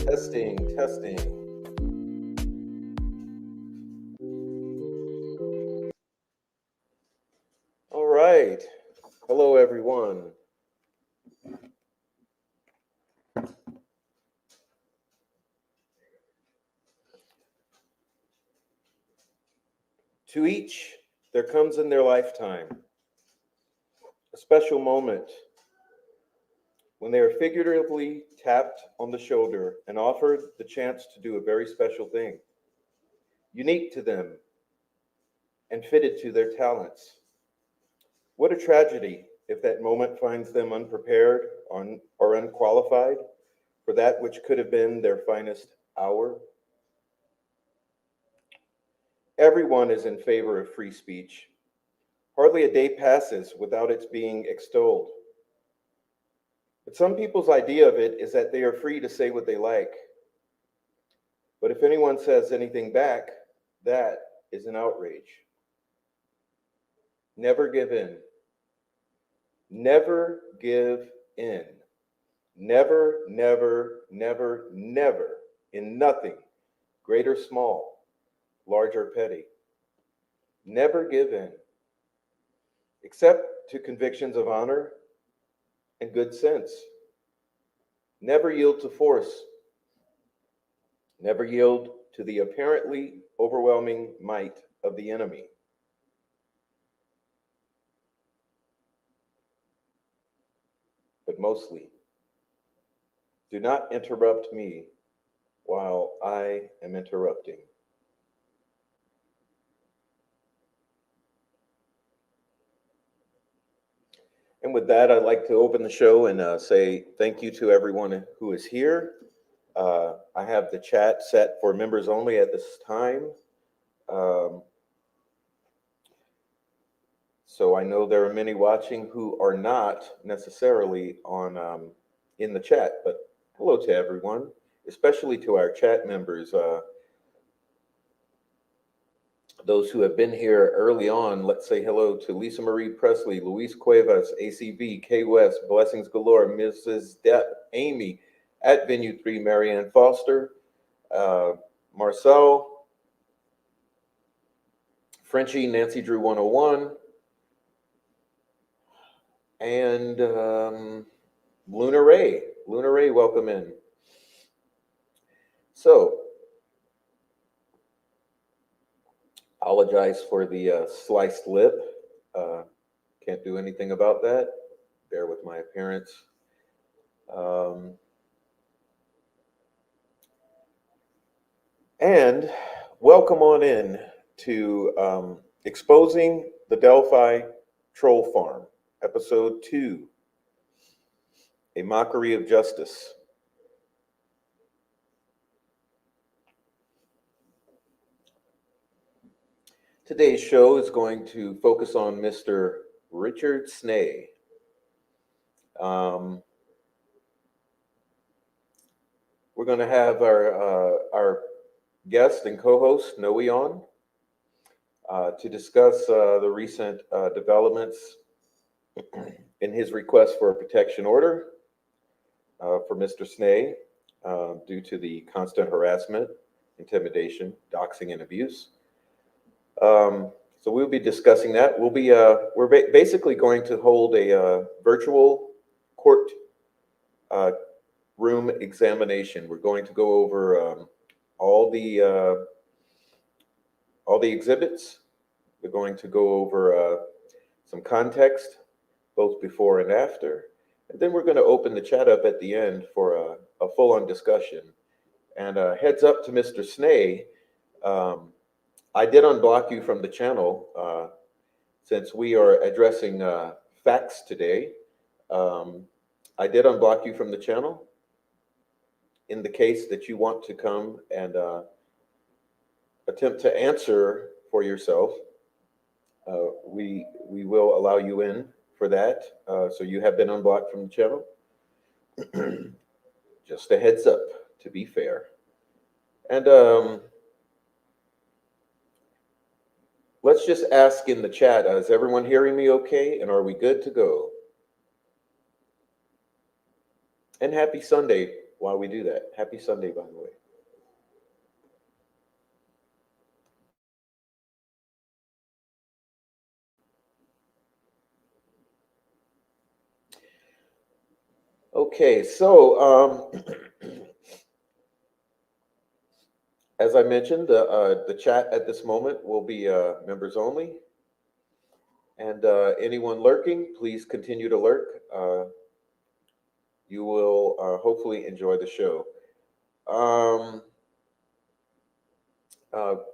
Testing, testing. All right. Hello, everyone. To each, there comes in their lifetime a special moment when they are figuratively tapped on the shoulder and offered the chance to do a very special thing, unique to them and fitted to their talents. What a tragedy if that moment finds them unprepared or unqualified for that which could have been their finest hour. Everyone is in favor of free speech. Hardly a day passes without its being extolled. But some people's idea of it is that they are free to say what they like. But if anyone says anything back, that is an outrage. Never give in. Never give in. Never, never, never, never, in nothing, great or small, large or petty. Never give in, except to convictions of honor and good sense. Never yield to force. Never yield to the apparently overwhelming might of the enemy. But mostly, do not interrupt me while I am interrupting. And with that, I'd like to open the show and say thank you to everyone who is here. I have the chat set for members only at this time. Um, so I know there are many watching who are not necessarily on in the chat, but hello to everyone, especially to our chat members. Those who have been here early on, let's say hello to Lisa Marie Presley, Luis Cuevas, ACB, K West, Blessings Galore, Mrs. Depp, Amy, at Venue 3, Marianne Foster, Marcel, Frenchie, Nancy Drew 101, and Luna Ray. Luna Ray, welcome in. So, apologize for the sliced lip. Uh, can't do anything about that. Bear with my appearance. Um, and welcome on in to Exposing the Delphi Troll Farm, Episode 2, A Mockery of Justice. Today's show is going to focus on Mr. Richard Snay. We're going to have our guest and co-host Noe on to discuss the recent developments in his request for a protection order for Mr. Snay due to the constant harassment, intimidation, doxing, and abuse. So we'll be discussing that. We're basically going to hold a virtual court room examination. We're going to go over all the exhibits. We're going to go over some context, both before and after, and then we're going to open the chat up at the end for a full-on discussion. And heads up to Mr. Snay. I did unblock you from the channel since we are addressing facts today. I did unblock you from the channel. In the case that you want to come and attempt to answer for yourself, we will allow you in for that. So you have been unblocked from the channel. Just a heads up, to be fair. And let's just ask in the chat, is everyone hearing me okay? And are we good to go? And happy Sunday while we do that. Happy Sunday, by the way. Okay, so as I mentioned, the chat at this moment will be members only, and anyone lurking, please continue to lurk. You will hopefully enjoy the show. Um,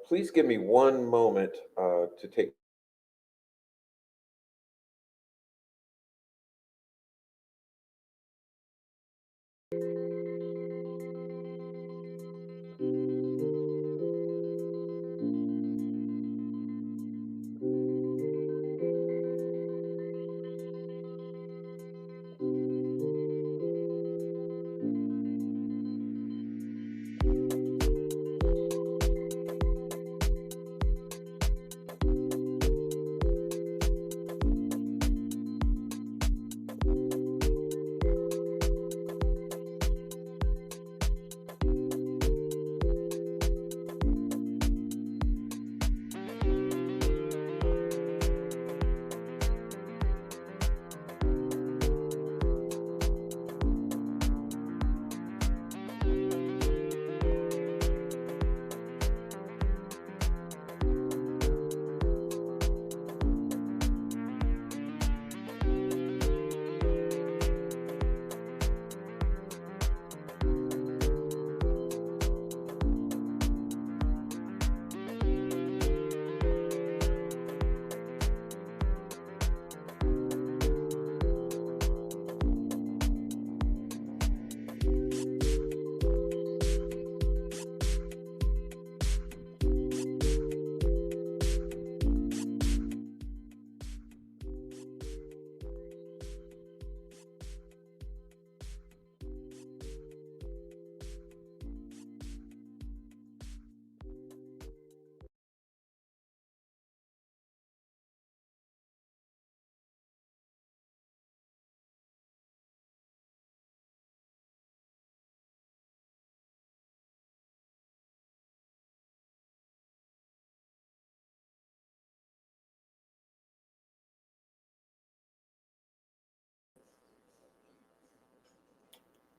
Please give me one moment to take.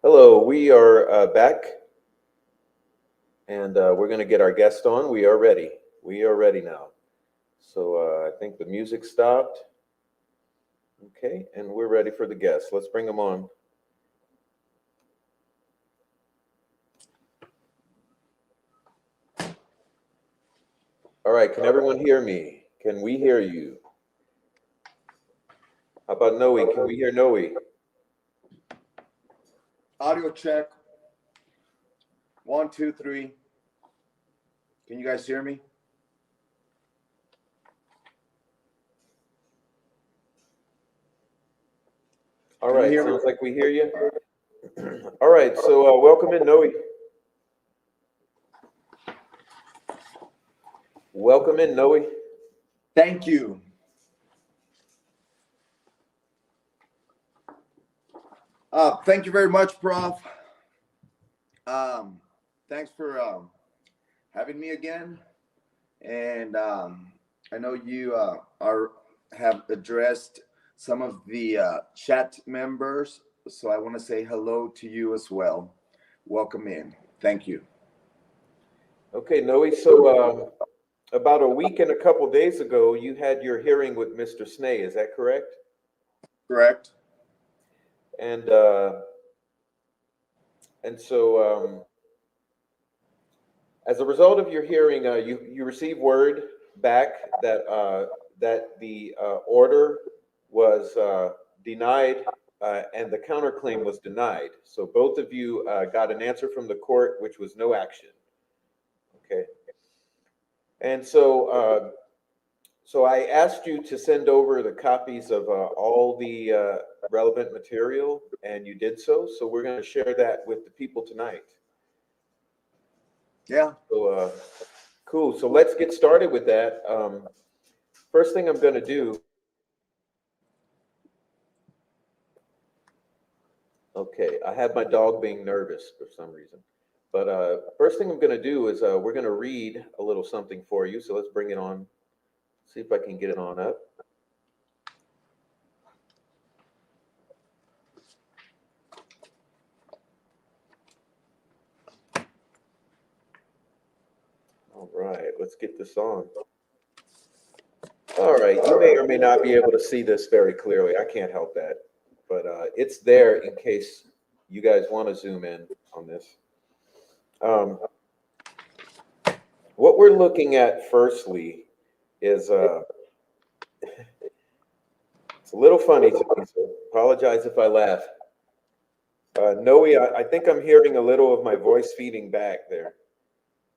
Hello, we are back, and we're going to get our guest on. We are ready. We are ready now. So I think the music stopped. Okay, and we're ready for the guest. Let's bring them on. All right, can everyone hear me? Can we hear you? How about Noe? Can we hear Noe? Audio check. 1, 2, 3. Can you guys hear me? All right, sounds like we hear you. All right, so welcome in, Noe. Welcome in, Noe. Thank you. Thank you very much, Prof. Thanks for having me again. And I know you have addressed some of the chat members, so I want to say hello to you as well. Welcome in. Thank you. Okay, Noe, so about a week and a couple days ago, you had your hearing with Mr. Snay, is that correct? Correct. And so as a result of your hearing, you received word back that that the order was denied and the counterclaim was denied. So both of you got an answer from the court, which was no action. Okay. And so so I asked you to send over the copies of all the relevant material, and you did so. So we're going to share that with the people tonight. Yeah. So cool. So let's get started with that. First thing I'm going to do Okay, I have my dog being nervous for some reason. But first thing I'm going to do is we're going to read a little something for you. So let's bring it on. See if I can get it on up. All right, let's get this on. All right, you may or may not be able to see this very clearly. I can't help that. But it's there in case you guys want to zoom in on this. Um, what we're looking at firstly is it's a little funny to me, so apologize if I laugh. Noe, I think I'm hearing a little of my voice feeding back there.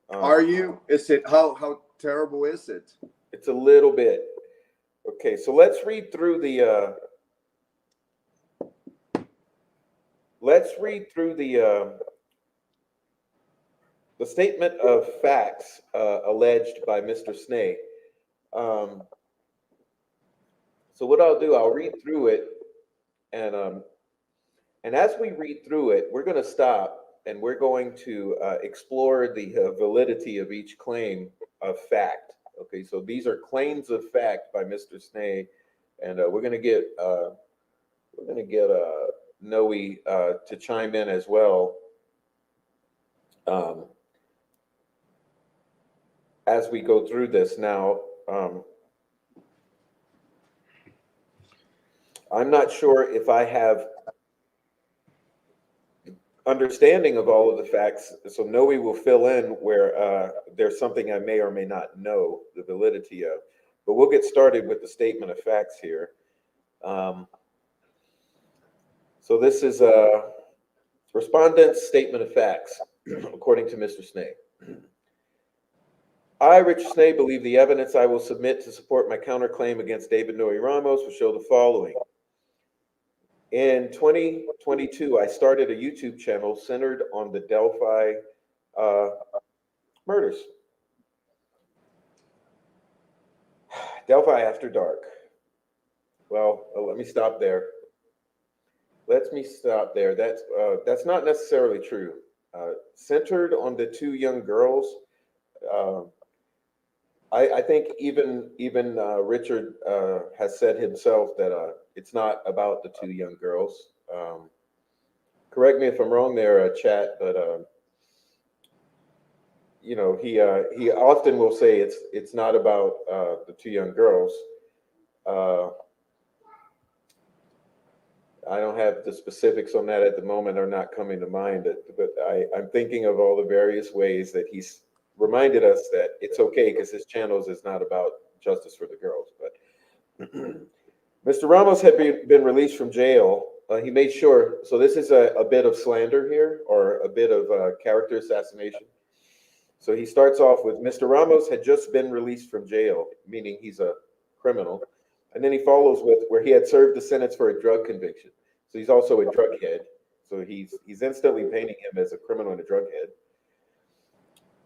Are you? Is it how terrible is it? It's a little bit. Okay, so let's read through the statement of facts alleged by Mr. Snay. Um, so what I'll do, I'll read through it, and as we read through it, we're going to stop and we're going to explore the validity of each claim of fact. Okay, so these are claims of fact by Mr. Snay, and we're going to get Noe to chime in as well um, as we go through this. Now, I'm not sure if I have understanding of all of the facts, so Noe will fill in where there's something I may or may not know the validity of. But we'll get started with the statement of facts here. So this is a respondent's statement of facts, according to Mr. Snay. I, Richard Snay, believe the evidence I will submit to support my counterclaim against David Noe Ramos will show the following. In 2022, I started a YouTube channel centered on the Delphi murders. Delphi After Dark. Well, let me stop there. That's not necessarily true. Centered on the two young girls. I think even Richard has said himself that it's not about the two young girls. Correct me if I'm wrong there, chat, but you know, he often will say it's not about the two young girls. I don't have the specifics on that at the moment, are not coming to mind, but I'm thinking of all the various ways that he's reminded us that it's okay because his channels is not about justice for the girls. But Mr. Ramos had been released from jail. He made sure, so this is a bit of slander here, or a bit of character assassination. So he starts off with Mr. Ramos had just been released from jail, meaning he's a criminal. And then he follows with where he had served the sentence for a drug conviction. So he's also a drug head. So he's instantly painting him as a criminal and a drug head.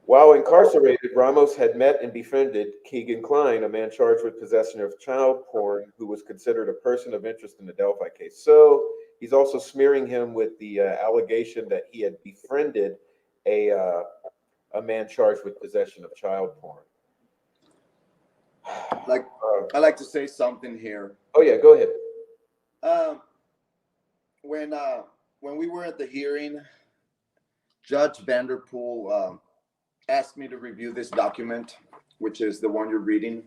While incarcerated, Ramos had met and befriended Keegan Klein, a man charged with possession of child porn who was considered a person of interest in the Delphi case. So he's also smearing him with the allegation that he had befriended a man charged with possession of child porn. Like, I like to say something here. Oh yeah, go ahead. When we were at the hearing, Judge Vanderpool asked me to review this document, which is the one you're reading,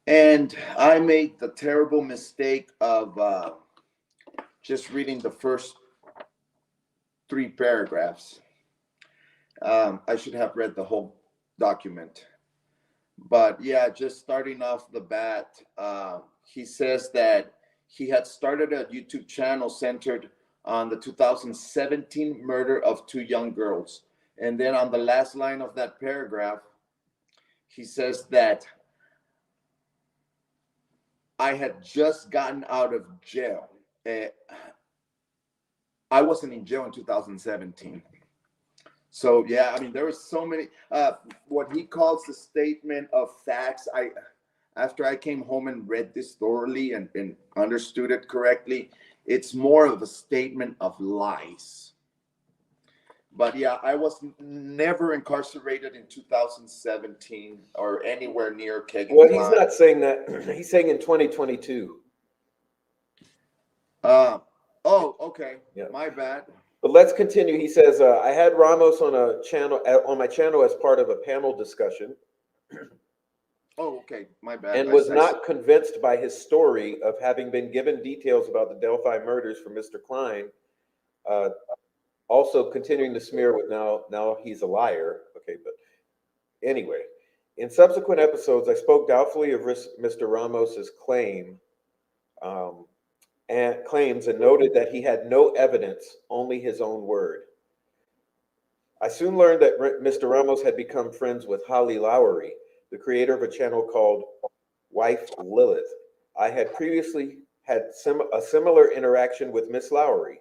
and I made the terrible mistake of just reading the first 3 paragraphs. I should have read the whole document. But yeah, just starting off the bat, he says that he had started a YouTube channel centered on the 2017 murder of 2 young girls. And then on the last line of that paragraph, he says that I had just gotten out of jail. I wasn't in jail in 2017. So yeah, I mean, there was so many, what he calls the statement of facts. After I came home and read this thoroughly and understood it correctly, it's more of a statement of lies. But yeah, I was never incarcerated in 2017 or anywhere near Kegan Well, he's Klein. not saying that. He's saying in 2022. Oh, okay. Yeah. My bad. But let's continue. He says, I had Ramos on a channel on my channel as part of a panel discussion Oh, okay. My bad. and was not convinced by his story of having been given details about the Delphi murders from Mr. Klein. Also continuing to smear with now he's a liar. Okay, but anyway, in subsequent episodes, I spoke doubtfully of Mr. Ramos's claims and noted that he had no evidence, only his own word. I soon learned that Mr. Ramos had become friends with Holly Lowry, the creator of a channel called Wife Lilith. I had previously had a similar interaction with Miss Lowry.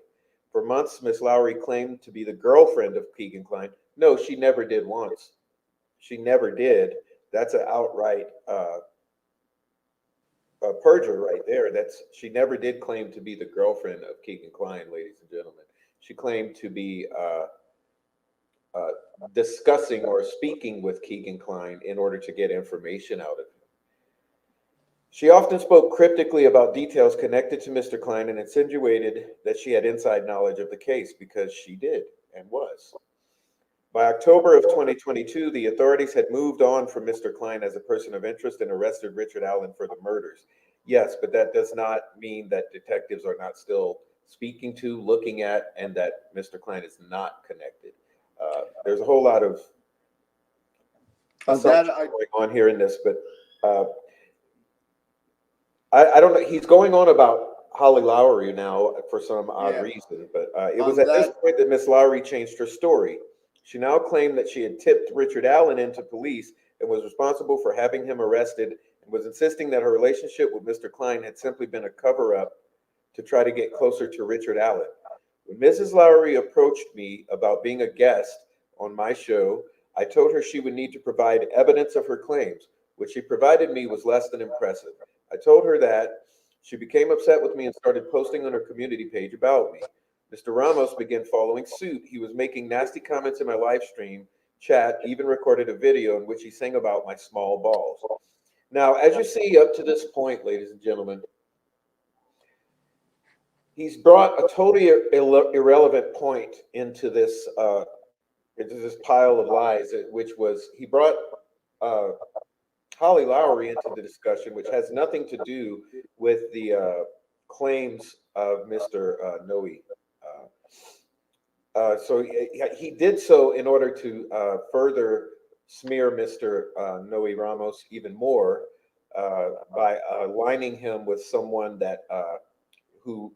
For months, Miss Lowry claimed to be the girlfriend of Kegan Klein. No, she never did once. She never did. That's an outright perjure right there. She never did claim to be the girlfriend of Kegan Klein, ladies and gentlemen. She claimed to be discussing or speaking with Kegan Klein in order to get information out of him. She often spoke cryptically about details connected to Mr. Klein and insinuated that she had inside knowledge of the case because she did and was. By October of 2022, the authorities had moved on from Mr. Klein as a person of interest and arrested Richard Allen for the murders. Yes, but that does not mean that detectives are not still speaking to, looking at, and that Mr. Klein is not connected. There's a whole lot of assumptions going on here in this, but I don't know. He's going on about Holly Lowry now for some odd reason, but it was at this point that Miss Lowry changed her story. She now claimed that she had tipped Richard Allen into police and was responsible for having him arrested, and was insisting that her relationship with Mr. Klein had simply been a cover-up to try to get closer to Richard Allen. When Mrs. Lowry approached me about being a guest on my show, I told her she would need to provide evidence of her claims. What she provided me was less than impressive. I told her that. She became upset with me and started posting on her community page about me. Mr. Ramos began following suit. He was making nasty comments in my live stream chat, even recorded a video in which he sang about my small balls. Now, as you see up to this point, ladies and gentlemen, he's brought a totally irrelevant point into this pile of lies, which was he brought Holly Lowry into the discussion, which has nothing to do with the claims of Mr. Noe. So he did so in order to further smear Mr. Noe Ramos even more by aligning him with someone that who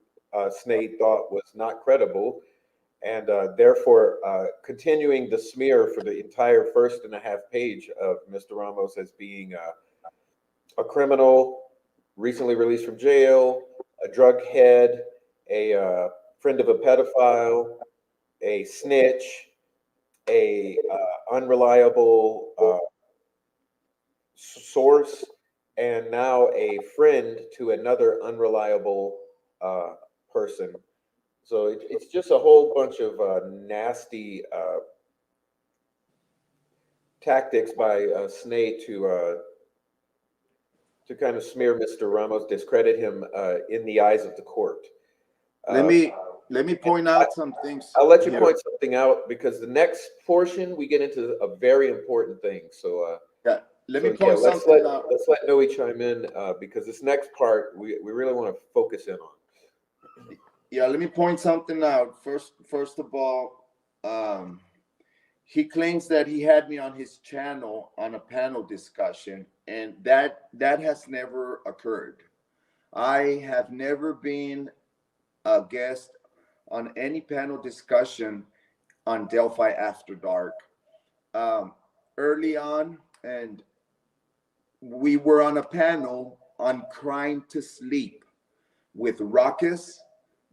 Snade thought was not credible, and therefore continuing the smear for the entire first and a half page of Mr. Ramos as being a criminal, recently released from jail, a drug head, a friend of a pedophile, a snitch, a unreliable source, and now a friend to another unreliable person. So it's just a whole bunch of nasty tactics by Snade to kind of smear Mr. Ramos, discredit him in the eyes of the court. Let me point out some things. I'll let you point something out because the next portion we get into a very important thing. So let me point something out. Let's let Noe chime in because this next part we really want to focus in on. Yeah, let me point something out. First of all, he claims that he had me on his channel on a panel discussion, and that has never occurred. I have never been a guest on any panel discussion on Delphi After Dark. Early on, and we were on a panel on Crying to Sleep with Ruckus,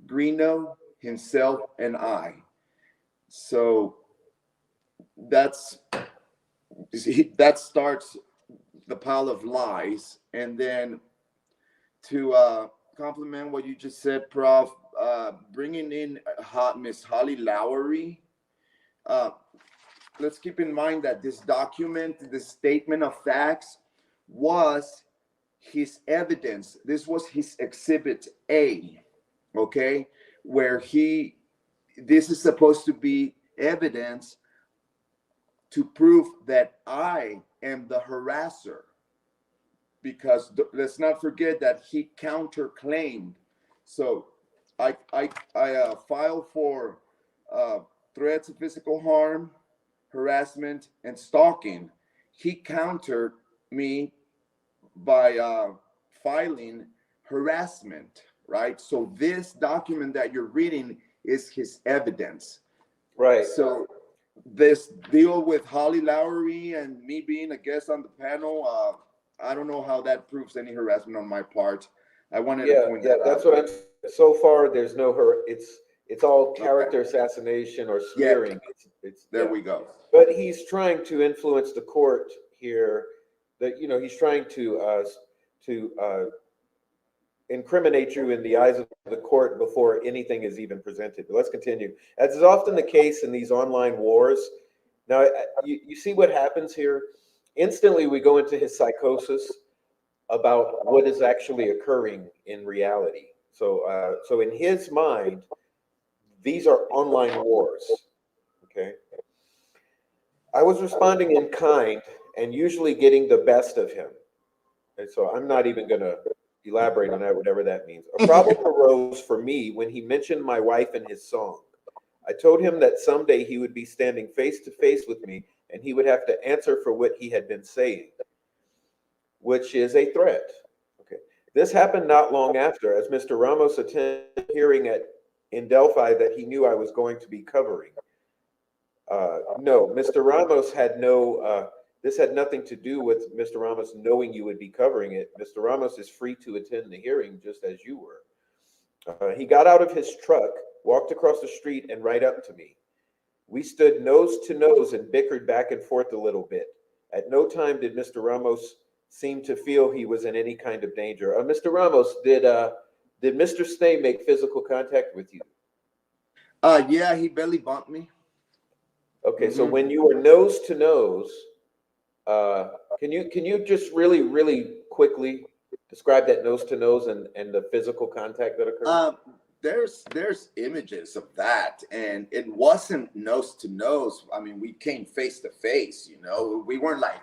Greeno, himself, and I. So that starts the pile of lies. And then to complement what you just said, Prof, bringing in Miss Holly Lowry. Uh, let's keep in mind that this document, this statement of facts, was his evidence. This was his exhibit A, okay, where this is supposed to be evidence to prove that I am the harasser, because let's not forget that he counterclaimed. So I filed for threats of physical harm, harassment, and stalking. He countered me by filing harassment, right? So this document that you're reading is his evidence. Right. So this deal with Holly Lowry and me being a guest on the panel, I don't know how that proves any harassment on my part. I wanted to point that that's out. what I'm. So far, there's no her. It's all character Okay. assassination or Yeah, smearing. It's there yeah. we go. But he's trying to influence the court here. That he's trying to incriminate you in the eyes of the court before anything is even presented. But let's continue. As is often the case in these online wars, now you see what happens here. Instantly, we go into his psychosis about what is actually occurring in reality. So in his mind, these are online wars. Okay. I was responding in kind and usually getting the best of him. And so I'm not even going to elaborate on that, whatever that means. A problem arose for me when he mentioned my wife in his song. I told him that someday he would be standing face to face with me and he would have to answer for what he had been saying, which is a threat. Okay. This happened not long after, as Mr. Ramos attended a hearing in Delphi that he knew I was going to be covering. No, Mr. Ramos had no, this had nothing to do with Mr. Ramos knowing you would be covering it. Mr. Ramos is free to attend the hearing just as you were. He got out of his truck, walked across the street, and right up to me. We stood nose to nose and bickered back and forth a little bit. At no time did Mr. Ramos seem to feel he was in any kind of danger. Mr. Ramos, did Mr. Snay make physical contact with you? Yeah, he belly bumped me. Okay, so when you were nose to nose, can you just really quickly describe that nose to nose and the physical contact that occurred? There's images of that, and it wasn't nose to nose. I mean, we came face to face. We weren't like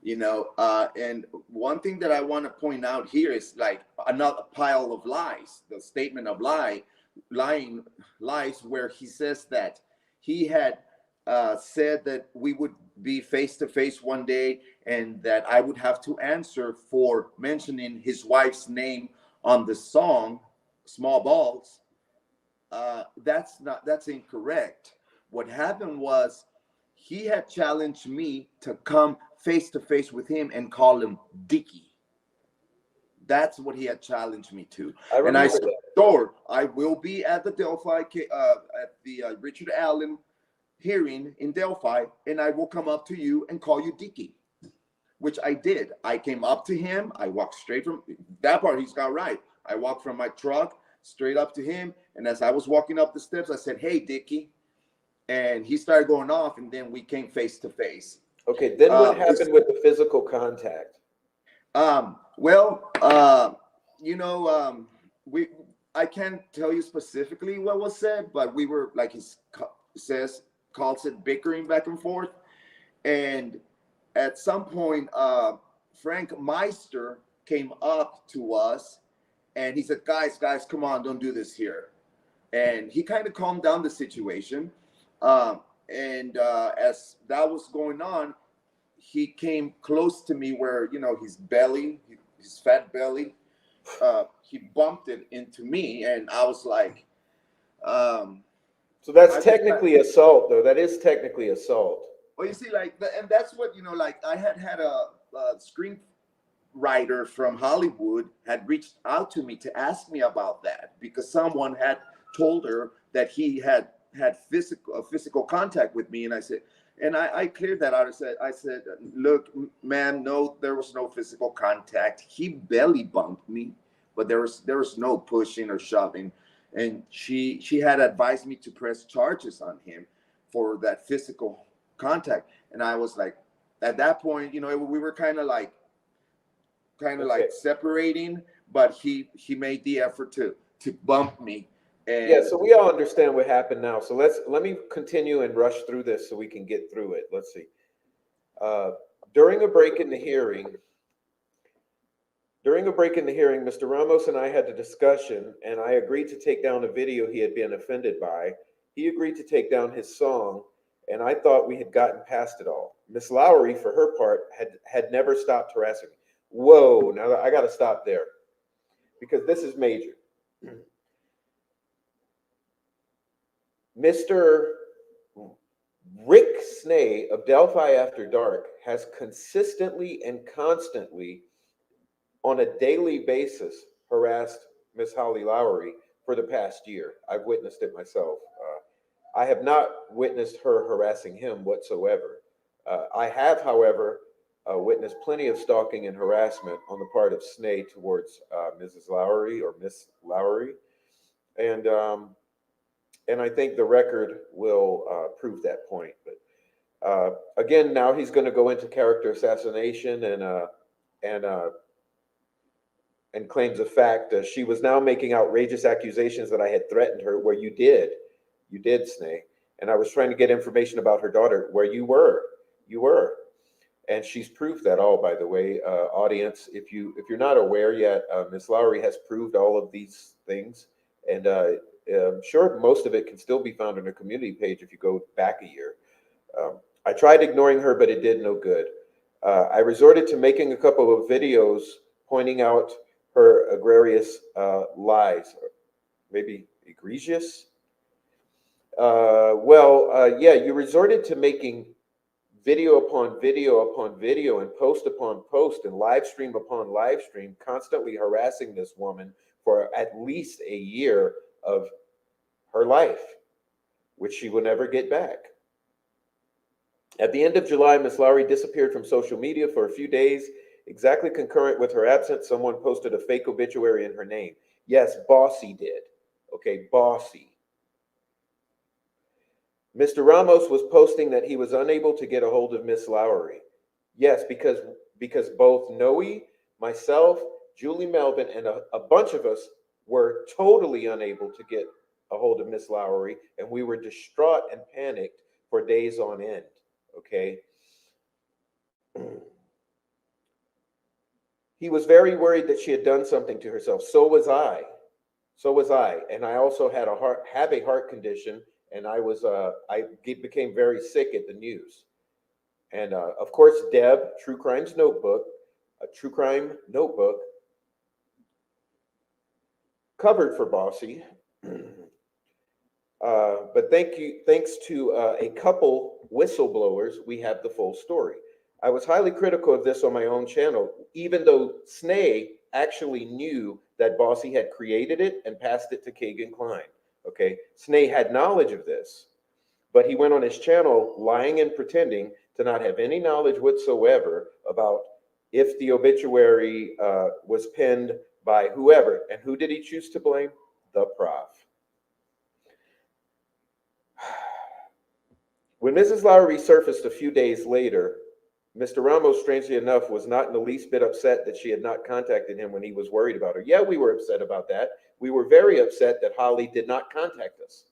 and one thing that I want to point out here is like another pile of lies. The statement of lying lies, where he says that he had said that we would be face to face one day and that I would have to answer for mentioning his wife's name on the song Small Balls. That's incorrect. What happened was he had challenged me to come face to face with him and call him Dickie. That's what he had challenged me to. And I said, sure, I will be at the Delphi, at the Richard Allen hearing in Delphi, and I will come up to you and call you Dickie, which I did. I came up to him. I walked straight from that part. He's got right. I walked from my truck straight up to him. And as I was walking up the steps, I said, hey, Dickie. And he started going off, and then we came face to face. Okay, then what happened with the physical contact? I can't tell you specifically what was said, but we were, like calls it bickering back and forth. And at some point, Frank Meister came up to us and he said, guys, come on, don't do this here. And he kind of calmed down the situation. As that was going on, he came close to me where, his belly, his fat belly, he bumped it into me. And I was like, so that's technically assault, though. That is technically assault. Well, you see, and that's what, I had a screenwriter from Hollywood had reached out to me to ask me about that because someone had told her that he had physical contact with me. And I said, and I cleared that out. I said, look, ma'am, no, there was no physical contact. He belly bumped me, but there was no pushing or shoving. and she had advised me to press charges on him for that physical contact. And I was like, at that point, we were Okay. separating, but he made the effort to bump me. Yeah, And so we all understand what happened now. So let me continue and rush through this so we can get through it. Let's see. Uh, during a break in the hearing, Mr. Ramos and I had a discussion, and I agreed to take down a video he had been offended by. He agreed to take down his song, and I thought we had gotten past it all. Miss Lowry, for her part, had never stopped harassing me. Whoa, now I got to stop there because this is major. Mr. Rick Snay of Delphi After Dark has consistently and constantly, on a daily basis, harassed Miss Holly Lowry for the past year. I've witnessed it myself. I have not witnessed her harassing him whatsoever. I have, however, witnessed plenty of stalking and harassment on the part of Snay towards Mrs. Lowry or Miss Lowry, and I think the record will prove that point. But again, now he's going to go into character assassination and and claims of fact. She was now making outrageous accusations that I had threatened her. Where you did, Snay, and I was trying to get information about her daughter. Where you were, and she's proved that all. By the way, audience, if you're not aware yet, Miss Lowry has proved all of these things, and I'm sure most of it can still be found on her community page if you go back a year. I tried ignoring her, but it did no good. I resorted to making a couple of videos pointing out her egregious lies, or maybe egregious. Yeah, you resorted to making video upon video upon video and post upon post and live stream upon live stream, constantly harassing this woman for at least a year of her life, which she will never get back. At the end of July, Miss Lowry disappeared from social media for a few days. Exactly concurrent with her absence, someone posted a fake obituary in her name. Yes, Bossy did. Okay, Bossy. Mr. Ramos was posting that he was unable to get a hold of Miss Lowry. Yes, because both Noe, myself, Julie Melvin, and a bunch of us were totally unable to get a hold of Miss Lowry, and we were distraught and panicked for days on end. Okay. He was very worried that she had done something to herself. So was I. So was I. And I also have a heart condition, and I became very sick at the news. And of course, Deb, True Crime's Notebook, a True Crime Notebook, covered for Bossy. But thanks to a couple whistleblowers, we have the full story. I was highly critical of this on my own channel, even though Snay actually knew that Bossy had created it and passed it to Kagan Klein. Okay, Snay had knowledge of this, but he went on his channel lying and pretending to not have any knowledge whatsoever about if the obituary was penned by whoever. And who did he choose to blame? The prof. When Mrs. Lowry surfaced a few days later, Mr. Ramos, strangely enough, was not in the least bit upset that she had not contacted him when he was worried about her. Yeah, we were upset about that. We were very upset that Holly did not contact us.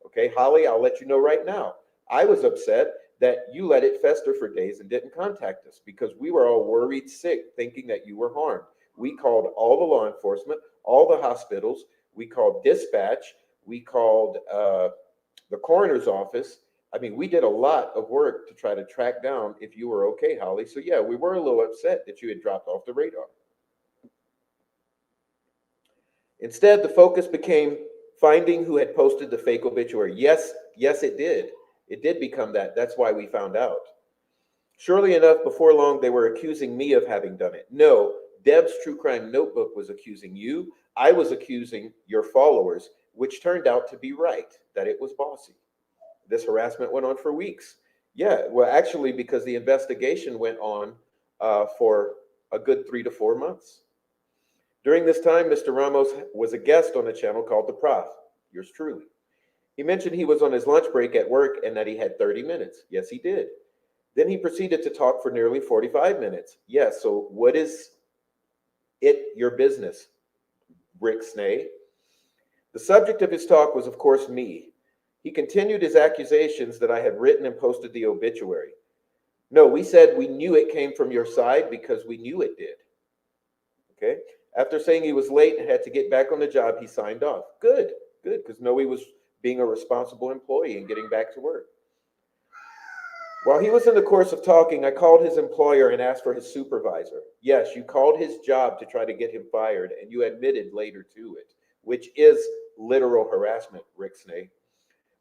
Okay, Holly, I'll let you know right now. I was upset that you let it fester for days and didn't contact us because we were all worried sick, thinking that you were harmed. We called all the law enforcement, all the hospitals. We called dispatch. We called the coroner's office. I mean, we did a lot of work to try to track down if you were okay, Holly. So yeah, we were a little upset that you had dropped off the radar. Instead, the focus became finding who had posted the fake obituary. Yes, it did. It did become that. That's why we found out. Surely enough, before long, they were accusing me of having done it. No, Deb's True Crime Notebook was accusing you. I was accusing your followers, which turned out to be right, that it was Bossy. This harassment went on for weeks. Yeah, well, actually, because the investigation went on for a good 3 to 4 months. During this time, Mr. Ramos was a guest on a channel called The Prof. yours truly. He mentioned he was on his lunch break at work and that he had 30 minutes. Yes, he did. Then he proceeded to talk for nearly 45 minutes. Yes, so what is it your business, Rick Snay? The subject of his talk was, of course, me. He continued his accusations that I had written and posted the obituary. No, we said we knew it came from your side because we knew it did. Okay? After saying he was late and had to get back on the job, he signed off. Good, good, because Noe was being a responsible employee and getting back to work. While he was in the course of talking, I called his employer and asked for his supervisor. Yes, you called his job to try to get him fired, and you admitted later to it, which is literal harassment, Rick Snay.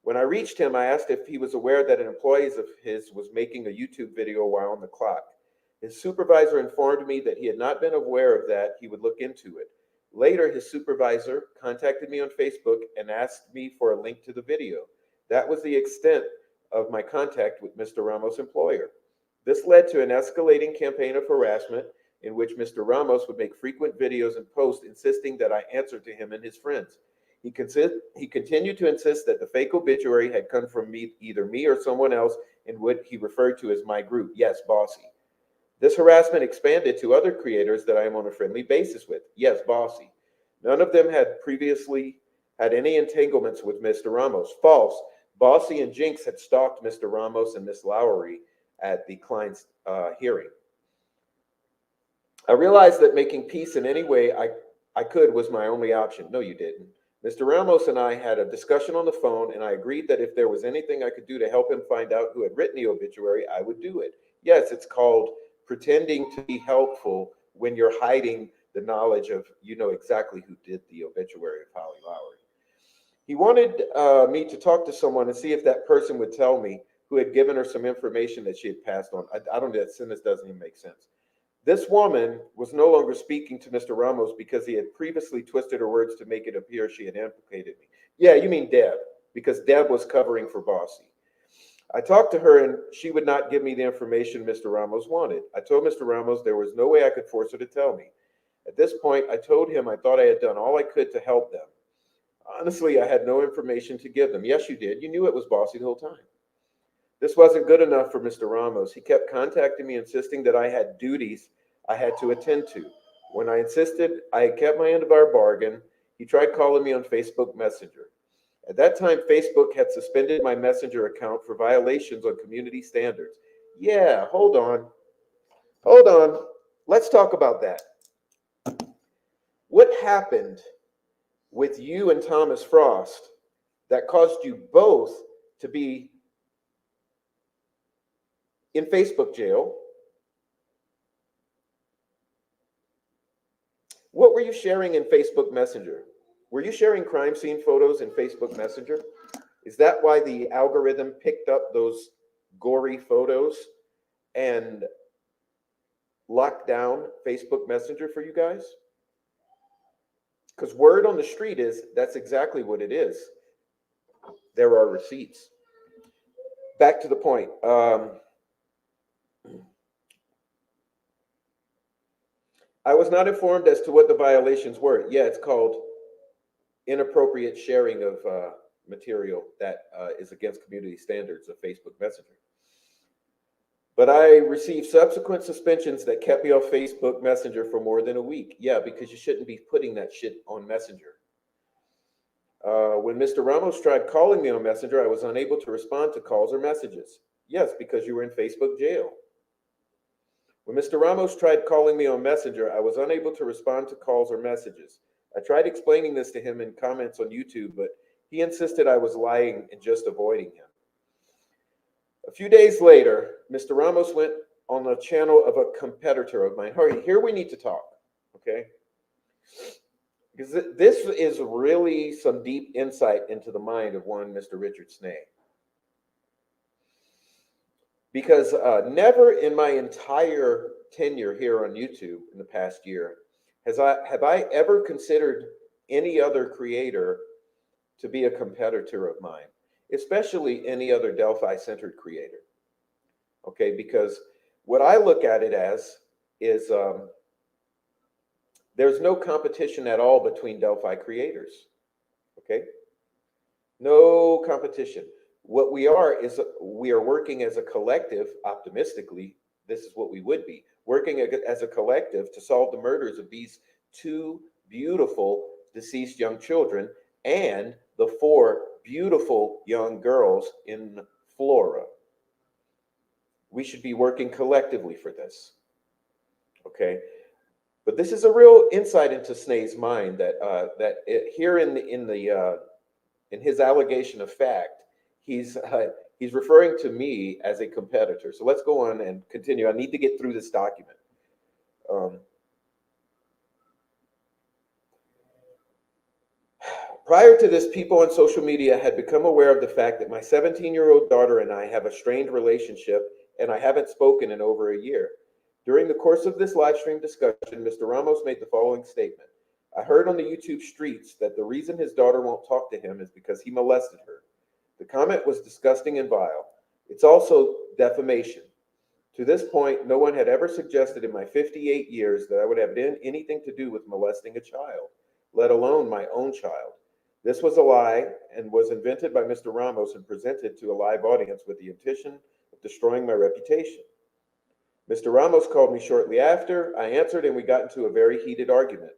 When I reached him, I asked if he was aware that an employee of his was making a YouTube video while on the clock. His supervisor informed me that he had not been aware of that. He would look into it. Later, his supervisor contacted me on Facebook and asked me for a link to the video. That was the extent of my contact with Mr. Ramos' employer. This led to an escalating campaign of harassment in which Mr. Ramos would make frequent videos and posts insisting that I answer to him and his friends. He continued to insist that the fake obituary had come from me, either me or someone else, in what he referred to as my group. Yes, Bossy. This harassment expanded to other creators that I am on a friendly basis with. Yes, Bossy. None of them had previously had any entanglements with Mr. Ramos. False. Bossy and Jinx had stalked Mr. Ramos and Miss Lowry at the client's hearing. I realized that making peace in any way I could was my only option. No, you didn't. Mr. Ramos and I had a discussion on the phone, and I agreed that if there was anything I could do to help him find out who had written the obituary, I would do it. Yes, it's called pretending to be helpful when you're hiding the knowledge of, you know exactly who did the obituary of Holly Lowry. He wanted me to talk to someone and see if that person would tell me who had given her some information that she had passed on. I don't know, that sentence doesn't even make sense. This woman was no longer speaking to Mr. Ramos because he had previously twisted her words to make it appear she had implicated me. Yeah, you mean Deb, because Deb was covering for Bossy. I talked to her and she would not give me the information Mr. Ramos wanted. I told Mr. Ramos there was no way I could force her to tell me. At this point, I told him I thought I had done all I could to help them. Honestly, I had no information to give them. Yes, you did. You knew it was Bossy the whole time. This wasn't good enough for Mr. Ramos. He kept contacting me, insisting that I had duties I had to attend to. When I insisted I had kept my end of our bargain, he tried calling me on Facebook Messenger. At that time, Facebook had suspended my Messenger account for violations on community standards. Yeah, hold on. Hold on. Let's talk about that. What happened with you and Thomas Frost that caused you both to be in Facebook jail? What were you sharing in Facebook Messenger? Were you sharing crime scene photos in Facebook Messenger? Is that why the algorithm picked up those gory photos and locked down Facebook Messenger for you guys? Because word on the street is that's exactly what it is. There are receipts. Back to the point. I was not informed as to what the violations were. Yeah, it's called inappropriate sharing of material that is against community standards of Facebook Messenger. But I received subsequent suspensions that kept me off Facebook Messenger for more than a week. Yeah, because you shouldn't be putting that shit on Messenger. When Mr. Ramos tried calling me on Messenger, I was unable to respond to calls or messages. Yes, because you were in Facebook jail. When Mr. Ramos tried calling me on Messenger, I was unable to respond to calls or messages. I tried explaining this to him in comments on YouTube, but he insisted I was lying and just avoiding him. A few days later, Mr. Ramos went on the channel of a competitor of mine. Here we need to talk, okay? Because this is really some deep insight into the mind of one Mr. Richard Snay. Because never in my entire tenure here on YouTube in the past year have I ever considered any other creator to be a competitor of mine, especially any other Delphi-centered creator. Okay, because what I look at it as is there's no competition at all between Delphi creators. Okay, No competition. What we are is we are working as a collective, optimistically, this is what we would be, working as a collective to solve the murders of these two beautiful deceased young children and the four beautiful young girls in Flora. We should be working collectively for this. Okay, but this is a real insight into Snae's mind that here in his allegation of fact, he's referring to me as a competitor. So let's go on and continue. I need to get through this document. Um, Prior to this, people on social media had become aware of the fact that my 17-year-old daughter and I have a strained relationship, and I haven't spoken in over a year. During the course of this live stream discussion, Mr. Ramos made the following statement. I heard on the YouTube streets that the reason his daughter won't talk to him is because he molested her. The comment was disgusting and vile. It's also defamation. To this point, no one had ever suggested in my 58 years that I would have anything to do with molesting a child, let alone my own child. This was a lie and was invented by Mr. Ramos and presented to a live audience with the intention of destroying my reputation. Mr. Ramos called me shortly after. I answered and we got into a very heated argument.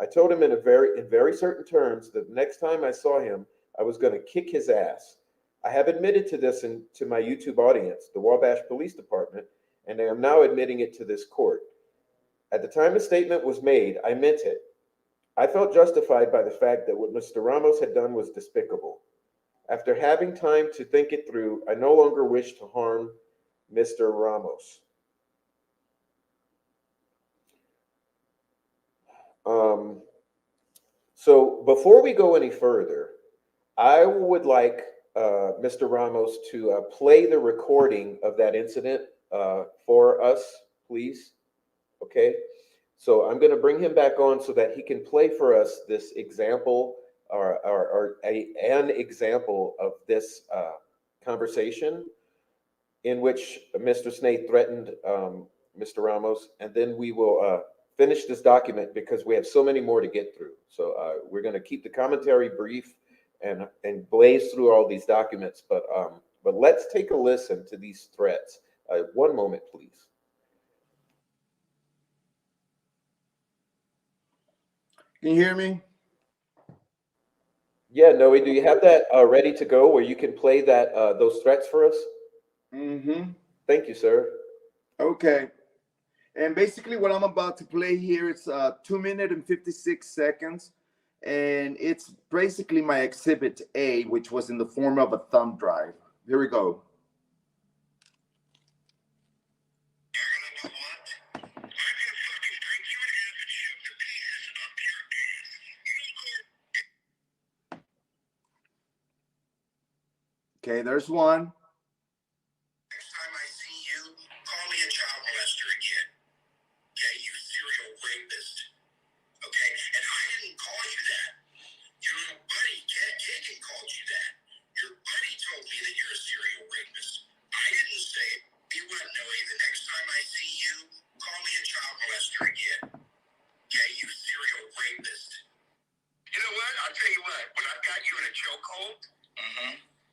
I told him in very certain terms that the next time I saw him, I was going to kick his ass. I have admitted to this to my YouTube audience, the Wabash Police Department, and I am now admitting it to this court. At the time the statement was made, I meant it. I felt justified by the fact that what Mr. Ramos had done was despicable. After having time to think it through, I no longer wish to harm Mr. Ramos. So before we go any further, I would like Mr. Ramos to play the recording of that incident for us, please. Okay. So I'm going to bring him back on so that he can play for us this example or an example of this conversation in which Mr. Snae threatened Mr. Ramos, and then we will finish this document because we have so many more to get through. So we're going to keep the commentary brief and blaze through all these documents, but let's take a listen to these threats. One moment, please. Can you hear me? Yeah, Noe, do you have that ready to go where you can play that those threats for us? Mm-hmm. Thank you, sir. Okay. And basically what I'm about to play here is 2 minutes and 56 seconds. And it's basically my exhibit A, which was in the form of a thumb drive. Here we go. Okay, there's one. Next time I see you, call me a child molester again. Okay, you serial rapist. Okay, and I didn't call you that. Your little buddy, Kagan, called you that. Your buddy told me that you're a serial rapist. I didn't say it. Be what, Noe? The next time I see you, call me a child molester again. Okay, you serial rapist. You know what? I'll tell you what. When I've got you in a chokehold,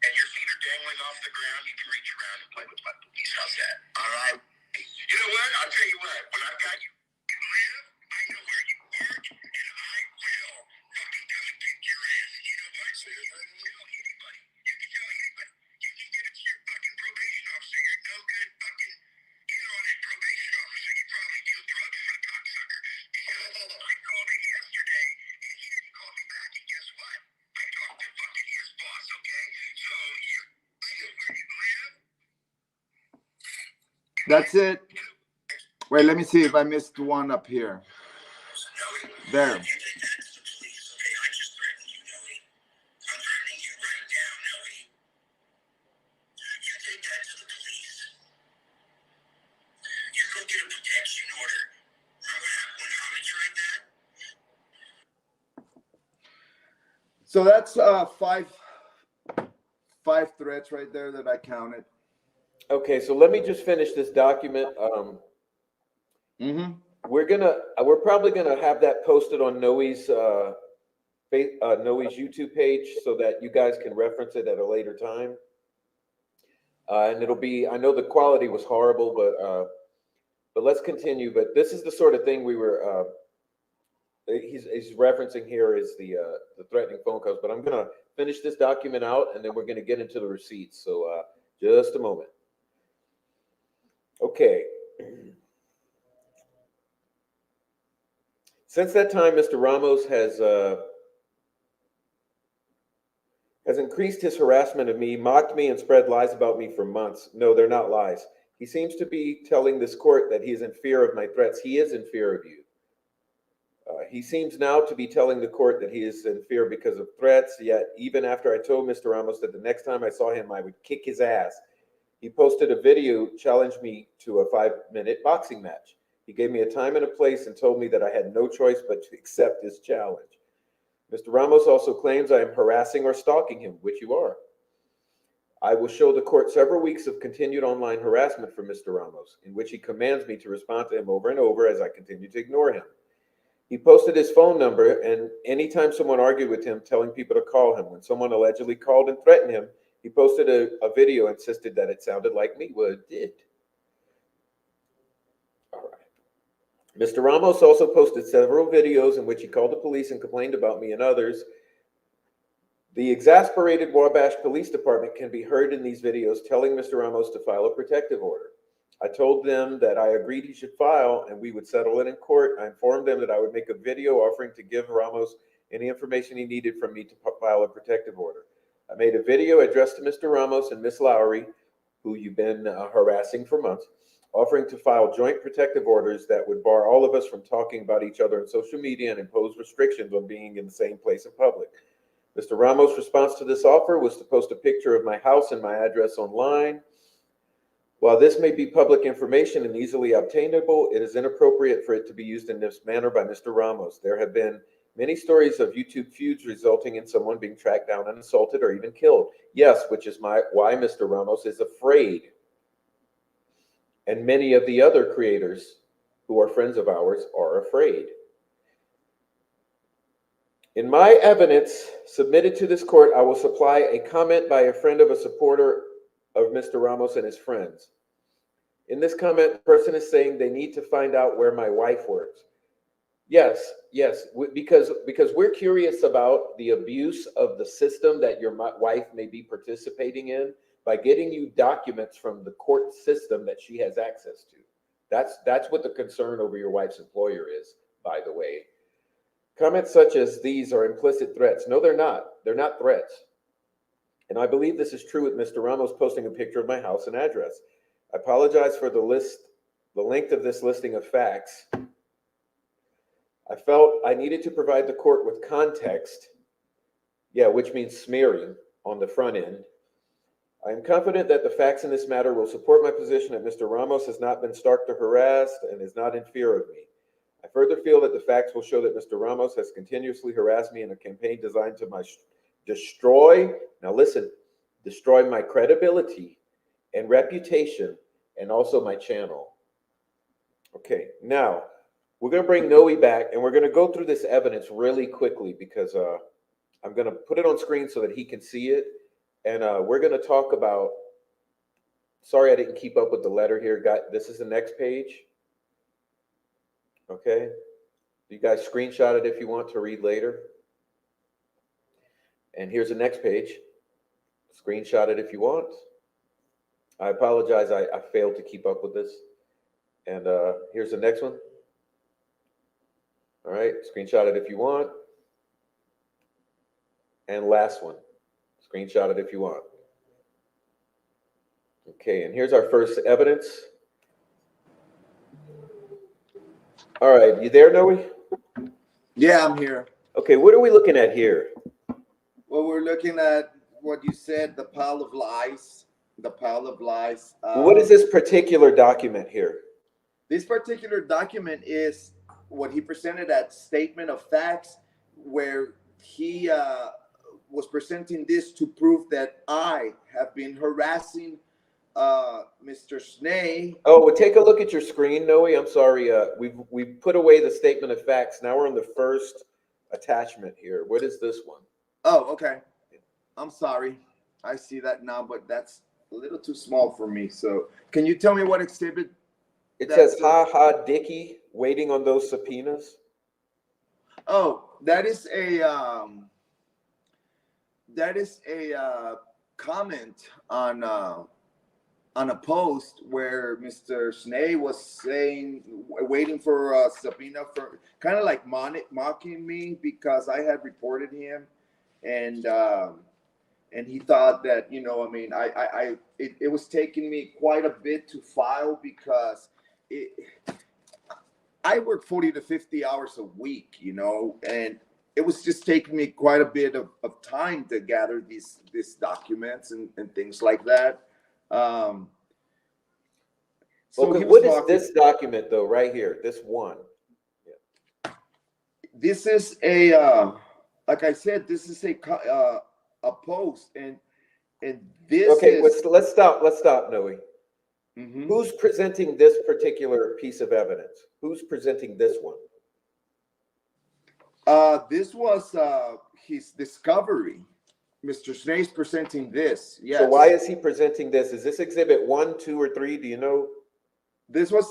and your feet are dangling off the ground, you can reach around and play with my boobies. How's that? All right. You know what? I'll tell you what. When I've got you live, I know where you work, and I will fucking come and kick your ass. You know what? So you're going to tell anybody. You can tell anybody. You can give it to your fucking probation officer. You're no good fucking in-on-it probation officer. You probably deal drugs for the cocksucker. Because I called him yesterday, and he didn't call me back, and guess what? I talked to fucking his boss, okay? So you know where you live. That's it. Wait, let me see if I missed one up here. There. You take that to the police, okay? I just threatened you, Noe. I'm threatening you right now, Noe. You take that to the police. You go get a protection order. Remember when Hamid tried that? So that's five threats right there that I counted. Okay, so let me just finish this document. We're probably gonna have that posted on Noe's Noe's YouTube page so that you guys can reference it at a later time. And it'll be, I know the quality was horrible, but let's continue. But this is the sort of thing we were, he's referencing here is the threatening phone calls. But I'm going to finish this document out, and then we're going to get into the receipts. So just a moment. Okay. Since that time, Mr. Ramos has increased his harassment of me, mocked me, and spread lies about me for months. No, they're not lies. He seems to be telling this court that he is in fear of my threats. He is in fear of you. He seems now to be telling the court that he is in fear because of threats, yet even after I told Mr. Ramos that the next time I saw him, I would kick his ass, he posted a video, challenged me to a 5-minute boxing match. He gave me a time and a place and told me that I had no choice but to accept his challenge. Mr. Ramos also claims I am harassing or stalking him, which you are. I will show the court several weeks of continued online harassment from Mr. Ramos, in which he commands me to respond to him over and over as I continue to ignore him. He posted his phone number, and anytime someone argued with him, telling people to call him. When someone allegedly called and threatened him, he posted a video and insisted that it sounded like me. Well, it did. All right. Mr. Ramos also posted several videos in which he called the police and complained about me and others. The exasperated Wabash Police Department can be heard in these videos telling Mr. Ramos to file a protective order. I told them that I agreed he should file and we would settle it in court. I informed them that I would make a video offering to give Ramos any information he needed from me to file a protective order. I made a video addressed to Mr. Ramos and Miss Lowry, who you've been harassing for months, offering to file joint protective orders that would bar all of us from talking about each other on social media and impose restrictions on being in the same place in public. Mr. Ramos' response to this offer was to post a picture of my house and my address online. While this may be public information and easily obtainable, it is inappropriate for it to be used in this manner by Mr. Ramos. There have been many stories of YouTube feuds resulting in someone being tracked down and assaulted or even killed. Yes, which is why Mr. Ramos is afraid. And many of the other creators who are friends of ours are afraid. In my evidence submitted to this court, I will supply a comment by a friend of a supporter of Mr. Ramos and his friends. In this comment, the person is saying they need to find out where my wife works. Yes, because we're curious about the abuse of the system that your wife may be participating in by getting you documents from the court system that she has access to. That's what the concern over your wife's employer is, by the way. Comments such as these are implicit threats. No, they're not. They're not threats. And I believe this is true with Mr. Ramos posting a picture of my house and address. I apologize for the length of this listing of facts. I felt I needed to provide the court with context, which means smearing on the front end. I am confident that the facts in this matter will support my position that Mr. Ramos has not been stalked or harassed and is not in fear of me. I further feel that the facts will show that Mr. Ramos has continuously harassed me in a campaign designed to destroy my credibility and reputation and also my channel. Okay, now we're going to bring Noe back and we're going to go through this evidence really quickly because I'm going to put it on screen so that he can see it. And we're going to talk about, sorry I didn't keep up with the letter here. This is the next page. Okay, you guys screenshot it if you want to read later. And here's the next page. Screenshot it if you want. I apologize, I failed to keep up with this. And here's the next one. All right, screenshot it if you want. And last one. Screenshot it if you want. Okay, and here's our first evidence. All right, you there, Noe? Yeah, I'm here. Okay, what are we looking at here? Well, we're looking at what you said, the pile of lies. The pile of lies. What is this particular document here? This particular document is what he presented at Statement of Facts, where he was presenting this to prove that I have been harassing Mr. Snee. Oh, well, take a look at your screen, Noe. I'm sorry. We've put away the Statement of Facts. Now we're on the first attachment here. What is this one? Oh, okay. I'm sorry. I see that now, but that's a little too small for me. So can you tell me what exhibit? It That's says, "Ha ha, Dickie, waiting on those subpoenas." Oh, that is a comment on a post where Mr. Snee was saying, waiting for a subpoena, for kind of like mocking me because I had reported him, and he thought that, I mean, it was taking me quite a bit to file because I work 40 to 50 hours a week, and it was just taking me quite a bit of time to gather these documents and things like that. Um, so Okay, he was what is mocking. this document though, right here? This one. This is like I said, this is a post, and this Okay, is. let's stop. Let's stop, Noe. Mhm. Who's presenting this particular piece of evidence? Who's presenting this one? This was his discovery. Mr. Snape's presenting this. Yes. So why is he presenting this? Is this exhibit 1, 2, or 3? Do you know?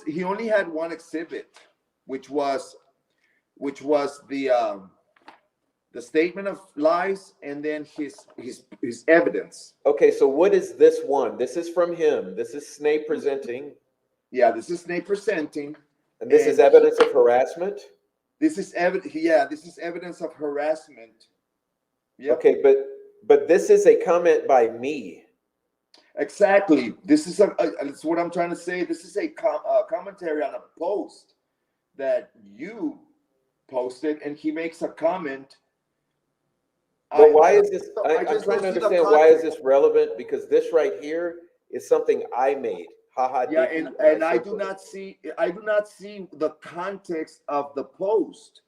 He only had one exhibit, which was the statement of lies, and then his evidence. Okay, so what is this one? This is from him. This is Snape presenting, Yeah, this is Snape presenting, and this is and evidence of harassment. this is evidence. Yeah, this is evidence of harassment. Yep. Okay, but this is a comment by me. Exactly. This is that's what I'm trying to say. This is a commentary on a post that you posted, and he makes a comment. But why is this? I I'm just trying to don't see the understand why is context. this relevant? Because this right here is something I made. Haha. Yeah, Dickie, and I said do so. not see the context of the post.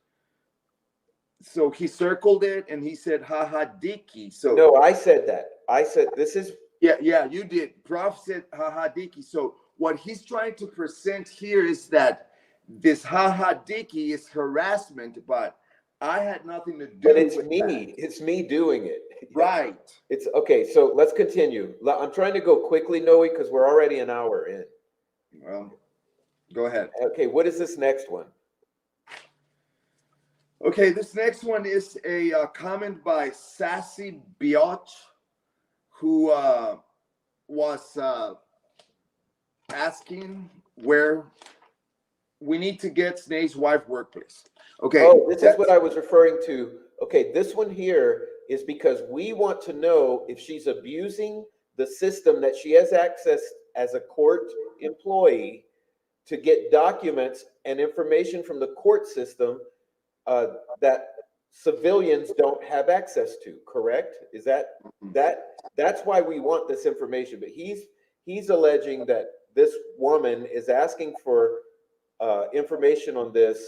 So he circled it and he said haha Dickie. So No, I said that. I said this is. yeah, you did. Prof said haha Dickie. So what he's trying to present here is that this haha Dickie is harassment, but I had nothing to do But it's with me. that. It's me doing it. Right. It's okay. So let's continue. I'm trying to go quickly, Noe, because we're already an hour in. Well, go ahead. Okay, what is this next one? Okay, this next one is a comment by Sassy Biotch, who was asking where we need to get Snape's wife workplace. Okay. Oh, this is what I was referring to. Okay, this one here is because we want to know if she's abusing the system that she has access as a court employee to get documents and information from the court system that civilians don't have access to. Correct? Is that's why we want this information? But he's alleging that this woman is asking for information on this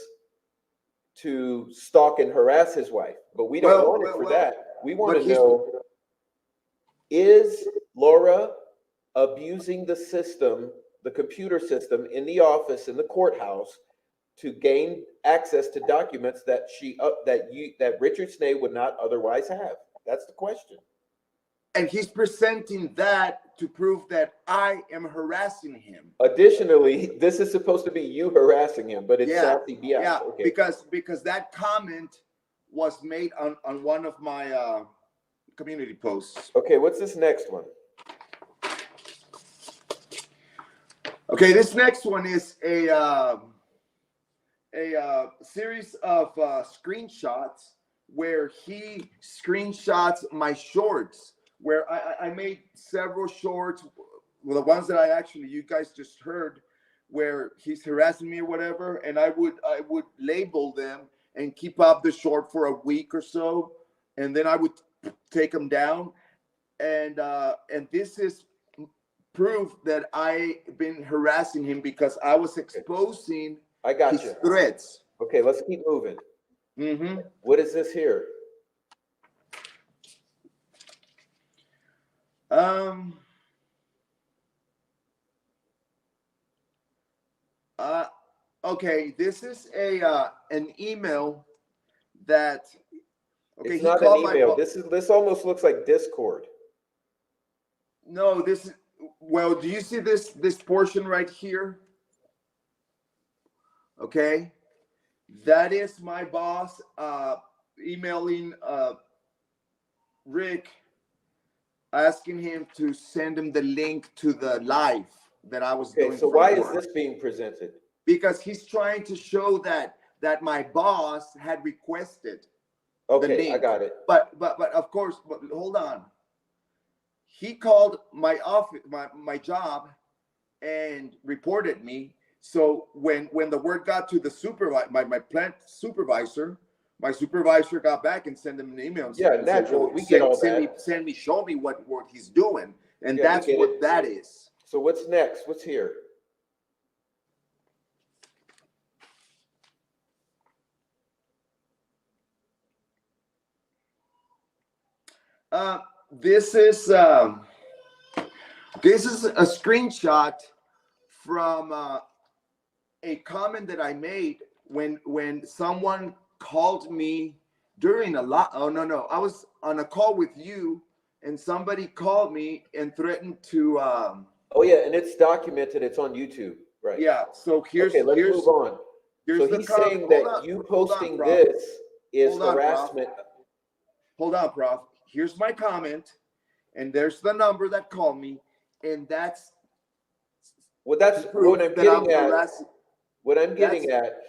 to stalk and harass his wife, but we don't want it for that. We want to know, is Laura abusing the system, the computer system in the office, in the courthouse, to gain access to documents that that Richard Snape would not otherwise have? That's the question. And he's presenting that to prove that I am harassing him. Additionally, this is supposed to be you harassing him, but it's Sassy Biatch. Yeah, Okay. because that comment was made on one of my community posts. Okay, what's this next one? Okay, this next one is a series of screenshots where he screenshots my shorts, where I made several shorts, well, the ones that you guys just heard, where he's harassing me or whatever, and I would label them and keep up the short for a week or so, and then I would take them down, and this is proof that I've been harassing him because I was exposing his threats. Okay, let's keep moving. Mm-hmm. What is this here? Okay, this is an email that. Okay, It's he not an called my email. boss. This almost looks like Discord. No, this. Well, do you see this portion right here? Okay, that is my boss emailing Rick, asking him to send him the link to the live that I was Okay, doing. so from why is work. this being presented? Because he's trying to show that my boss had requested the Okay, link. I got it. But of course, but hold on. He called my office, my job, and reported me. So when the word got to the supervisor, my plant supervisor, my supervisor got back and sent him an email and Yeah, said, naturally, we get all that. send me, show me what he's doing, and Yeah, we that's get what it. that is. So what's next? What's here? This is a screenshot from a comment that I made when someone called me during a lot. Oh no, I was on a call with you, and somebody called me and threatened to. Oh yeah, and it's documented. It's on YouTube, right? Yeah. So here's Okay, let's move on. Here's So the he's comment. saying Hold that on, you hold on, posting Prof. this is Hold on, Prof. harassment. Hold on, Prof. Here's my comment, and there's the number that called me, and that's Well, that's proof what I'm that I'm getting at. harassing. What I'm getting at,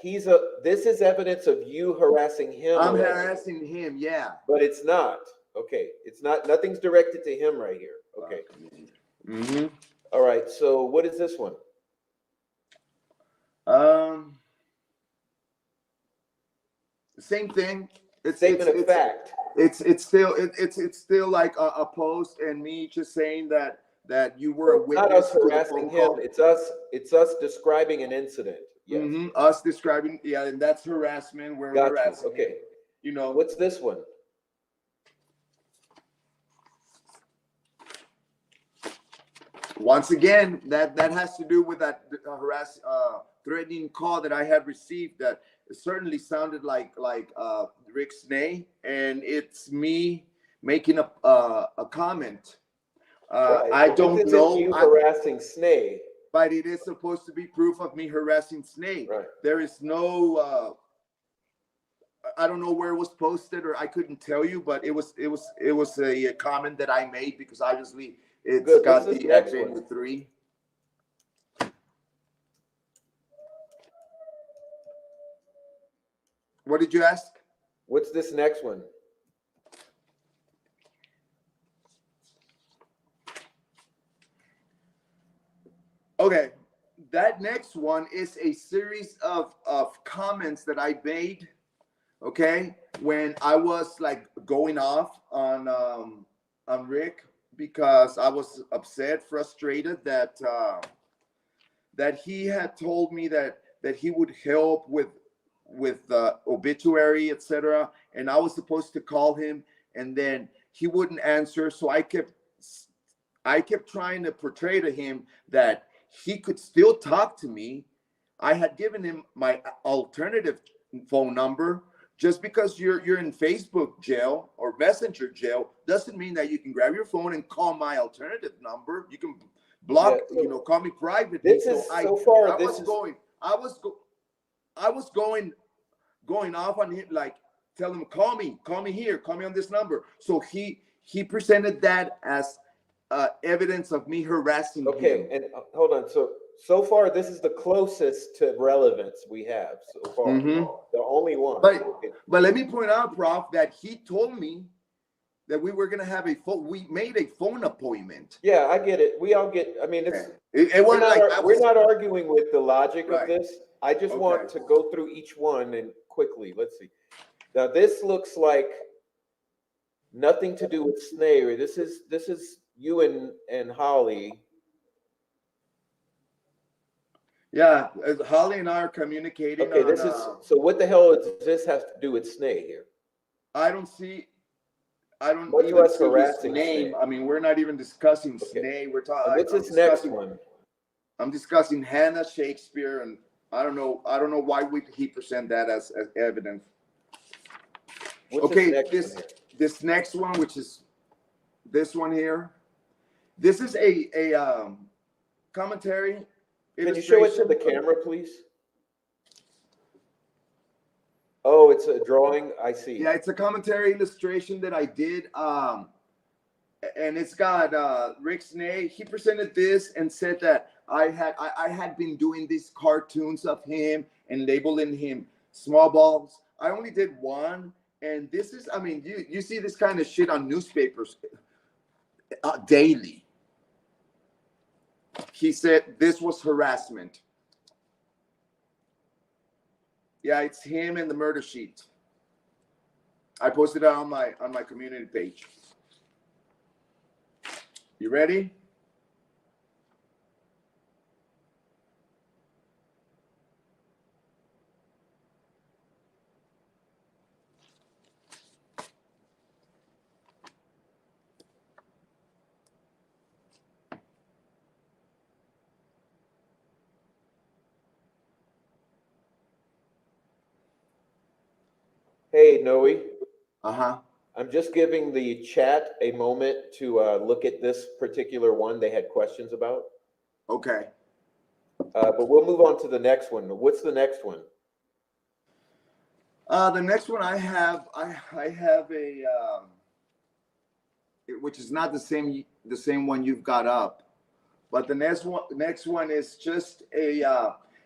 this is evidence of you harassing him. I'm allegedly. harassing him, yeah. But it's not. Okay. It's not, nothing's directed to him right here. Okay. Mm-hmm. All right. So what is this one? Same thing. Statement of fact. It's still like a post and me just saying that you were a It's not witness us to the harassing phone him. call. It's us describing an incident. Yes. Mm-hmm. Us describing, yeah, and that's harassment. We're Got you. harassing. Okay. Him. You know. What's this one? Once again, that has to do with that threatening call that I had received that certainly sounded like Rick's name, and it's me making a comment. Right. I But don't this know. isn't you harassing Snay. But it is supposed to be proof of me harassing Snake. Right. There is no. I don't know where it was posted, or I couldn't tell you, but it was a comment that I made because obviously it's Good. got What's this the next X one? 3. What did you ask? What's this next one? Okay, that next one is a series of comments that I made. Okay, when I was like going off on Rick because I was upset, frustrated that he had told me that he would help with obituary, etc. And I was supposed to call him, and then he wouldn't answer. So I kept trying to portray to him that he could still talk to me. I had given him my alternative phone number. Just because you're in Facebook jail or Messenger jail doesn't mean that you can grab your phone and call my alternative number. You can block, Yeah, so call me privately. this is I was going off on him, like tell him call me here, call me on this number. So he presented that as evidence of me harassing him. Okay, and hold on. So far, this is the closest to relevance we have so far. Mhm. The only one. But let me point out, Prof, that he told me that we were gonna have we made a phone appointment. Yeah, I get it. We all get. I mean, it's. It wasn't like we're not arguing with the logic Right. of this. I just Okay. want to go through each one and quickly. Let's see. Now, this looks like nothing to do with Snare. This is you and Holly. Yeah, Holly and I are communicating. Okay, this is so. What the hell does this have to do with Snare here? I don't What even U.S. see his harassing name. Snare? I mean, we're not even discussing Okay. Snake. We're talking. What's this next one? I'm discussing Hannah Shakespeare, and I don't know why would he present that as evidence. What's this Okay, next one here? this next one, which is this one here, this is a commentary. Can you show it to the camera, please? Oh, it's a drawing. I see. Yeah, it's a commentary illustration that I did. And it's got Rick Snay. He presented this and said that I had been doing these cartoons of him and labeling him small balls. I only did one, and this is, I mean, you see this kind of shit on newspapers daily. He said this was harassment. Yeah, it's him and the murder sheet. I posted it on my community page. You ready? Hey, Noe. Uh-huh. I'm just giving the chat a moment to look at this particular one they had questions about. Okay. But we'll move on to the next one. What's the next one? The next one I have a which is not the same one you've got up, but the next one is just a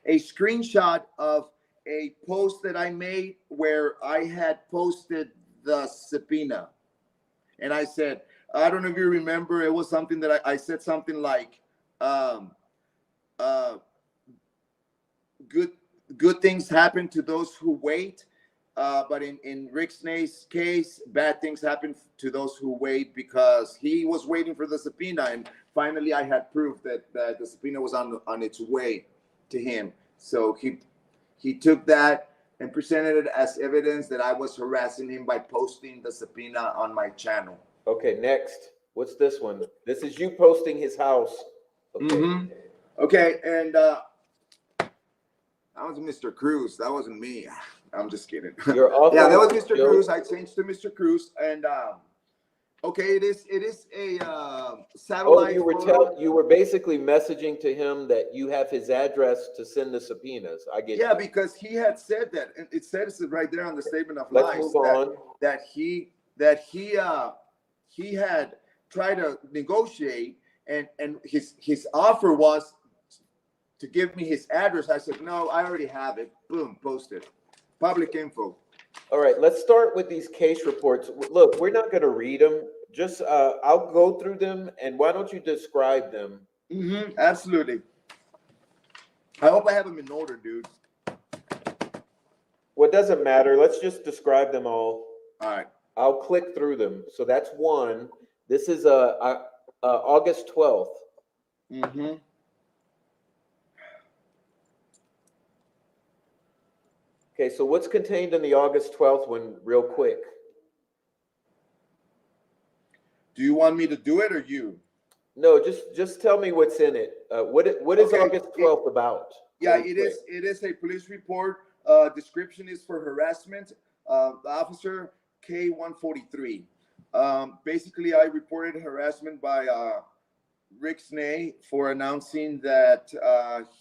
screenshot of a post that I made where I had posted the subpoena, and I said, I don't know if you remember, it was something that I said something like, good things happen to those who wait. But in Rick Snay's case, bad things happen to those who wait, because he was waiting for the subpoena, and finally I had proof that the subpoena was on its way to him. So he took that and presented it as evidence that I was harassing him by posting the subpoena on my channel. Okay, next. What's this one? This is you posting his house. Okay. Mm-hmm. Okay, and that was Mr. Cruz. That wasn't me. I'm just kidding. Your author, yeah, that was Mr. Joe. Cruz. I changed to Mr. Cruz, and okay, it is a satellite. Oh, you were basically messaging to him that you have his address to send the subpoenas. I get Yeah, you. because he had said that, and it says it right there on the statement of Let's lies move on. that he had tried to negotiate, and his offer was to give me his address. I said, no, I already have it. Boom, posted. Public info. All right, let's start with these case reports. Look, we're not going to read them. Just I'll go through them, and why don't you describe them? Mm-hmm, absolutely. I hope I have them in order, dude. Well, it doesn't matter. Let's just describe them all. All right. I'll click through them. So that's one. This is August 12th. Mm-hmm. Okay, so what's contained in the August 12th one, real quick? Do you want me to do it or you? No, just tell me what's in it. What is Okay, August 12th about? Yeah, Really it quick. is. It is a police report. Description is for harassment. The officer K143. Basically, I reported harassment by Rick Snay for announcing that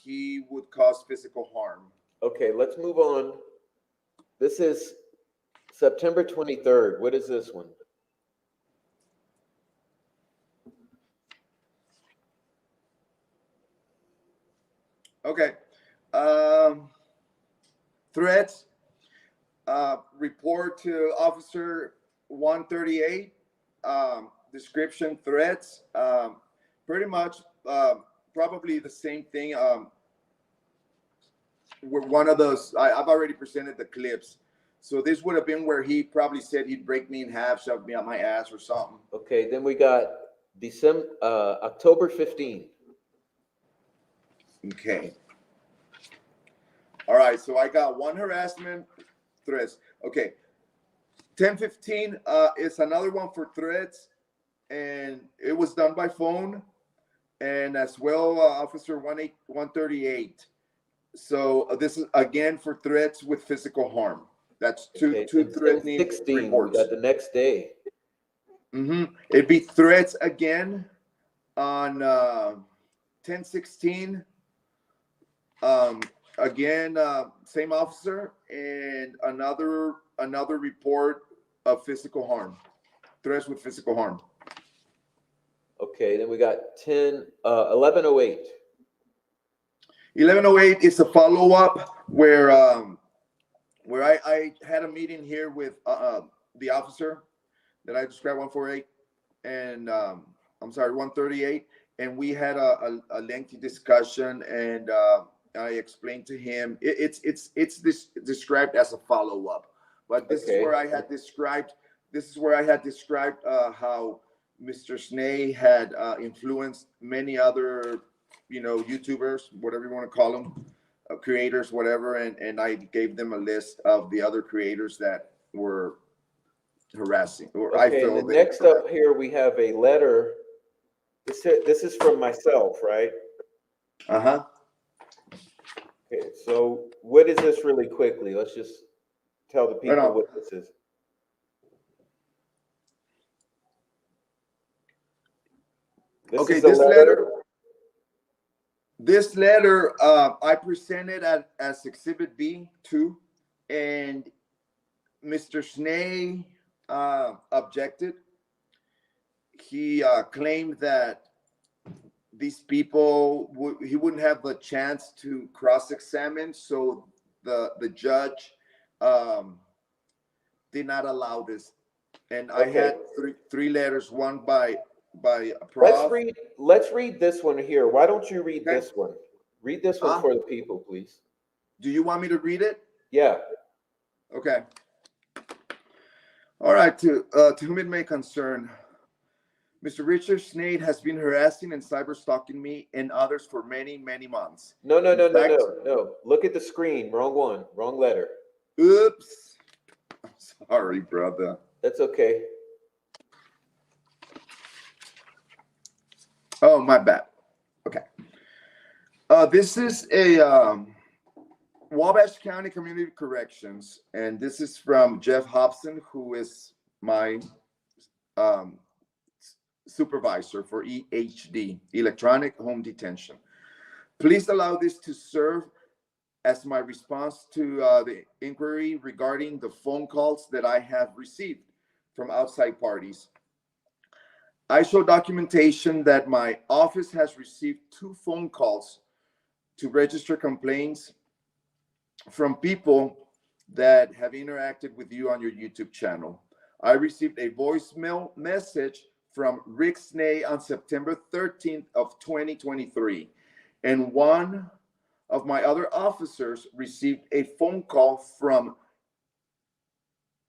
he would cause physical harm. Okay, let's move on. This is September 23rd. What is this one? Okay. Threats. Report to Officer 138. Description threats. Pretty much probably the same thing. One of those, I've already presented the clips. So this would have been where he probably said he'd break me in half, shove me up my ass or something. Okay, then we got October 15th. Okay. All right, so I got one harassment threats. Okay. 10:15 is another one for threats, and it was done by phone, and as well Officer 138. So this is again for threats with physical harm. That's two Okay, two and threatening 16, we reports. got the next day. It'd be threats again on 10/16. Again, same officer, and another report of physical harm, threats with physical harm. Okay, then we got 1108. 1108 is a follow-up where I had a meeting here with the officer that I described, 148, and I'm sorry, 138, and we had a lengthy discussion, and I explained to him it's described as a follow-up, but this is Okay. where I had described how Mr. Snay had influenced many other, YouTubers, whatever you want to call them, creators, whatever, and I gave them a list of the other creators that were harassing, or I Okay, and feel then they next were up here, we have a letter. This is from myself, right? harassing. Okay, so what is this really quickly? Let's just tell the Right people on. what this is. This Okay, is a letter. this letter I presented as Exhibit B2, and Mr. Snay objected. He claimed that these people he wouldn't have the chance to cross-examine, so the judge did not allow this. And I had three letters, one by a prof. Let's read this one here. Why don't you read Okay. this one? Read this one for the people, please. Do you want me to read it? Yeah. Okay. All right. To whom it may concern, Mr. Richard Snade has been harassing and cyber stalking me and others for many, many months. No. In fact- No. Look at the screen. Wrong one. Wrong letter. Oops. I'm sorry, brother. That's okay. Oh, my bad. Okay. This is a Wabash County Community Corrections, and this is from Jeff Hobson, who is my supervisor for EHD, Electronic Home Detention. Please allow this to serve as my response to the inquiry regarding the phone calls that I have received from outside parties. I show documentation that my office has received 2 phone calls to register complaints from people that have interacted with you on your YouTube channel. I received a voicemail message from Rick Snay on September 13th of 2023, and one of my other officers received a phone call from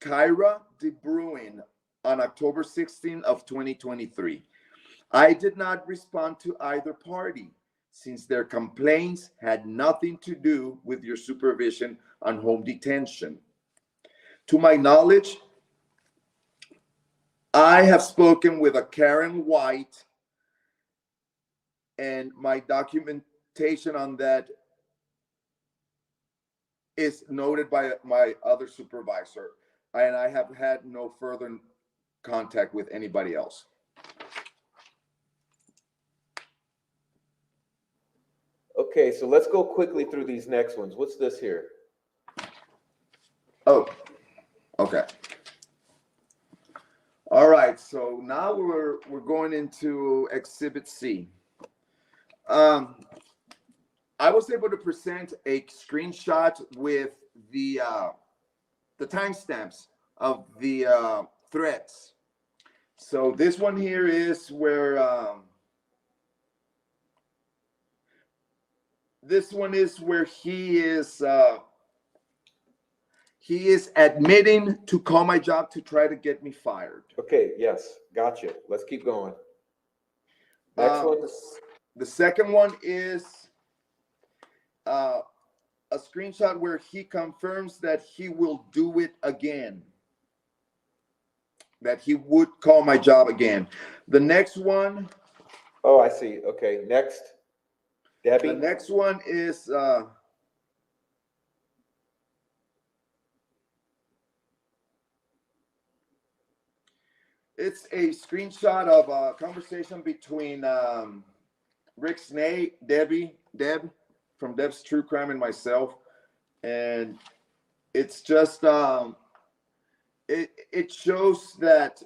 Kyra DeBruin on October 16th of 2023. I did not respond to either party since their complaints had nothing to do with your supervision on home detention. To my knowledge, I have spoken with a Karen White, and my documentation on that is noted by my other supervisor, and I have had no further contact with anybody else. Okay, so let's go quickly through these next ones. What's this here? Oh, okay. All right, so now we're going into Exhibit C. I was able to present a screenshot with the timestamps of the threats. So this one here is where he is admitting to call my job to try to get me fired. Okay, yes, gotcha. Let's keep going. Next one. The second one is a screenshot where he confirms that he will do it again, that he would call my job again. The next one. Oh, I see. Okay, next. Debbie. The next one is It's a screenshot of a conversation between Rick Snay, Deb from Deb's True Crime, and myself, and it's just it shows that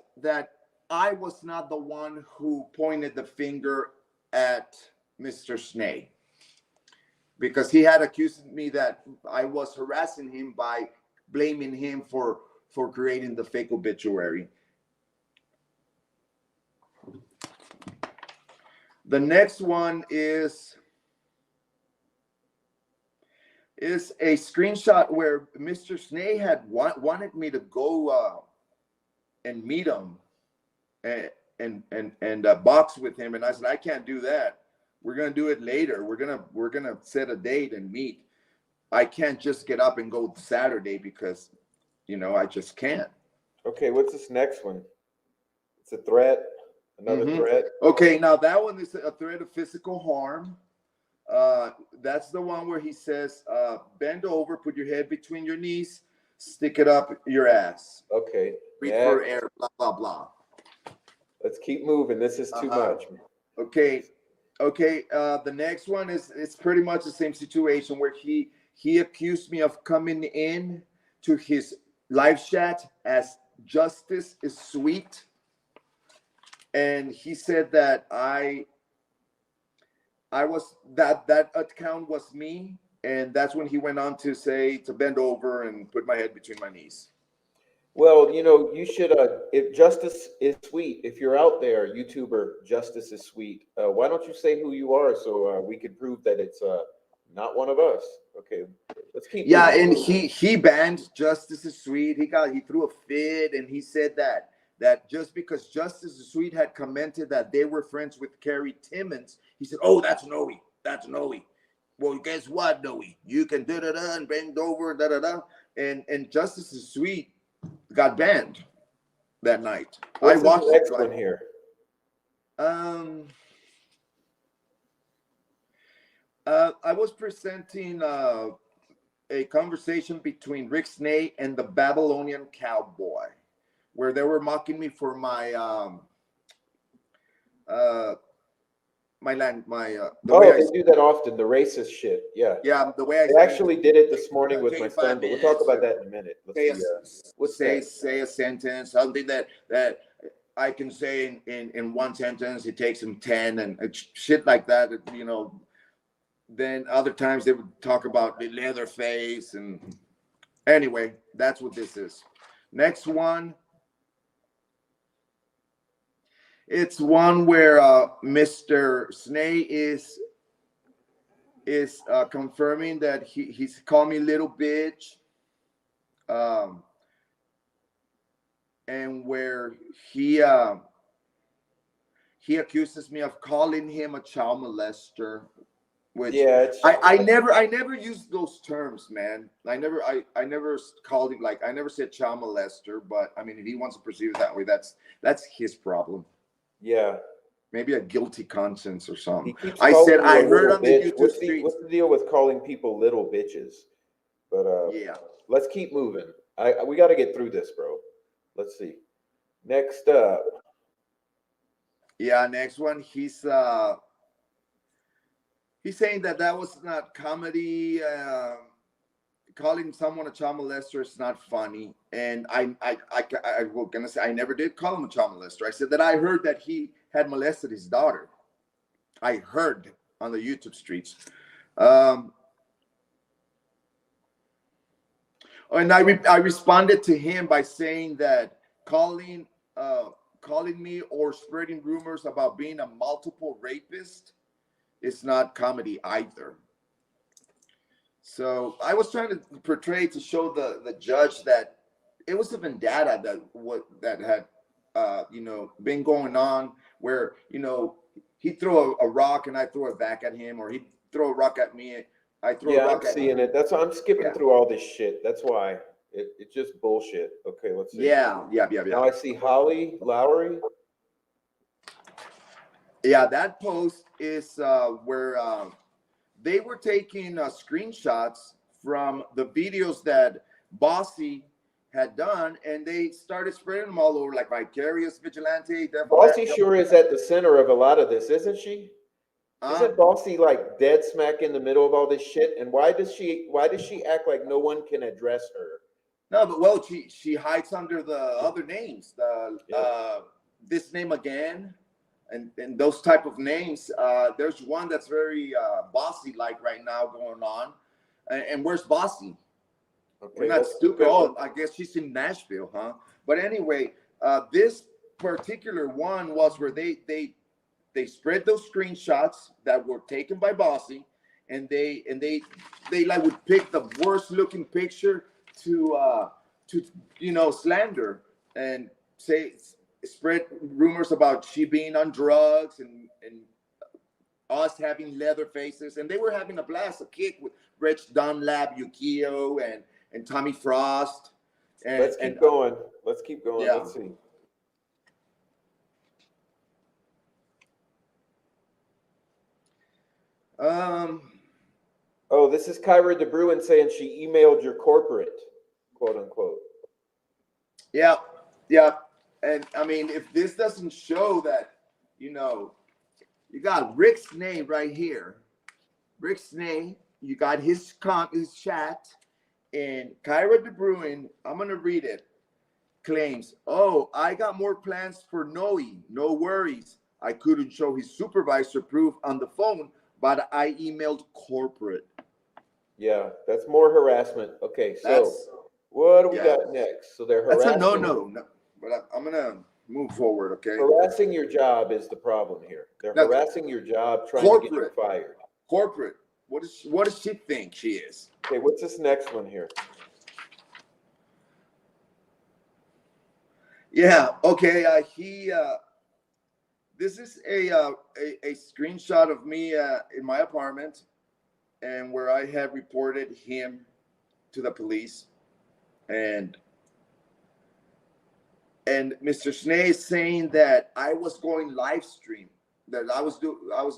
I was not the one who pointed the finger at Mr. Snay, because he had accused me that I was harassing him by blaming him for creating the fake obituary. The next one is a screenshot where Mr. Snay had wanted me to go and meet him and box with him, and I said I can't do that. We're gonna do it later. We're gonna set a date and meet. I can't just get up and go Saturday because, I just can't. Okay, what's this next one? It's a threat. Another threat. Okay, now that one is a threat of physical harm. That's the one where he says, bend over, put your head between your knees, stick it up your ass. Okay. Breathe for air, blah, blah, blah. Let's keep moving. This is too much. Okay. The next one it's pretty much the same situation where he accused me of coming in to his live chat as Justice is Sweet. And he said that I was that account was me, and that's when he went on to say to bend over and put my head between my knees. Well, you should, if Justice is Sweet, if you're out there, YouTuber Justice is Sweet, why don't you say who you are so we can prove that it's not one of us? Okay, let's keep moving. And he banned Justice is Sweet. He threw a fit, and he said that just because Justice is Sweet had commented that they were friends with Carrie Timmons, he said, oh, that's Noe. That's Noe. Well, guess what, Noe? You can da-da-da and bend over, da-da-da. And Justice is Sweet got banned that night. What's I watched the next it. one here? I was presenting a conversation between Rick Snay and the Babylonian Cowboy, where they were mocking me for my my land, They do that often, the racist shit. Yeah. Yeah, the way I actually did it this morning with my son, but we'll talk about that in a minute. Let's say a sentence, something that I can say in one sentence. It takes him 10 and shit like that. Then other times they would talk about the leather face, and anyway, that's what this is. Next one. It's one where Mr. Snay is confirming that he's called me little bitch, and where he accuses me of calling him a child molester, which I never used those terms, man. I never called him, like, I never said child molester, but I mean, if he wants to perceive it that way, that's his problem. Yeah. Maybe a guilty conscience or something. I heard on the YouTube streets. What's the deal with calling people little bitches? But let's keep moving. We got to get through this, bro. Let's see. Next up. Yeah, next one. He's saying that was not comedy. Calling someone a child molester is not funny, and I was gonna say I never did call him a child molester. I said that I heard that he had molested his daughter. I heard on the YouTube streets, and I responded to him by saying that calling me or spreading rumors about being a multiple rapist is not comedy either. So I was trying to portray, to show the judge that it was a vendetta that had been going on, where he throw a rock and I throw it back at him, or he throw a rock at me, I throw a rock at him. Seeing it. That's why I'm skipping through all this shit. That's why it's just bullshit. Okay, let's see. Yeah. Now I see Holly Lowry. Yeah, that post is where they were taking screenshots from the videos that Bossy had done, and they started spreading them all over, like Vicarious, Vigilante, Bossy sure is at the center of a lot of this, isn't she? Uh, Isn't Bossy like dead smack in the middle of all this shit? And why does she act like no one can address her? no, but well, she hides under the other names, Yeah. this name again, and those type of names. There's one that's very bossy like right now going on, and where's Bossy? Okay, We're not let's keep stupid. going. Oh, I guess she's in Nashville, huh? But anyway, this particular one was where they spread those screenshots that were taken by Bossy, and they like would pick the worst looking picture to slander and spread rumors about she being on drugs and us having leather faces, and they were having a blast, a kick with Rich Dunlap, Yukio, and Tommy Frost. And, Let's keep going. Let's keep going. Yeah. Let's see. Oh, this is Kyra DeBruin saying she emailed your corporate, quote unquote. Yeah. And I mean, if this doesn't show that, you got Rick's name right here. Rick's name, you got his chat, and Kyra DeBruin, I'm going to read it, claims, "Oh, I got more plans for Noe. No worries. I couldn't show his supervisor proof on the phone, but I emailed corporate." Yeah, that's more harassment. Okay, so what do we got next? So they're harassing. That's a no. But I'm going to move forward, okay? Harassing your job is the problem here. They're harassing your job, trying to get you fired. Corporate. What does she think she is? Okay, what's this next one here? Yeah. Okay. This is a screenshot of me in my apartment, and where I have reported him to the police, and Mr. Snee is saying that I was going live stream, that I was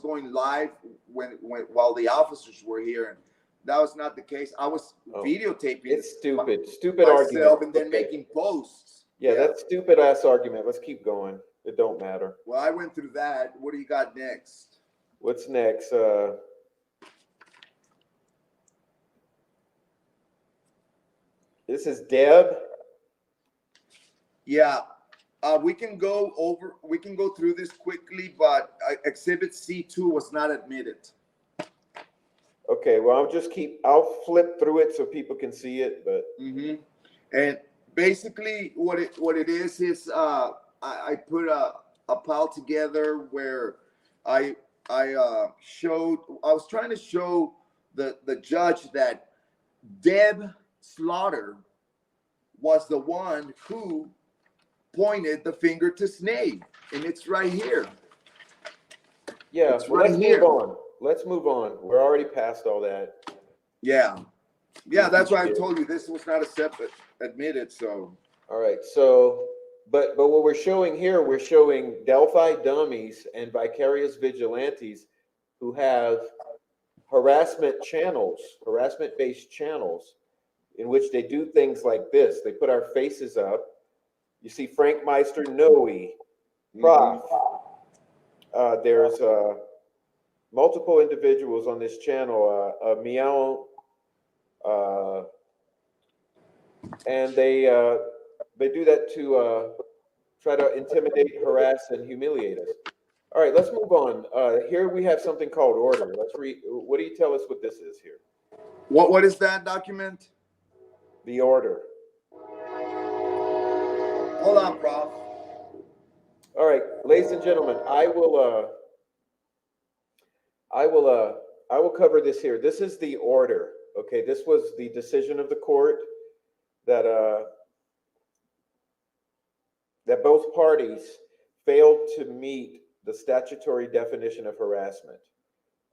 going live while the officers were here, and that was not the case. I was videotaping. It's stupid myself argument. and then making posts. Yeah, that's stupid ass argument. Let's keep going. It don't matter. Well, I went through that. What do you got next? What's next? This is Deb. Yeah, we can go through this quickly, but Exhibit C2 was not admitted. Okay, well, I'll flip through it so people can see it, but. And basically what it is I put a pile together where I was trying to show the judge that Deb Slaughter was the one who pointed the finger to Snee, and it's right here. Yeah, it's right here. Move on. Let's move on. We're already past all that. Yeah, that's why I told you this was not a separate admitted. So all right, so but what we're showing here, we're showing Delphi dummies and vicarious vigilantes who have harassment-based channels in which they do things like this. They put our faces up. You see Frank Meister, Noe, Prof. There's multiple individuals on this channel, Meow, and they do that to try to intimidate, harass, and humiliate us. All right, let's move on. Here we have something called order. Let's read. What do you tell us what this is here? What is that document? The order. Hold on, Prof. All right, ladies and gentlemen, I will cover this here. This is the order. Okay, this was the decision of the court that that both parties failed to meet the statutory definition of harassment.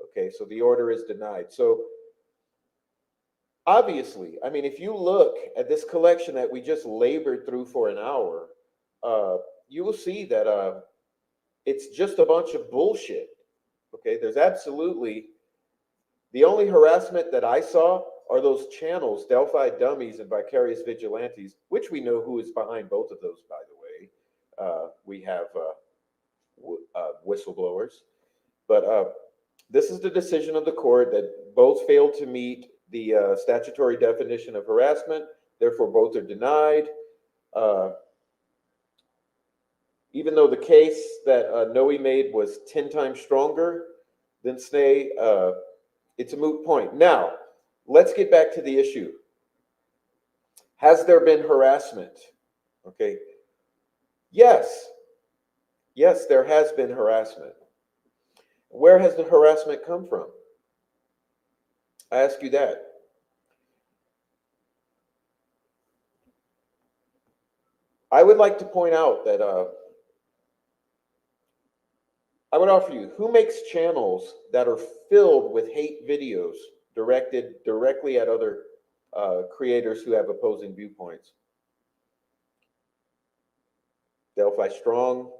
Okay, so the order is denied. So obviously, I mean, if you look at this collection that we just labored through for an hour, you will see that it's just a bunch of bullshit. Okay, there's absolutely, the only harassment that I saw are those channels, Delphi dummies and vicarious vigilantes, which we know who is behind both of those, by the way. We have whistleblowers. But this is the decision of the court that both failed to meet the statutory definition of harassment. Therefore, both are denied. Even though the case that Noe made was 10 times stronger than Snee, it's a moot point. Now, let's get back to the issue. Has there been harassment? Okay. Yes. Yes, there has been harassment. Where has the harassment come from? I ask you that. I would like to point out that I would offer you, who makes channels that are filled with hate videos directed directly at other creators who have opposing viewpoints? Delphi Strong,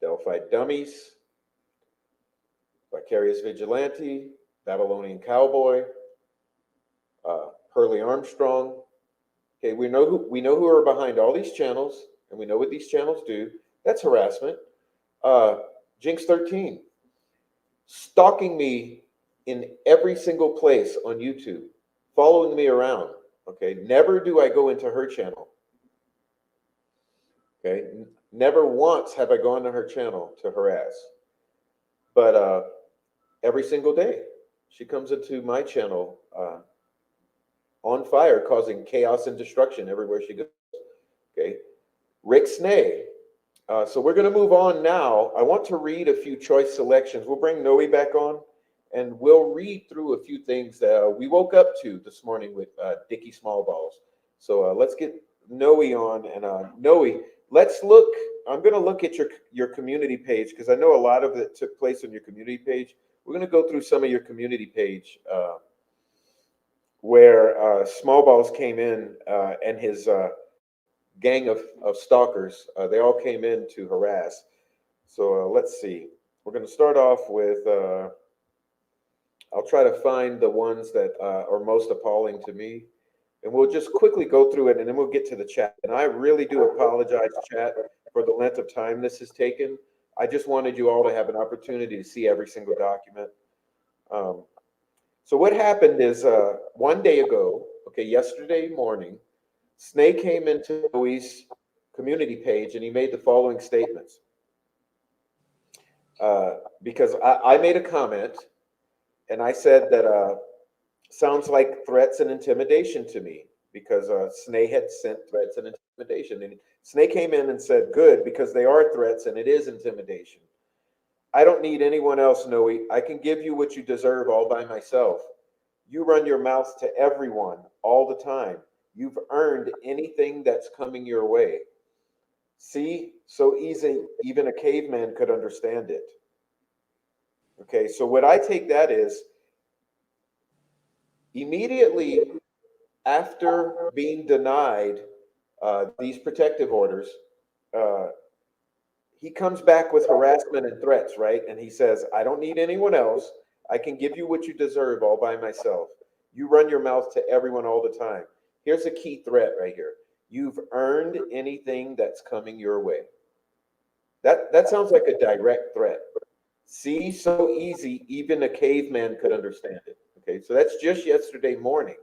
Delphi Dummies, Vicarious Vigilante, Babylonian Cowboy, Hurley Armstrong. Okay, we know who are behind all these channels, and we know what these channels do. That's harassment. Jinx 13, stalking me in every single place on YouTube, following me around. Okay, never do I go into her channel. Okay, never once have I gone to her channel to harass. But every single day, she comes into my channel on fire, causing chaos and destruction everywhere she goes. Okay, Rick Snee. So we're going to move on now. I want to read a few choice selections. We'll bring Noe back on, and we'll read through a few things that we woke up to this morning with Dickie Smallballs. So let's get Noe on, and Noe, let's look. I'm going to look at your community page because I know a lot of it took place on your community page. We're going to go through some of your community page where Smallballs came in and his gang of stalkers. They all came in to harass. So let's see. We're going to start off with, I'll try to find the ones that are most appalling to me. And we'll just quickly go through it and then we'll get to the chat. And I really do apologize, chat, for the length of time this has taken. I just wanted you all to have an opportunity to see every single document. So what happened is one day ago, okay, yesterday morning, Snee came into Noe's community page and he made the following statements. Because I made a comment and I said that sounds like threats and intimidation to me because Snee had sent threats and intimidation. And Snee came in and said, good, because they are threats and it is intimidation. I don't need anyone else, Noe. I can give you what you deserve all by myself. You run your mouth to everyone all the time. You've earned anything that's coming your way. See, so easy, even a caveman could understand it. Okay, so what I take that is immediately after being denied these protective orders, he comes back with harassment and threats, right? And he says, I don't need anyone else. I can give you what you deserve all by myself. You run your mouth to everyone all the time. Here's a key threat right here. You've earned anything that's coming your way. That sounds like a direct threat. See, so easy, even a caveman could understand it. Okay, so that's just yesterday morning.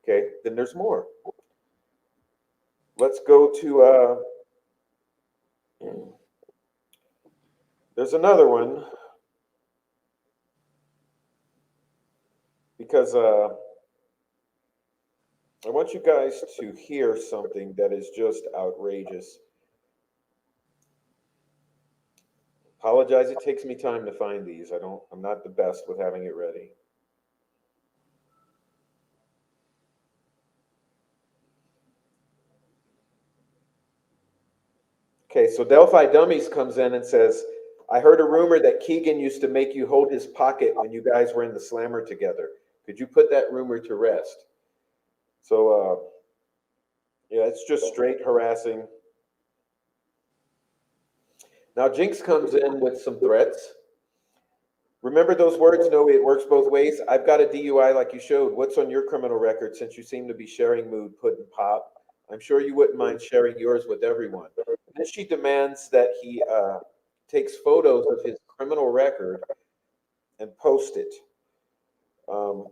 Okay, then there's more. Let's go to, there's another one. Because I want you guys to hear something that is just outrageous. Apologize, it takes me time to find these. I'm not the best with having it ready. Okay, so Delphi Dummies comes in and says, I heard a rumor that Keegan used to make you hold his pocket when you guys were in the slammer together. Could you put that rumor to rest? So, yeah, it's just straight harassing. Now, Jinx comes in with some threats. Remember those words? No, it works both ways. I've got a DUI like you showed. What's on your criminal record since you seem to be sharing mood, put and pop? I'm sure you wouldn't mind sharing yours with everyone. And then she demands that he takes photos of his criminal record and post it. Um,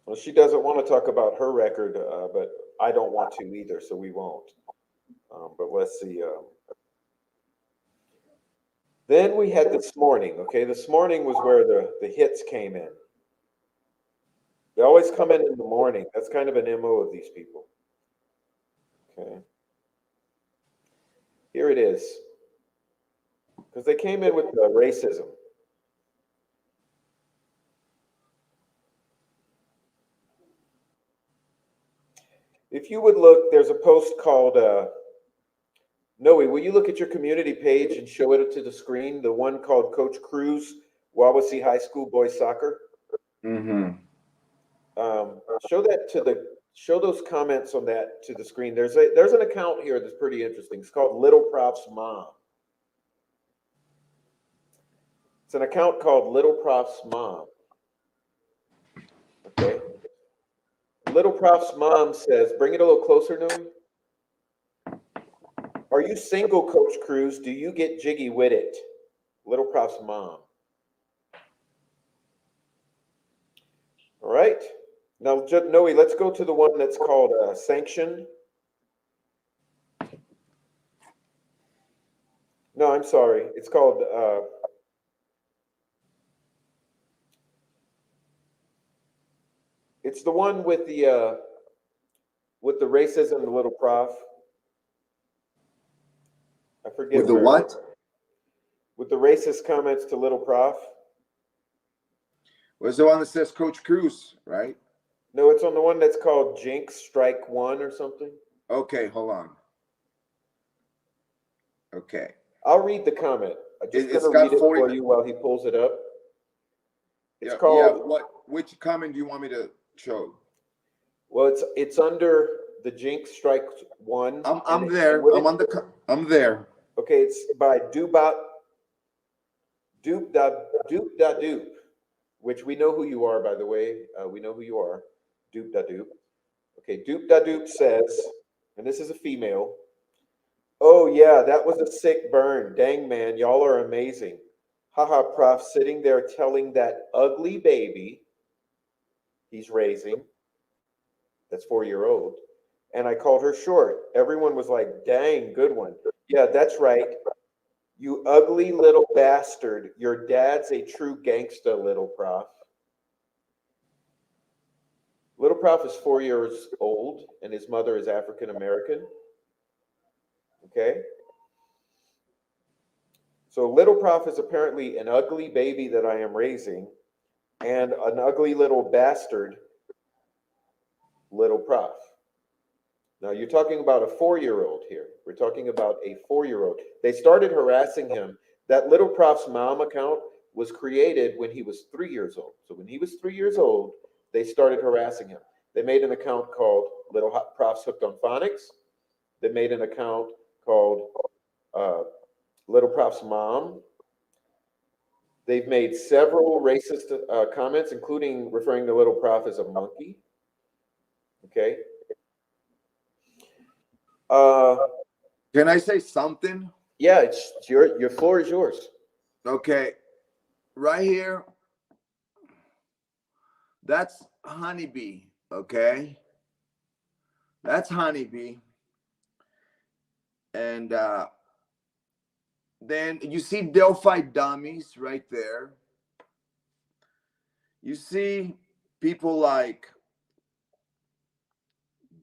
well, she doesn't want to talk about her record, but I don't want to either, so we won't. But let's see. Then we had this morning. Okay, this morning was where the hits came in. They always come in the morning. That's kind of an MO of these people. Okay. Here it is. Because they came in with racism. If you would look, there's a post called, Noe, will you look at your community page and show it to the screen? The one called Coach Cruz, Wawasee High School Boys Soccer. Mm-hmm. Show those comments on that to the screen. There's an account here that's pretty interesting. It's called Little Prof's Mom. It's an account called Little Prof's Mom. Okay. Little Prof's mom says, bring it a little closer, Noe. Are you single, Coach Cruz? Do you get jiggy with it? Little Prof's mom. All right. Now, Noe, let's go to the one that's called Sanction. No, I'm sorry. It's called it's the one with the racism, the Little Prof. I forget With the where. what? With the racist comments to Little Prof. Was the one that says Coach Cruz, right? No, it's on the one that's called Jinx Strike One or something. Okay, hold on. Okay. I'll read the comment. I'm just It's going to got read it 40 for you while he pulls it up. It's yeah, called. yeah. Which comment do you want me to show? Well, it's under the Jinx Strike One. I'm there. I'm there. Okay, it's by Dupe Da Dupe, which we know who you are, by the way. We know who you are. Dupe Da Dupe. Okay, Dupe Da Dupe says, and this is a female. Oh yeah, that was a sick burn. Dang man, y'all are amazing. Haha, Prof sitting there telling that ugly baby he's raising, that's 4-year-old, and I called her short. Everyone was like, dang, good one. Yeah, that's right. You ugly little bastard. Your dad's a true gangsta, Little Prof. Little Prof is 4 years old, and his mother is African American. Okay? So Little Prof is apparently an ugly baby that I am raising, and an ugly little bastard, Little Prof. Now you're talking about a 4-year-old here. We're talking about a 4-year-old. They started harassing him. That Little Prof's mom account was created when he was 3 years old. So when he was 3 years old, they started harassing him. They made an account called Little Prof's Hooked on Phonics. They made an account called Little Prof's Mom. They've made several racist comments, including referring to Little Prof as a monkey. Okay. Can I say something? Yeah, it's your floor is yours. Okay. Right here. That's Honeybee. Okay. That's Honeybee. And then you see Delphi dummies right there. You see people like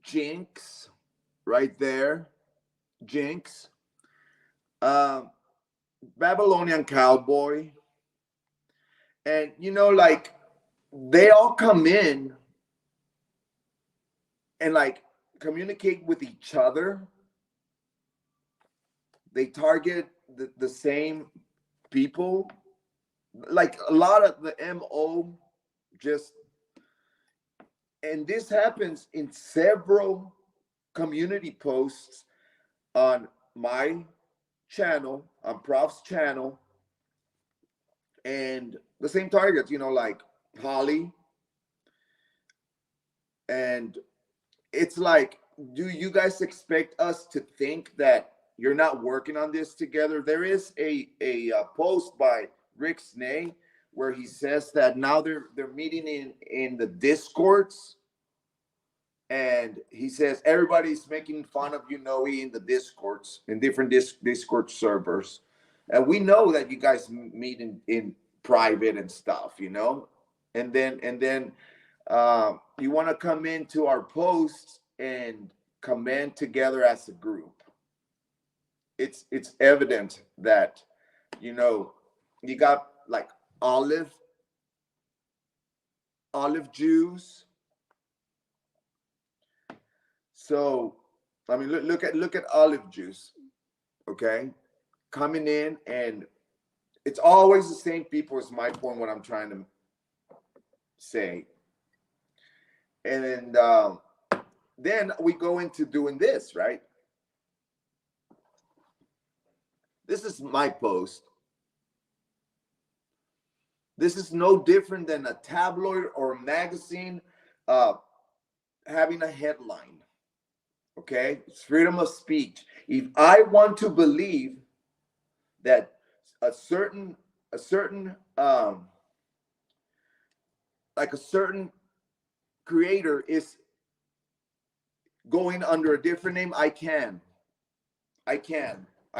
Jinx right there. Jinx. Babylonian Cowboy. And like they all come in and like communicate with each other. They target the same people. Like a lot of the MO just And this happens in several community posts on my channel, on Prof's channel, and the same targets, like Holly. And it's like, do you guys expect us to think that you're not working on this together? There is a post by Rick Snay where he says that now they're meeting in the discords, and he says everybody's making fun of you, Noe, in the discords, in different discord servers, and we know that you guys meet in private and stuff, and then you want to come into our posts and comment together as a group. It's evident that you got like olive juice. So I mean, look at olive juice, okay, coming in, and it's always the same people. Is my point, what I'm trying to say. And then we go into doing this, right? This is my post. This is no different than a tabloid or magazine having a headline. Okay, it's freedom of speech. If I want to believe that a certain creator is going under a different name, I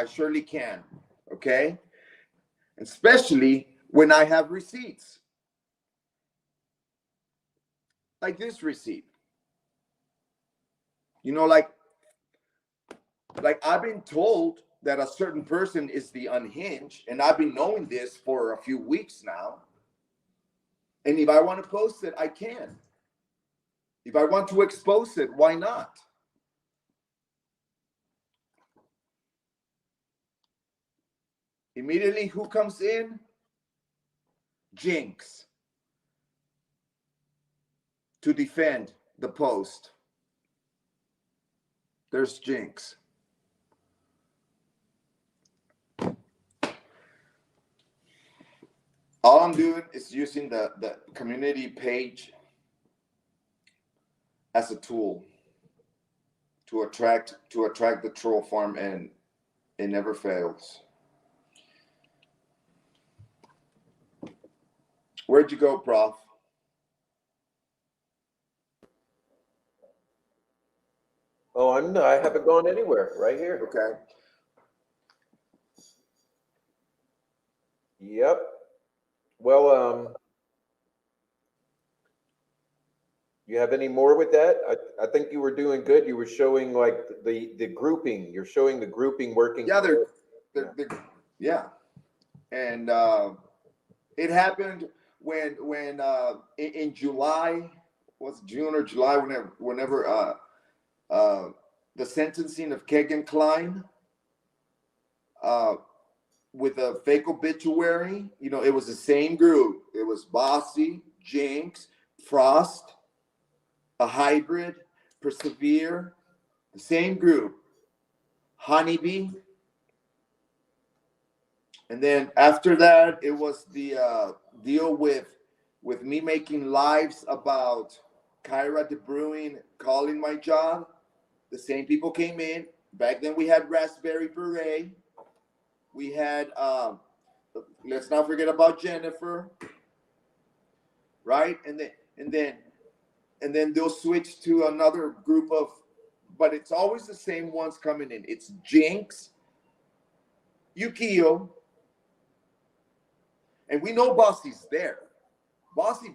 surely can. Okay, especially when I have receipts like this receipt. Like I've been told that a certain person is the unhinged, and I've been knowing this for a few weeks now. And if I want to post it, I can. If I want to expose it, why not? Immediately, who comes in? Jinx. To defend the post. There's Jinx. All I'm doing is using the community page as a tool to attract the troll farm, and it never fails. Where'd you go, Prof? Oh, I haven't gone anywhere. Right here. Okay. Yep. Well, you have any more with that? I think you were doing good. You were showing like the grouping. You're showing the grouping working. Yeah, they're yeah. And it happened when in July, was June or July, whenever the sentencing of Kegan Kline with a fake obituary. It was the same group. It was Bossy, Jinx, Frost, a hybrid, Persevere, the same group, Honeybee. And then after that, it was the deal with me making lives about Kyra De Bruyne calling my job. The same people came in. Back then we had Raspberry Beret. We had, let's not forget about Jennifer, right? And then they'll switch to another group of, but it's always the same ones coming in. It's Jinx, Yukio, and we know Bossy's there. Bossy.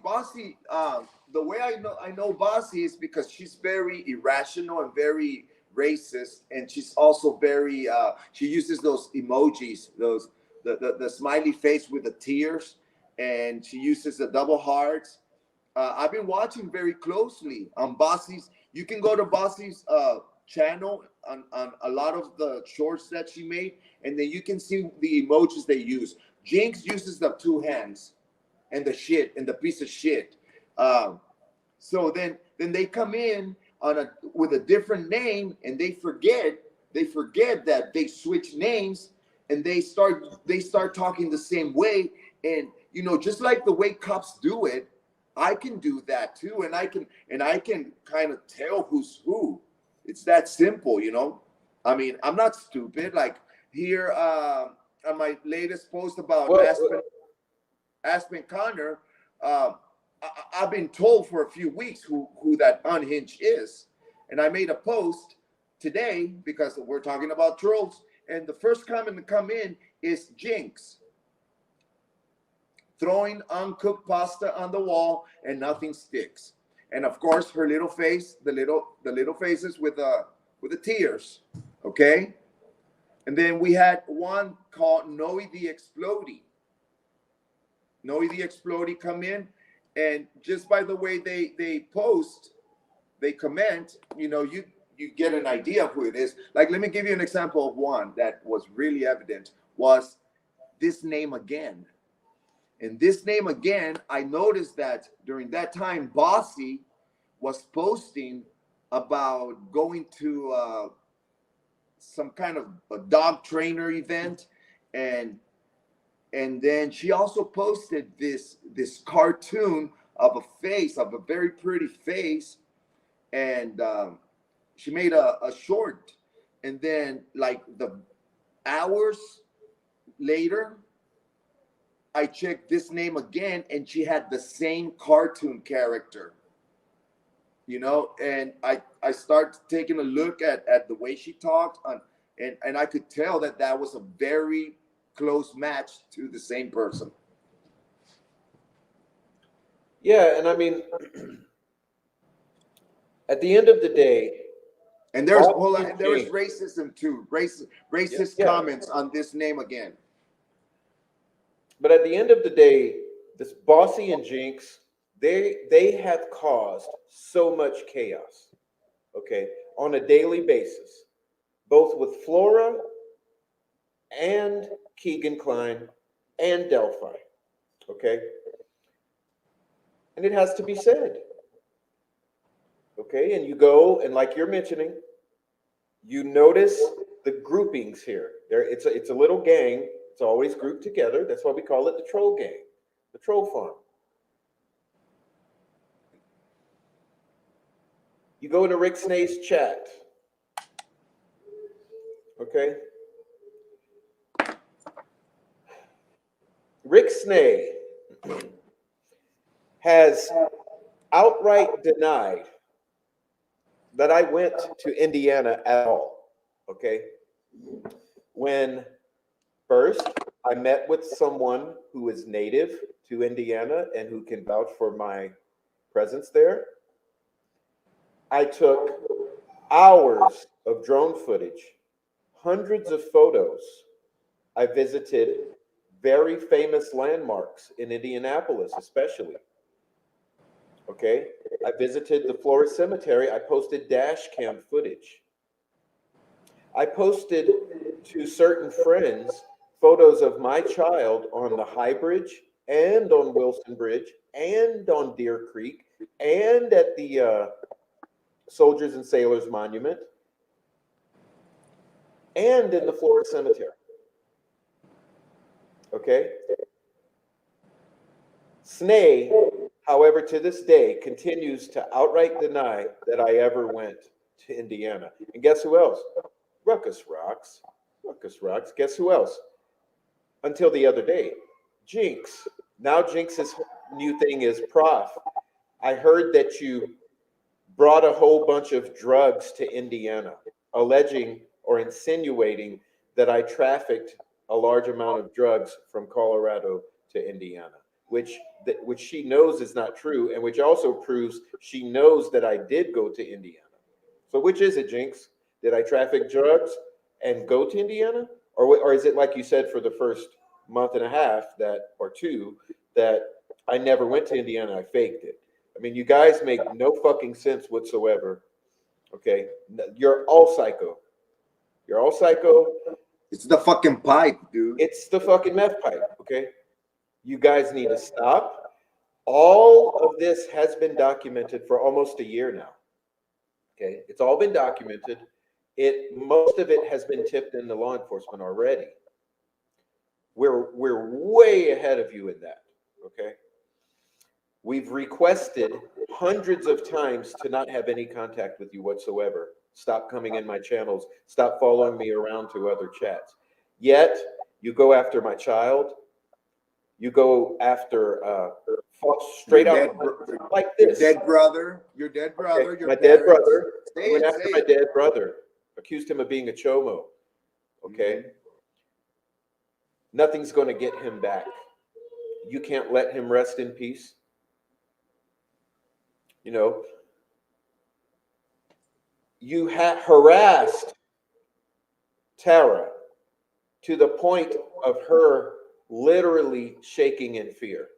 The way I know Bossy is because she's very irrational and very racist, and she's also very. She uses those emojis, the smiley face with the tears, and she uses the double hearts. I've been watching very closely on Bossy's. You can go to Bossy's channel on a lot of the shorts that she made, and then you can see the emojis they use. Jinx uses the two hands and the shit and the piece of shit. So then then they come in with a different name, and they forget that they switch names, and they start talking the same way. And just like the way cops do it, I can do that too, and I can kind of tell who's who. It's that simple. I mean, I'm not stupid. Like here on my latest post about Aspen Connor, I've been told for a few weeks who that unhinged is. And I made a post today because we're talking about trolls. And the first comment to come in is Jinx. Throwing uncooked pasta on the wall and nothing sticks. And of course, her little face, the little faces with the tears. Okay. And then we had one called Noe the Explodey. Noe the Explodey come in, and just by the way they post, they comment, you get an idea of who it is. Like, let me give you an example of one that was really evident, was this name again. And this name again, I noticed that during that time, Bossy was posting about going to some kind of a dog trainer event, and then she also posted this cartoon of a very pretty face, and she made a short, and then like the hours later, I checked this name again, and she had the same cartoon character, and I started taking a look at the way she talked, and I could tell that was a very close match to the same person. Yeah, and I mean, at the end of the day, And there Bossy was and Jinx, racism too, racist yeah. comments on this name again. But at the end of the day, this Bossy and Jinx, they have caused so much chaos, okay, on a daily basis, both with Flora and Keegan Klein and Delphi, okay? And it has to be said, okay? And you go, and like you're mentioning, you notice the groupings here. It's a little gang. It's always grouped together. That's why we call it the troll gang, the troll farm. You go into Rick Snae's chat, okay? Rick Snae has outright denied that I went to Indiana at all, okay? When first I met with someone who is native to Indiana and who can vouch for my presence there, I took hours of drone footage, hundreds of photos. I visited very famous landmarks in Indianapolis, especially. Okay, I visited the Flora Cemetery. I posted dash cam footage. I posted to certain friends photos of my child on the High Bridge and on Wilson Bridge and on Deer Creek and at the Soldiers and Sailors Monument and in the Flora Cemetery. Okay? Snae, however, to this day, continues to outright deny that I ever went to Indiana. And guess who else? Ruckus Rocks. Ruckus Rocks. Guess who else? Until the other day, Jinx. Now Jinx's new thing is, Prof, I heard that you brought a whole bunch of drugs to Indiana, alleging or insinuating that I trafficked a large amount of drugs from Colorado to Indiana, which she knows is not true, and which also proves she knows that I did go to Indiana. So which is it, Jinx? Did I traffic drugs and go to Indiana? Or is it like you said for the first month and a half or two, that I never went to Indiana, I faked it? I mean, you guys make no fucking sense whatsoever, okay? You're all psycho. You're all psycho. It's the fucking pipe, dude. It's the fucking meth pipe, okay? You guys need to stop. All of this has been documented for almost a year now. Okay, it's all been documented. Most of it has been tipped into law enforcement already. We're way ahead of you in that. Okay, we've requested hundreds of times to not have any contact with you whatsoever. Stop coming in my channels. Stop following me around to other chats. Yet you go after my child. You go after straight out like Your this. dead brother. Your dead brother. Okay, Your my parents. dead brother. Say You went it, after say my it. dead brother. Accused him of being a chomo. Okay. Mhm. Nothing's going to get him back. You can't let him rest in peace. You know, you harassed Tara to the point of her literally shaking in fear.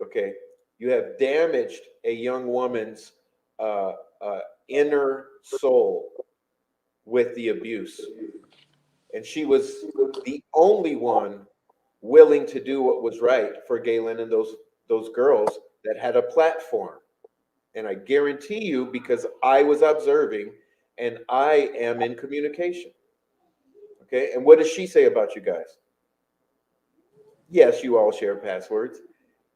Okay. You have damaged a young woman's inner soul with the abuse. And she was the only one willing to do what was right for Galen and those girls that had a platform. And I guarantee you, because I was observing and I am in communication. Okay. And what does she say about you guys? Yes, you all share passwords.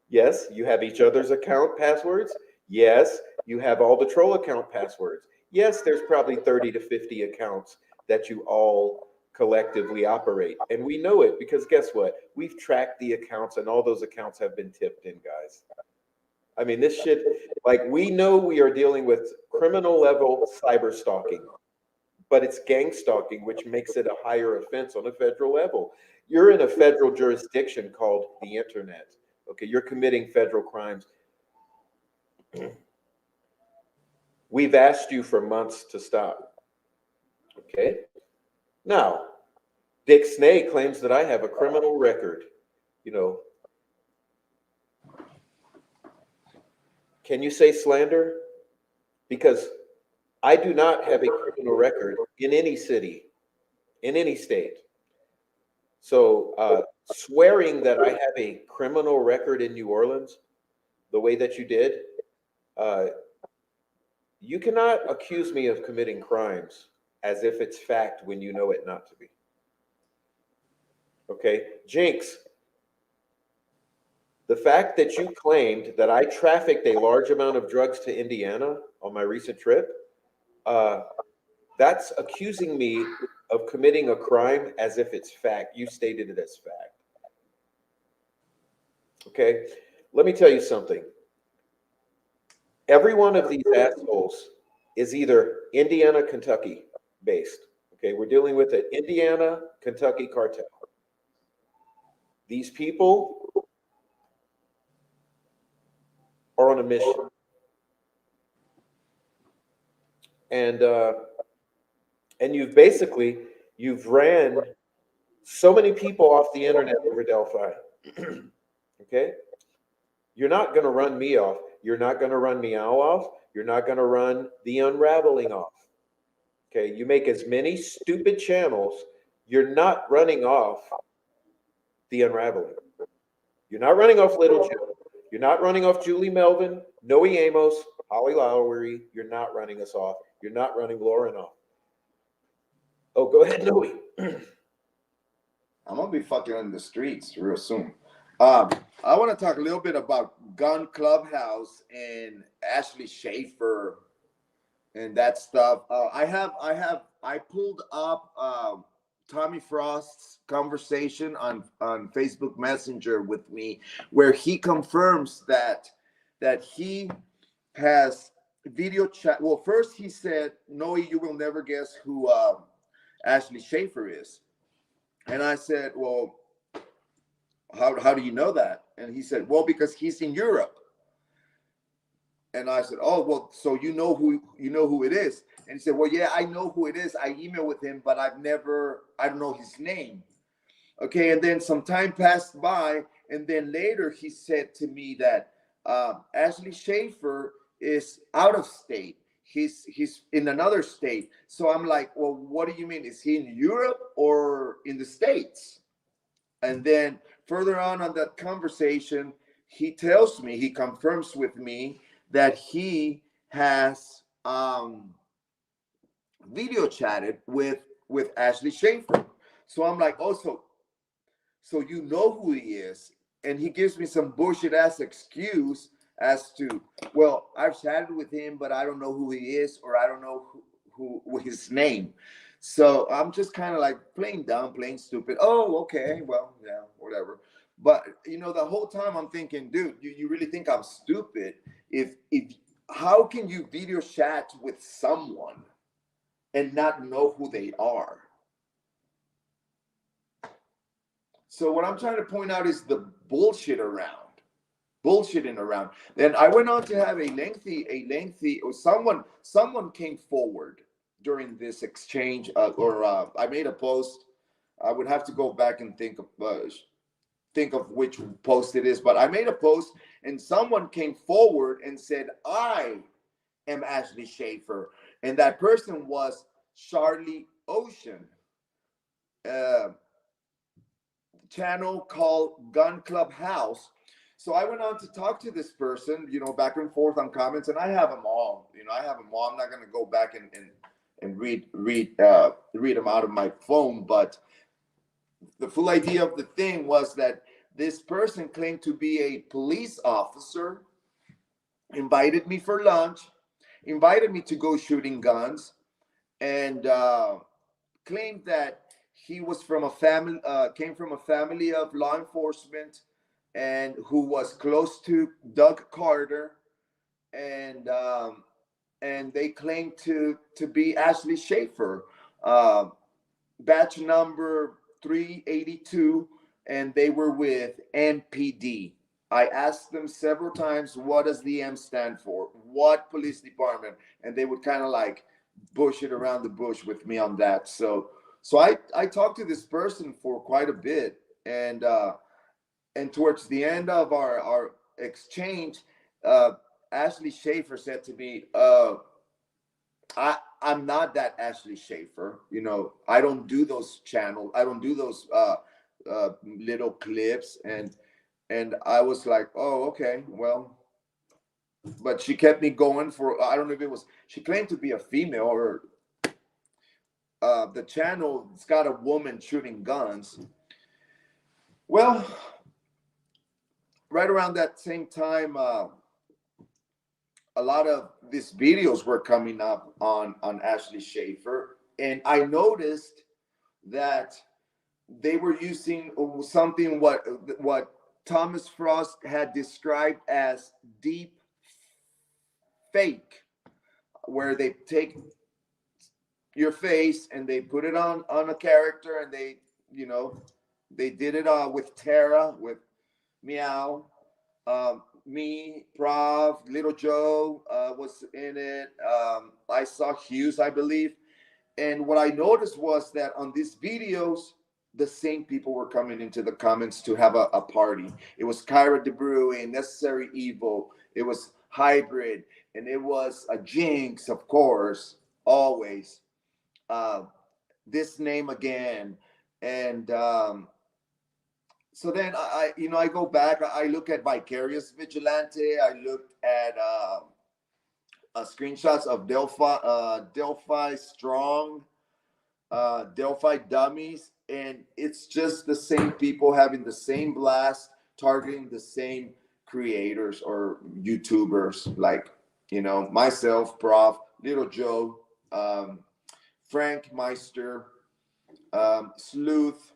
Yes, you have each other's account passwords. Yes, you have all the troll account passwords. Yes, there's probably 30 to 50 accounts that you all collectively operate. And we know it because guess what? We've tracked the accounts and all those accounts have been tipped in, guys. I mean, this shit, like, we know we are dealing with criminal level cyber stalking, but it's gang stalking, which makes it a higher offense on a federal level. You're in a federal jurisdiction called the internet. Okay, you're committing federal crimes. We've asked you for months to stop. Okay, now Dick Snay claims that I have a criminal record. You know, can you say slander? Because I do not have a criminal record in any city, in any state. So swearing that I have a criminal record in New Orleans, the way that you did, uh, you cannot accuse me of committing crimes as if it's fact when you know it not to be. Okay, Jinx, the fact that you claimed that I trafficked a large amount of drugs to Indiana on my recent trip, that's accusing me of committing a crime as if it's fact. You stated it as fact. Okay, let me tell you something. Every one of these assholes is either Indiana, Kentucky based. Okay, we're dealing with an Indiana, Kentucky cartel. These people are on a mission. And you've ran so many people off the internet over Delphi. Okay? You're not going to run me off. You're not going to run Meow off. You're not going to run the Unraveling off. Okay? You make as many stupid channels. You're not running off the Unraveling. You're not running off Little Joe. You're not running off Julie Melvin, Noe Amos, Holly Lowry. You're not running us off. You're not running Lauren off. Oh, go ahead, Noe. I'm gonna be fucking in the streets real soon. I want to talk a little bit about Gun Clubhouse and Ashley Schaefer and that stuff. I pulled up Tommy Frost's conversation on Facebook Messenger with me, where he confirms that he has video chat. Well, first he said, "No, you will never guess who Ashley Schaefer is," and I said, "Well, how do you know that?" And he said, "Well, because he's in Europe." And I said, "Oh, well, so you know who it is?" And he said, "Well, yeah, I know who it is. I email with him, but I don't know his name." Okay, and then some time passed by, and then later he said to me that Ashley Schaefer is out of state. He's in another state. So I'm like, "Well, what do you mean? Is he in Europe or in the States?" And then further on that conversation, he tells me, he confirms with me that he has video chatted with Ashley Schaefer. So I'm like, oh, so you know who he is. And he gives me some bullshit ass excuse as to, well, I've chatted with him, but I don't know who he is, or I don't know who his name. So I'm just kind of like playing dumb, playing stupid. Oh, okay, well, yeah, whatever. But the whole time I'm thinking, dude, you really think I'm stupid? If how can you video chat with someone and not know who they are? So what I'm trying to point out is the bullshitting around. Then I went on to have a lengthy, or someone came forward during this exchange, or I made a post. I would have to go back and think of which post it is, but I made a post, and someone came forward and said, I am Ashley Schaefer, and that person was Charlie Ocean. Uh, Channel called Gun Club House. So I went on to talk to this person, back and forth on comments, and I have them all. I have them all. I'm not going to go back and read them out of my phone, but the full idea of the thing was that this person claimed to be a police officer, invited me for lunch, invited me to go shooting guns, and claimed that he was from a family, came from a family of law enforcement, and who was close to Doug Carter, and they claimed to be Ashley Schaefer, batch number 382, and they were with MPD. I asked them several times, what does the M stand for? What police department? And they would kind of like bullshit around the bush with me on that. So I talked to this person for quite a bit, and towards the end of our exchange, Ashley Schaefer said to me, I'm not that Ashley Schaefer. I don't do those channels. I don't do those little clips. And I was like, oh, okay, well. But she kept me going for, I don't know if it was, she claimed to be a female, or the channel, it's got a woman shooting guns. Well, right around that same time, a lot of these videos were coming up on Ashley Schaefer, and I noticed that they were using something what Thomas Frost had described as deep fake, where they take your face and they put it on a character, and they did it with Tara, with Meow, me, Prof, Little Joe was in it. I saw Hughes, I believe. And what I noticed was that on these videos, the same people were coming into the comments to have a party. It was Kyra DeBrew, Necessary Evil. It was Hybrid, and it was a Jinx, of course, always. This name again, and so then I go back. I look at Vicarious Vigilante. I looked at screenshots of Delphi Strong, Delphi Dummies, and it's just the same people having the same blast, targeting the same creators or YouTubers, like myself, Prof, Little Joe, Frank Meister, Sleuth.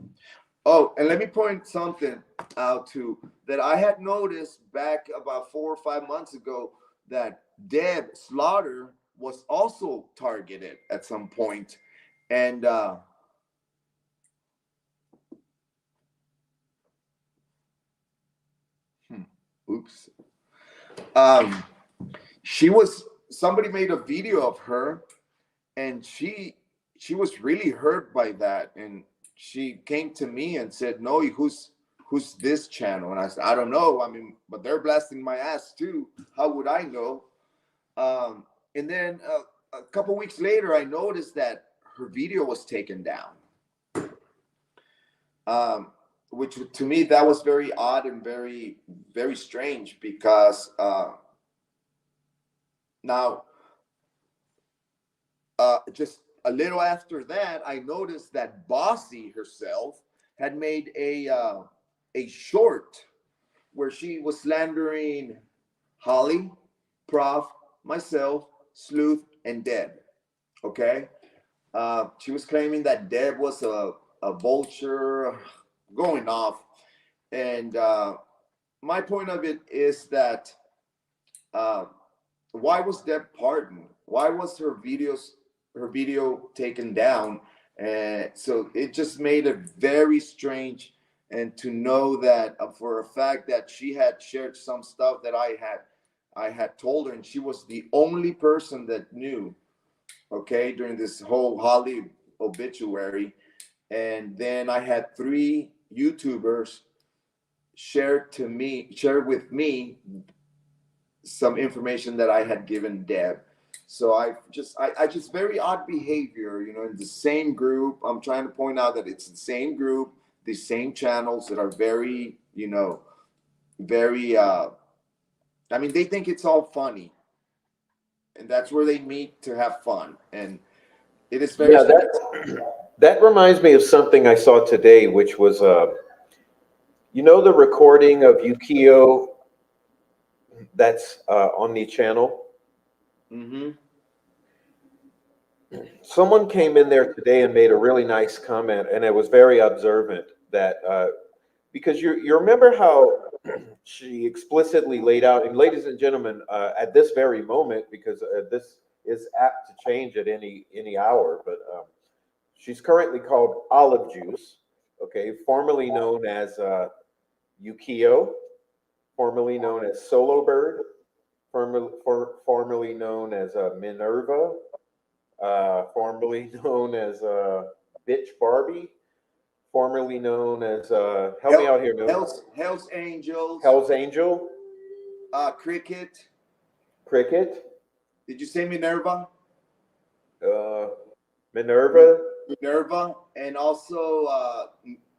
Oh, and let me point something out too that I had noticed back about 4 or 5 months ago, that Deb Slaughter was also targeted at some point, and oops, somebody made a video of her, and she was really hurt by that, and she came to me and said, "No, who's this channel?" And I said, "I don't know. I mean, but they're blasting my ass too. How would I know?" And then a couple weeks later, I noticed that her video was taken down. which to me that was very odd and very very strange because now just a little after that, I noticed that Bossy herself had made a short where she was slandering Holly, Prof, myself, Sleuth, and Deb. Okay, she was claiming that Deb was a vulture, going off, and my point of it is that uh, why was Deb pardoned? Why was her video taken down? And so it just made it very strange. And to know that for a fact that she had shared some stuff that I had told her, and she was the only person that knew. Okay, during this whole Holly obituary, and then I had 3 YouTubers share with me some information that I had given Deb. So I just very odd behavior, in the same group. I'm trying to point out that it's the same group, the same channels that are very, very I mean, they think it's all funny. And that's where they meet to have fun. And it is very Yeah, that reminds me of something I saw today, which was, the recording of Yukio that's on the channel. Mm-hmm. Someone came in there today and made a really nice comment, and it was very observant that because you remember how she explicitly laid out, and ladies and gentlemen, at this very moment, because this is apt to change at any hour, but she's currently called Olive Juice, okay, formerly known as Yukio, formerly known as Solo Bird, formerly known as Minerva, formerly known as Bitch Barbie, formerly known as help me out here, no. Hell's Angels. Hell's Angel, Cricket. Cricket, Did you say Minerva? uh, Minerva, And also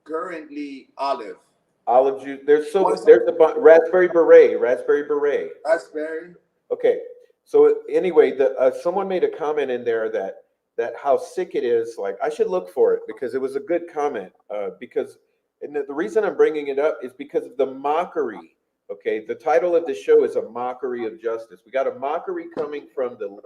currently Olive. Olive Juice. There's a Raspberry Beret, Raspberry. Okay, so anyway, someone made a comment in there that how sick it is. Like I should look for it because it was a good comment. And the reason I'm bringing it up is because of the mockery. Okay, the title of the show is A Mockery of Justice. We got a mockery coming from the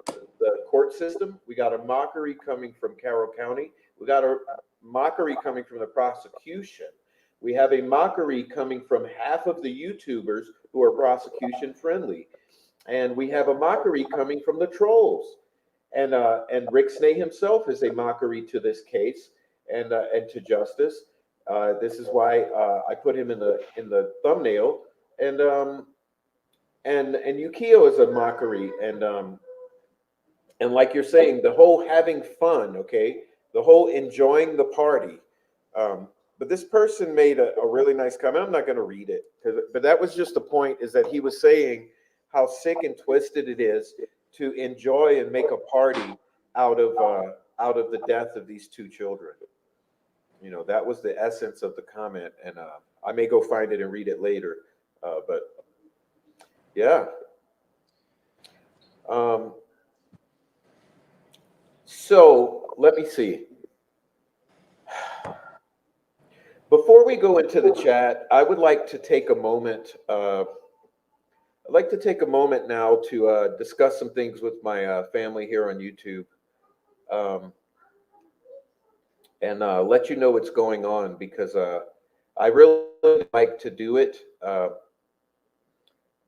court system. We got a mockery coming from Carroll County. We got a mockery coming from the prosecution. We have a mockery coming from half of the YouTubers who are prosecution friendly. And we have a mockery coming from the trolls. And Rick Snay himself is a mockery to this case and to justice. This is why I put him in the thumbnail. And Yukio is a mockery. And like you're saying, the whole having fun, okay, the whole enjoying the party. But this person made a really nice comment. I'm not going to read it, but that was just the point. Is that he was saying how sick and twisted it is to enjoy and make a party out of the death of these 2 children. That was the essence of the comment, and I may go find it and read it later. But yeah. So let me see. Before we go into the chat, I would like to take a moment. I'd like to take a moment now to discuss some things with my family here on YouTube, and let you know what's going on because I really like to do it. I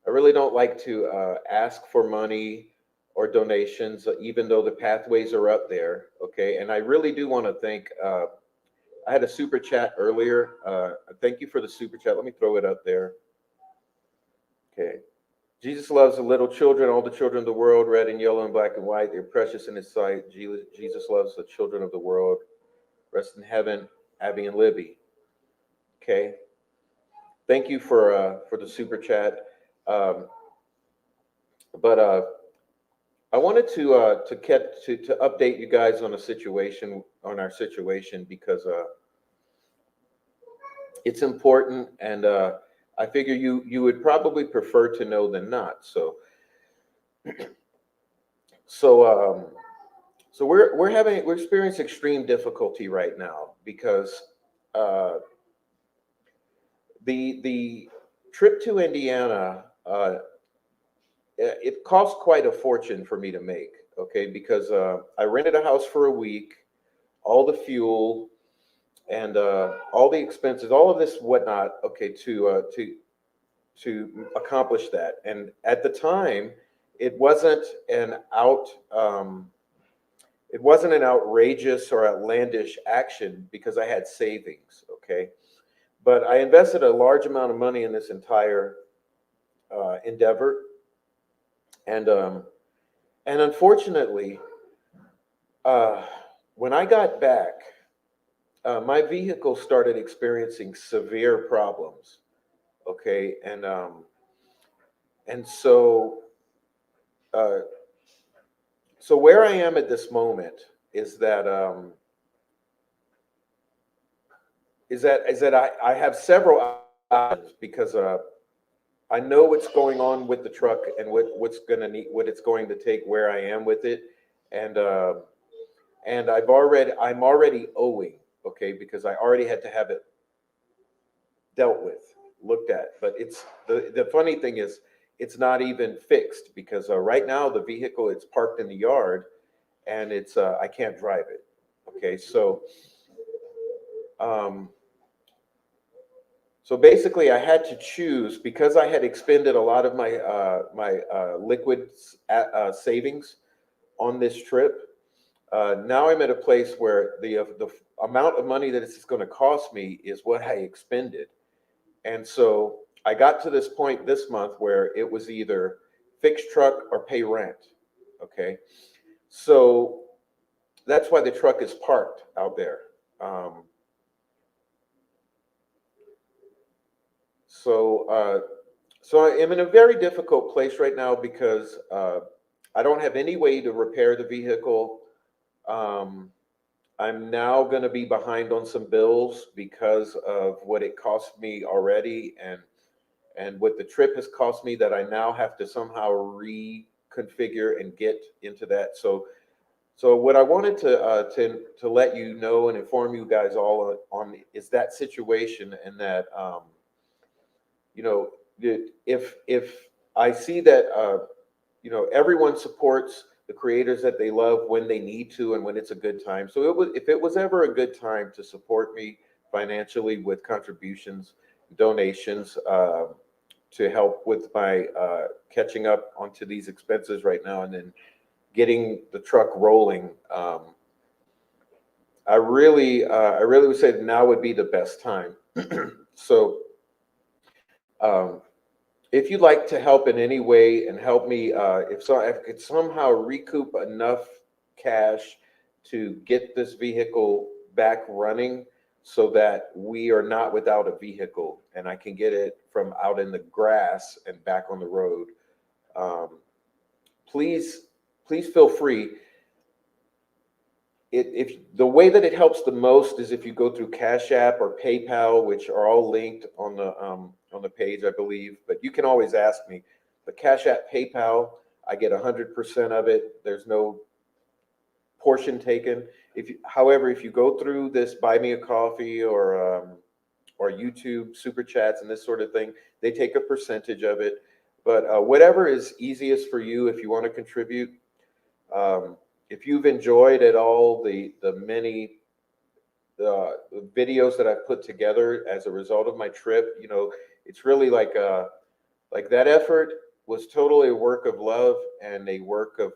really don't like to ask for money or donations, even though the pathways are up there. Okay, and I really do want to thank. I had a super chat earlier. Thank you for the super chat. Let me throw it up there. Okay. Jesus loves the little children, all the children of the world, red and yellow and black and white. They're precious in his sight. Jesus loves the children of the world. Rest in heaven, Abby and Libby. Okay. Thank you for the super chat. But I wanted to update you guys on our situation because it's important, and I figure you would probably prefer to know than not. So so we're experiencing extreme difficulty right now because uh, the trip to Indiana, it cost quite a fortune for me to make. Okay, because I rented a house for a week, all the fuel and all the expenses, all of this whatnot. Okay, to accomplish that. And at the time, it wasn't an out it wasn't an outrageous or outlandish action because I had savings. Okay, but I invested a large amount of money in this entire endeavor, and unfortunately, uh, when I got back, my vehicle started experiencing severe problems. Okay, and uh, so where I am at this moment is that I have several options because I know what's going on with the truck and what it's going to take, where I am with it, and I'm already owing. Okay, because I already had to have it dealt with, looked at. But the funny thing is, it's not even fixed because right now the vehicle, it's parked in the yard, and it's I can't drive it. Okay, um, so basically, I had to choose because I had expended a lot of my liquid savings on this trip. Now I'm at a place where the amount of money that it's going to cost me is what I expended. And so I got to this point this month where it was either fix truck or pay rent. Okay. So that's why the truck is parked out there. Um, so, so I am in a very difficult place right now because I don't have any way to repair the vehicle. Um, I'm now going to be behind on some bills because of what it cost me already, and what the trip has cost me that I now have to somehow reconfigure and get into that. So what I wanted to let you know and inform you guys all on is that situation, and that you know if I see that everyone supports the creators that they love when they need to and when it's a good time. So if it was ever a good time to support me financially with contributions, donations, to help with my catching up onto these expenses right now, and then getting the truck rolling. I really would say that now would be the best time. So, um, if you'd like to help in any way and help me, if I could somehow recoup enough cash to get this vehicle back running, so that we are not without a vehicle and I can get it from out in the grass and back on the road. Um, please, please feel free. If the way that it helps the most is if you go through Cash App or PayPal, which are all linked on the page, I believe. But you can always ask me. But Cash App, PayPal, I get 100% of it. There's no portion taken. However, if you go through this Buy Me a Coffee or YouTube super chats and this sort of thing, they take a percentage of it. But whatever is easiest for you, if you want to contribute. Um, if you've enjoyed at all the many videos that I've put together as a result of my trip, it's really like that effort was totally a work of love and a work of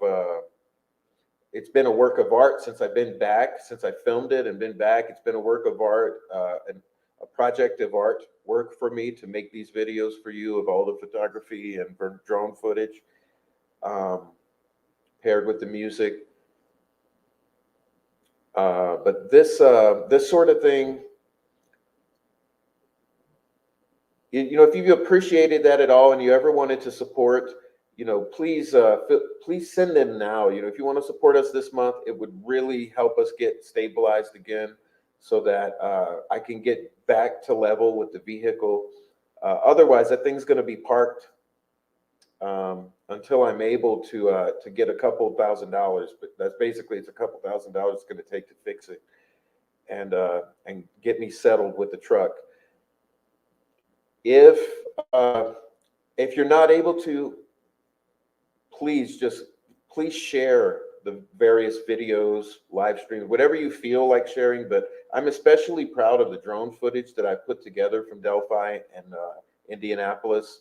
it's been a work of art since I've been back, since I filmed it and been back. It's been a work of art, and a project of art work for me to make these videos for you of all the photography and drone footage, um, paired with the music. But this sort of thing, if you've appreciated that at all and you ever wanted to support, please please send them now. If you want to support us this month, it would really help us get stabilized again, so that I can get back to level with the vehicle. Otherwise, that thing's going to be parked until I'm able to get a couple $1,000. But that's basically, it's a couple $1,000 it's going to take to fix it and get me settled with the truck. If if you're not able to, please share the various videos, live streams, whatever you feel like sharing. But I'm especially proud of the drone footage that I put together from Delphi and Indianapolis.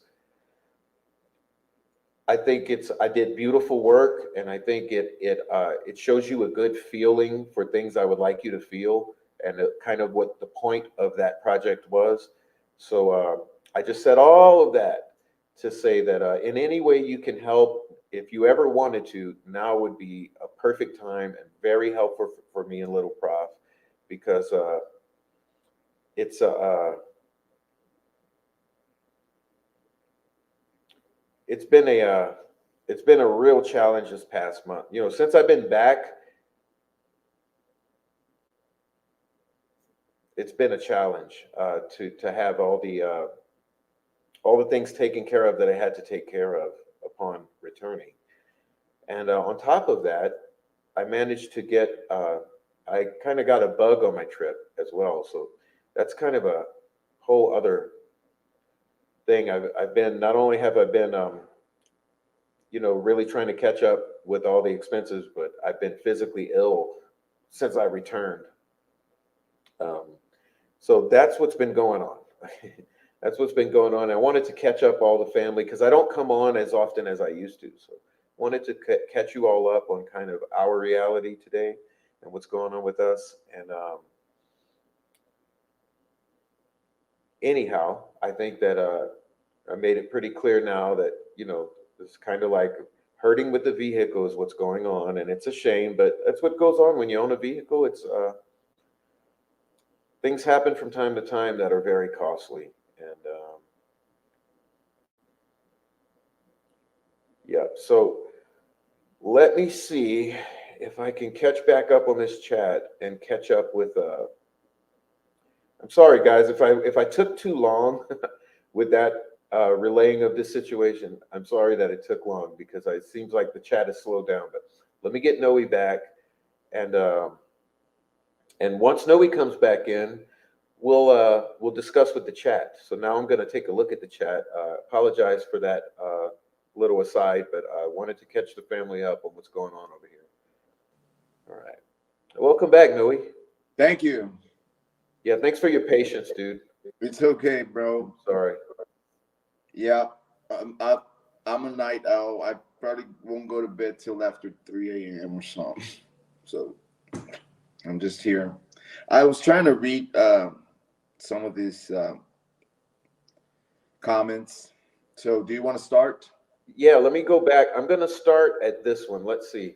I think I did beautiful work, and I think it shows you a good feeling for things I would like you to feel, and kind of what the point of that project was. So I just said all of that to say that in any way you can help, if you ever wanted to, now would be a perfect time and very helpful for me and Little Prof, because it's it's been a real challenge this past month. You know, since I've been back, it's been a challenge to have all the things taken care of that I had to take care of upon returning. And on top of that, I managed to get, I kind of got a bug on my trip as well. So that's kind of a whole other thing. I've been, not only have I been, you know, really trying to catch up with all the expenses, but I've been physically ill since I returned. So that's what's been going on. That's what's been going on. I wanted to catch up all the family because I don't come on as often as I used to. So wanted to catch you all up on kind of our reality today and what's going on with us. And anyhow, I think that I made it pretty clear now that, you know, it's kind of like hurting with the vehicle is what's going on. And it's a shame, but that's what goes on when you own a vehicle. It's things happen from time to time that are very costly. And yeah, so let me see if I can catch back up on this chat and catch up with I'm sorry guys if I took too long with that relaying of this situation. I'm sorry that it took long because it seems like the chat has slowed down. But let me get Noe back, and once Noe comes back in, we'll discuss with the chat. So now I'm going to take a look at the chat. Apologize for that little aside, but I wanted to catch the family up on what's going on over here. All right. Welcome back, Noe. Thank you. Yeah, thanks for your patience, dude. It's okay, bro. Sorry. Yeah, I'm a night owl. I probably won't go to bed till after 3 a.m. or something. So I'm just here. I was trying to read some of these comments. So do you want to start? Yeah, let me go back. I'm going to start at this one. Let's see.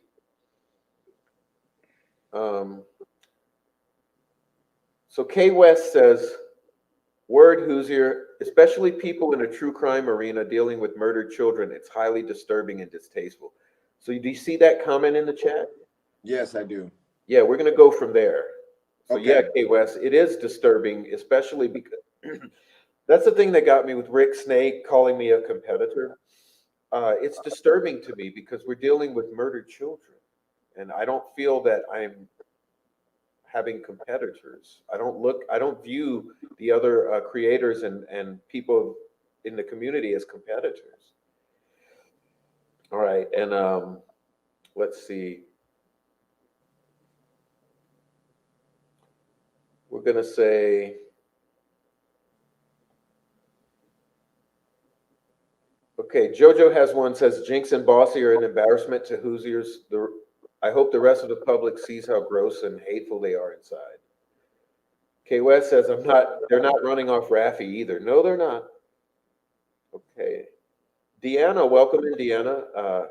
So K West says, word Hoosier, especially people in a true crime arena dealing with murdered children, it's highly disturbing and distasteful. So do you see that comment in the chat? Yes, I do. Yeah, we're going to go from there. So Okay. yeah, K West, it is disturbing, especially because that's the thing that got me with Rick Snake calling me a competitor. It's disturbing to me because we're dealing with murdered children, and I don't feel that I'm having competitors. I don't view the other creators and people in the community as competitors. All right, and let's see. We're gonna say, okay, JoJo has one, says Jinx and Bossy are an embarrassment to Hoosiers. I hope the rest of the public sees how gross and hateful they are inside. K West says they're not running off Raffy either. No, they're not. Okay. Deanna, welcome in, Deanna.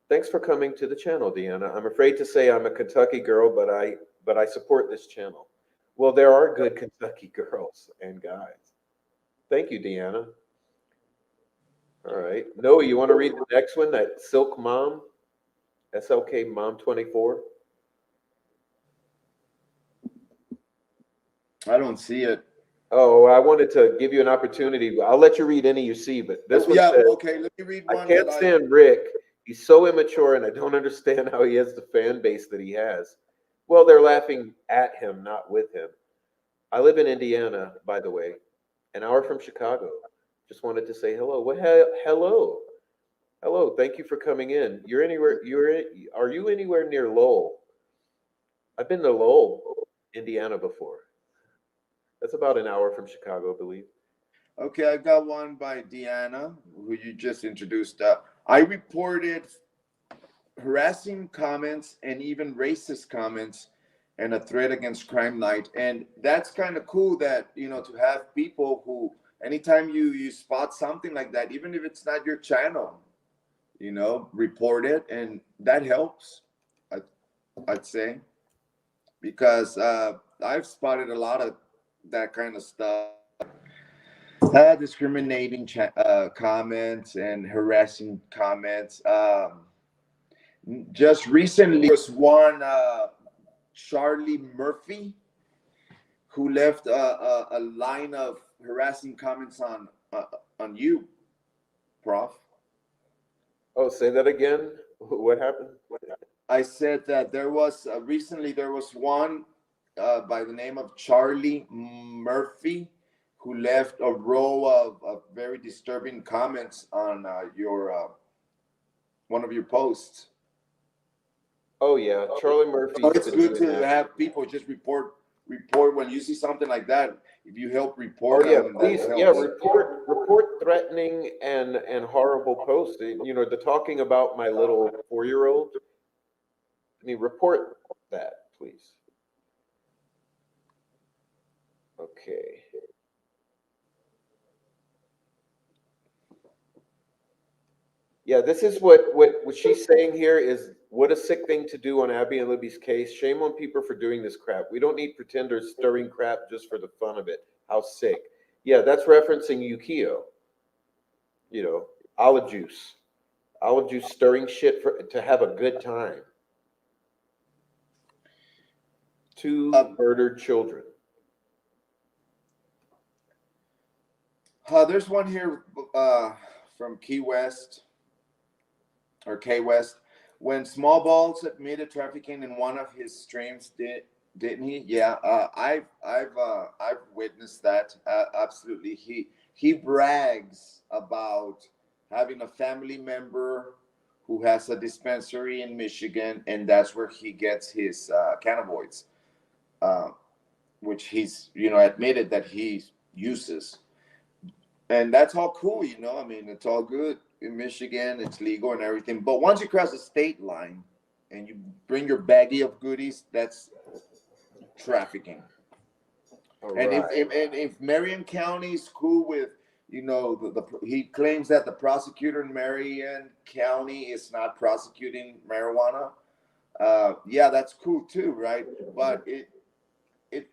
Thanks for coming to the channel, Deanna. I'm afraid to say I'm a Kentucky girl, but I support this channel. Well, there are good Kentucky girls and guys. Thank you, Deanna. All right. Noah, you want to read the next one? That Silk Mom, SLK Mom 24. I don't see it. Oh, I wanted to give you an opportunity. I'll let you read any you see, but this Oh, one yeah. says, Okay. Let me read I one that can't I. stand Rick. He's so immature, and I don't understand how he has the fan base that he has. Well, they're laughing at him, not with him. I live in Indiana, by the way, an hour from Chicago. Just wanted to say hello. Hello, hello. Thank you for coming in. You're anywhere? Are you anywhere near Lowell? I've been to Lowell, Indiana before. That's about an hour from Chicago, I believe. Okay, I got one by Deanna, who you just introduced. I reported harassing comments and even racist comments and a threat against crime night, and that's kind of cool that to have people who anytime you spot something like that, even if it's not your channel, report it, and that helps. I, I'd say, because I've spotted a lot of that kind of stuff, discriminating comments and harassing comments. Just recently was one, Charlie Murphy, who left a line of harassing comments on you, Prof. Oh, say that again. What happened? I said that there was recently there was one by the name of Charlie Murphy who left a row of very disturbing comments on your one of your posts. Oh yeah, Charlie Murphy So has it's been good doing to that. have people just report when you see something like that. If you help Oh report yeah, them, that please, yeah, helps. report threatening and horrible posts. The talking about my little 4-year-old. I mean, report that, please. Okay. Yeah, this is what she's saying here is what a sick thing to do on Abby and Libby's case. Shame on people for doing this crap. We don't need pretenders stirring crap just for the fun of it. How sick. Yeah, that's referencing Yukio. You know, olive juice. Olive juice stirring shit for to have a good time. Two Um, murdered children. there's one here from Key West or K West. When Small Balls admitted trafficking in one of his streams, didn't he? Yeah, I've witnessed that. Absolutely, he brags about having a family member who has a dispensary in Michigan, and that's where he gets his cannabinoids, uh, which he's admitted that he uses, and that's all cool. I mean, it's all good in Michigan. It's legal and everything. But once you cross the state line and you bring your baggie of goodies, that's trafficking. All And if right. if, and if Marion County is cool with, he claims that the prosecutor in Marion County is not prosecuting marijuana. Yeah, that's cool too, right? But it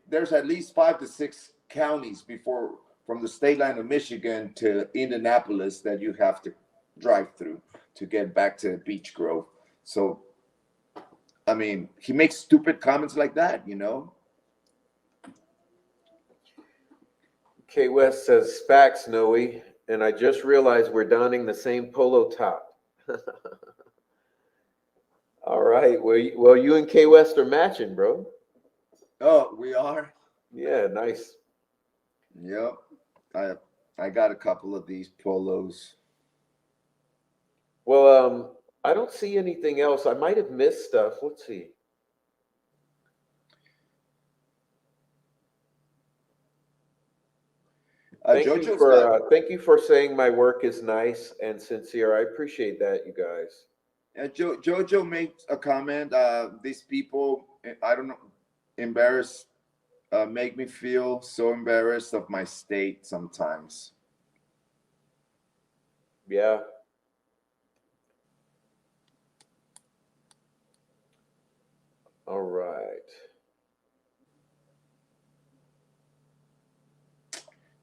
there's at least 5 to 6 counties before, from the state line of Michigan to Indianapolis, that you have to drive through to get back to Beech Grove. So I mean, he makes stupid comments like that. K West says facts, Noe, and I just realized we're donning the same polo top. All right. Well, you and K West are matching, bro. Oh, we are. Yeah, nice. Yep. I I got a couple of these polos. Well, I don't see anything else. I might have missed stuff. Let's see. Jojo's got. Thank you for saying my work is nice and sincere. I appreciate that, you guys. Jojo made a comment. These people, I don't know, embarrassed, make me feel so embarrassed of my state sometimes. Yeah. All right.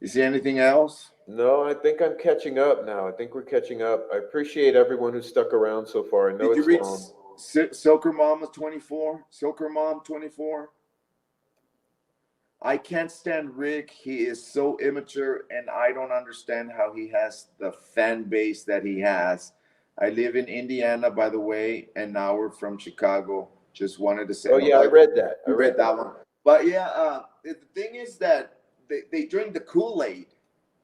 You see anything else? No, I think I'm catching up now. I think we're catching up. I appreciate everyone who stuck around so far. I know Did you it's read long. Silker Mama 24? Silker Mom 24? I can't stand Rick. He is so immature, and I don't understand how he has the fan base that he has. I live in Indiana, by the way, and now we're from Chicago. Just wanted to say, Oh yeah, I read that. I you read read that one. But yeah, the thing is that they drink the Kool-Aid,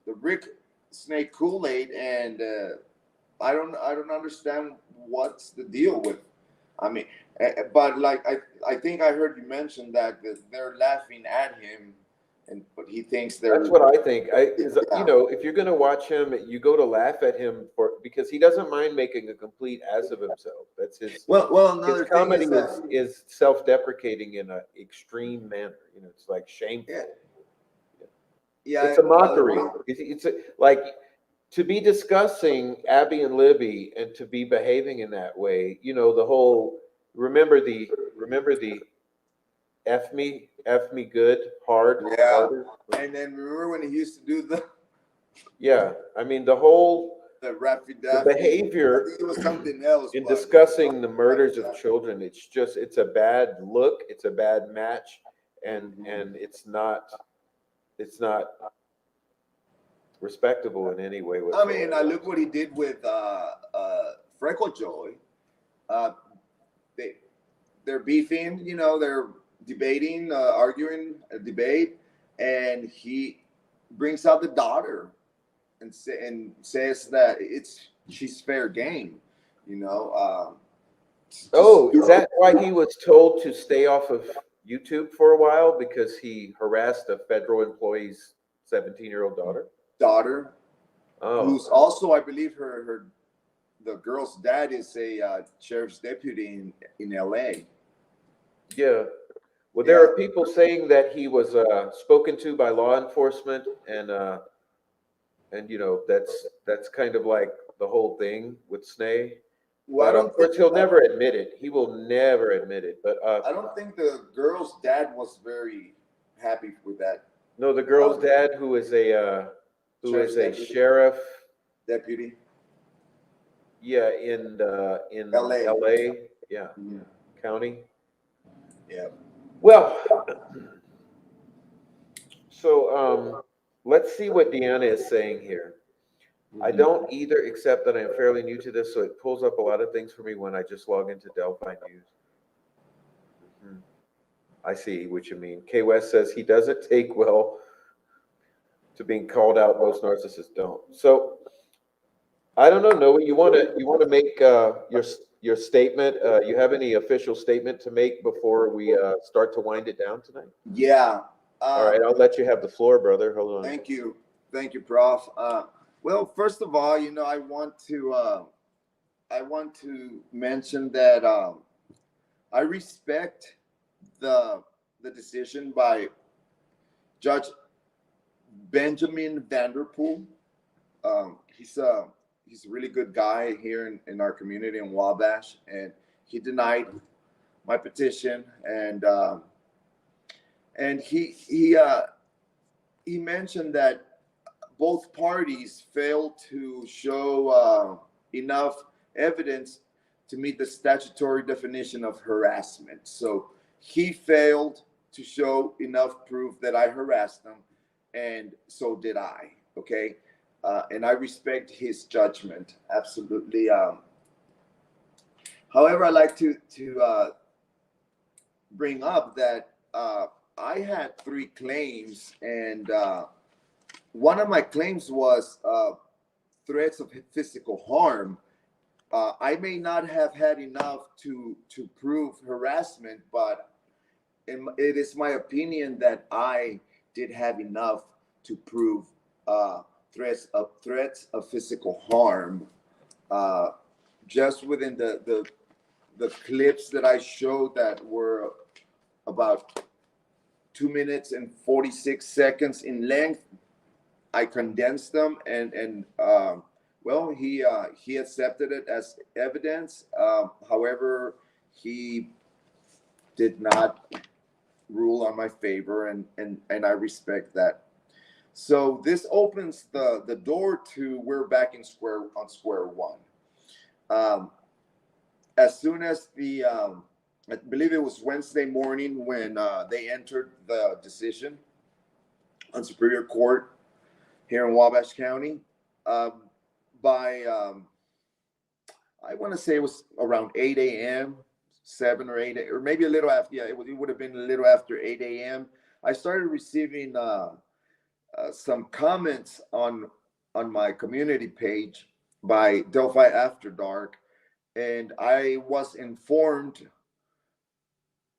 the Rick Snake Kool-Aid, and I don't understand what's the deal with. I mean, but like I think I heard you mention that they're laughing at him, and but he thinks That's they're what I think. Because yeah. if you're going to watch him, you go to laugh at him for because he doesn't mind making a complete ass of himself. That's Well, his another thing comedy is that is self-deprecating in an extreme manner. It's like yeah, shameful. yeah, It's a another mockery. Like to be discussing Abby and Libby and to be behaving in that way. The whole remember the f me good yeah. harder. And then remember when he used to do Yeah, I mean the Rappy the Daffy? I behavior think it was something else, in but discussing the murders Rappy of Daffy. children. It's a bad look. It's a bad match, and it's not respectable in any way I mean, I whatsoever. look what he did with Freckle Joy. Uh, they they're beefing, they're debating, arguing, a debate, and he brings out the daughter and says that she's fair game, you know. Just Oh, is that why he was told to stay off of YouTube for a while because he harassed a federal employee's 17-year-old daughter? daughter, Oh, who's also, I believe, her the girl's dad is a sheriff's deputy in L.A. yeah. Well, there Yeah, are people saying that he was spoken to by law enforcement, and that's kind of like the whole thing with Snay. well, But of course, he'll never admit it. He will never admit it. But I don't think the girl's dad was very happy with that. no, the girl's Um, dad, who sheriff's is a deputy, sheriff, deputy, yeah, in L.A. L.A., yeah, Mhm. county. Yeah. Well, so let's see what Deanna is saying here. I don't either, except that I'm fairly new to this, so it pulls up a lot of things for me when I just log into Delphi News. Mhm. I see what you mean. K West says he doesn't take well to being called out. Most narcissists don't. So I don't know, Noah. You want to make your statement? You have any official statement to make before we start to wind it down tonight? Yeah. All right, I'll let you have the floor, brother. Hold on. Thank you. Thank you, Prof. Well, first of all, I want to mention that I respect the the decision by Judge Benjamin Vanderpool. He's a really good guy here in our community in Wabash, and he denied my petition, and he mentioned that both parties failed to show enough evidence to meet the statutory definition of harassment. So he failed to show enough proof that I harassed him, and so did I. Okay, and I respect his judgment absolutely. However, I like to bring up that I had three claims, and one of my claims was threats of physical harm. I may not have had enough to prove harassment, but it is my opinion that I did have enough to prove threats of physical harm. Uh, just within the clips that I showed that were about 2 minutes and 46 seconds in length, I condensed them, and well, he accepted it as evidence. However, he did not rule on my favor, and I respect that. So this opens the door to we're back in square one. Um, as soon as I believe it was Wednesday morning when they entered the decision. on Superior Court here in Wabash County by I want to say it was around 8 a.m., 7 or 8, or maybe a little after. Yeah, it would have been a little after 8 a.m. I started receiving some comments on my community page by Delphi After Dark, and I was informed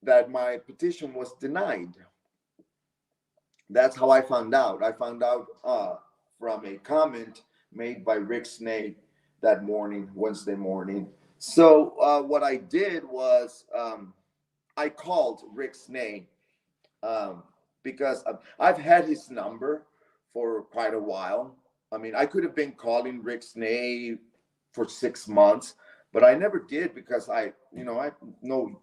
that my petition was denied. That's how I found out. I found out from a comment made by Rick Snake that morning, Wednesday morning. So what I did was I called Rick Snake because I've had his number for quite a while. I mean, I could have been calling Rick Snake for 6 months, but I never did because I no,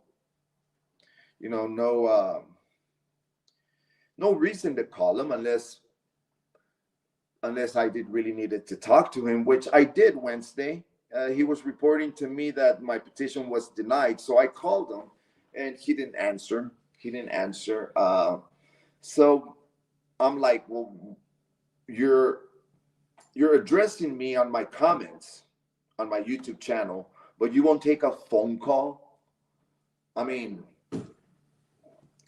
no reason to call him unless I did really needed to talk to him, which I did Wednesday. He was reporting to me that my petition was denied, so I called him, and he didn't answer. So I'm like, well, you're addressing me on my comments on my YouTube channel, but you won't take a phone call. I mean,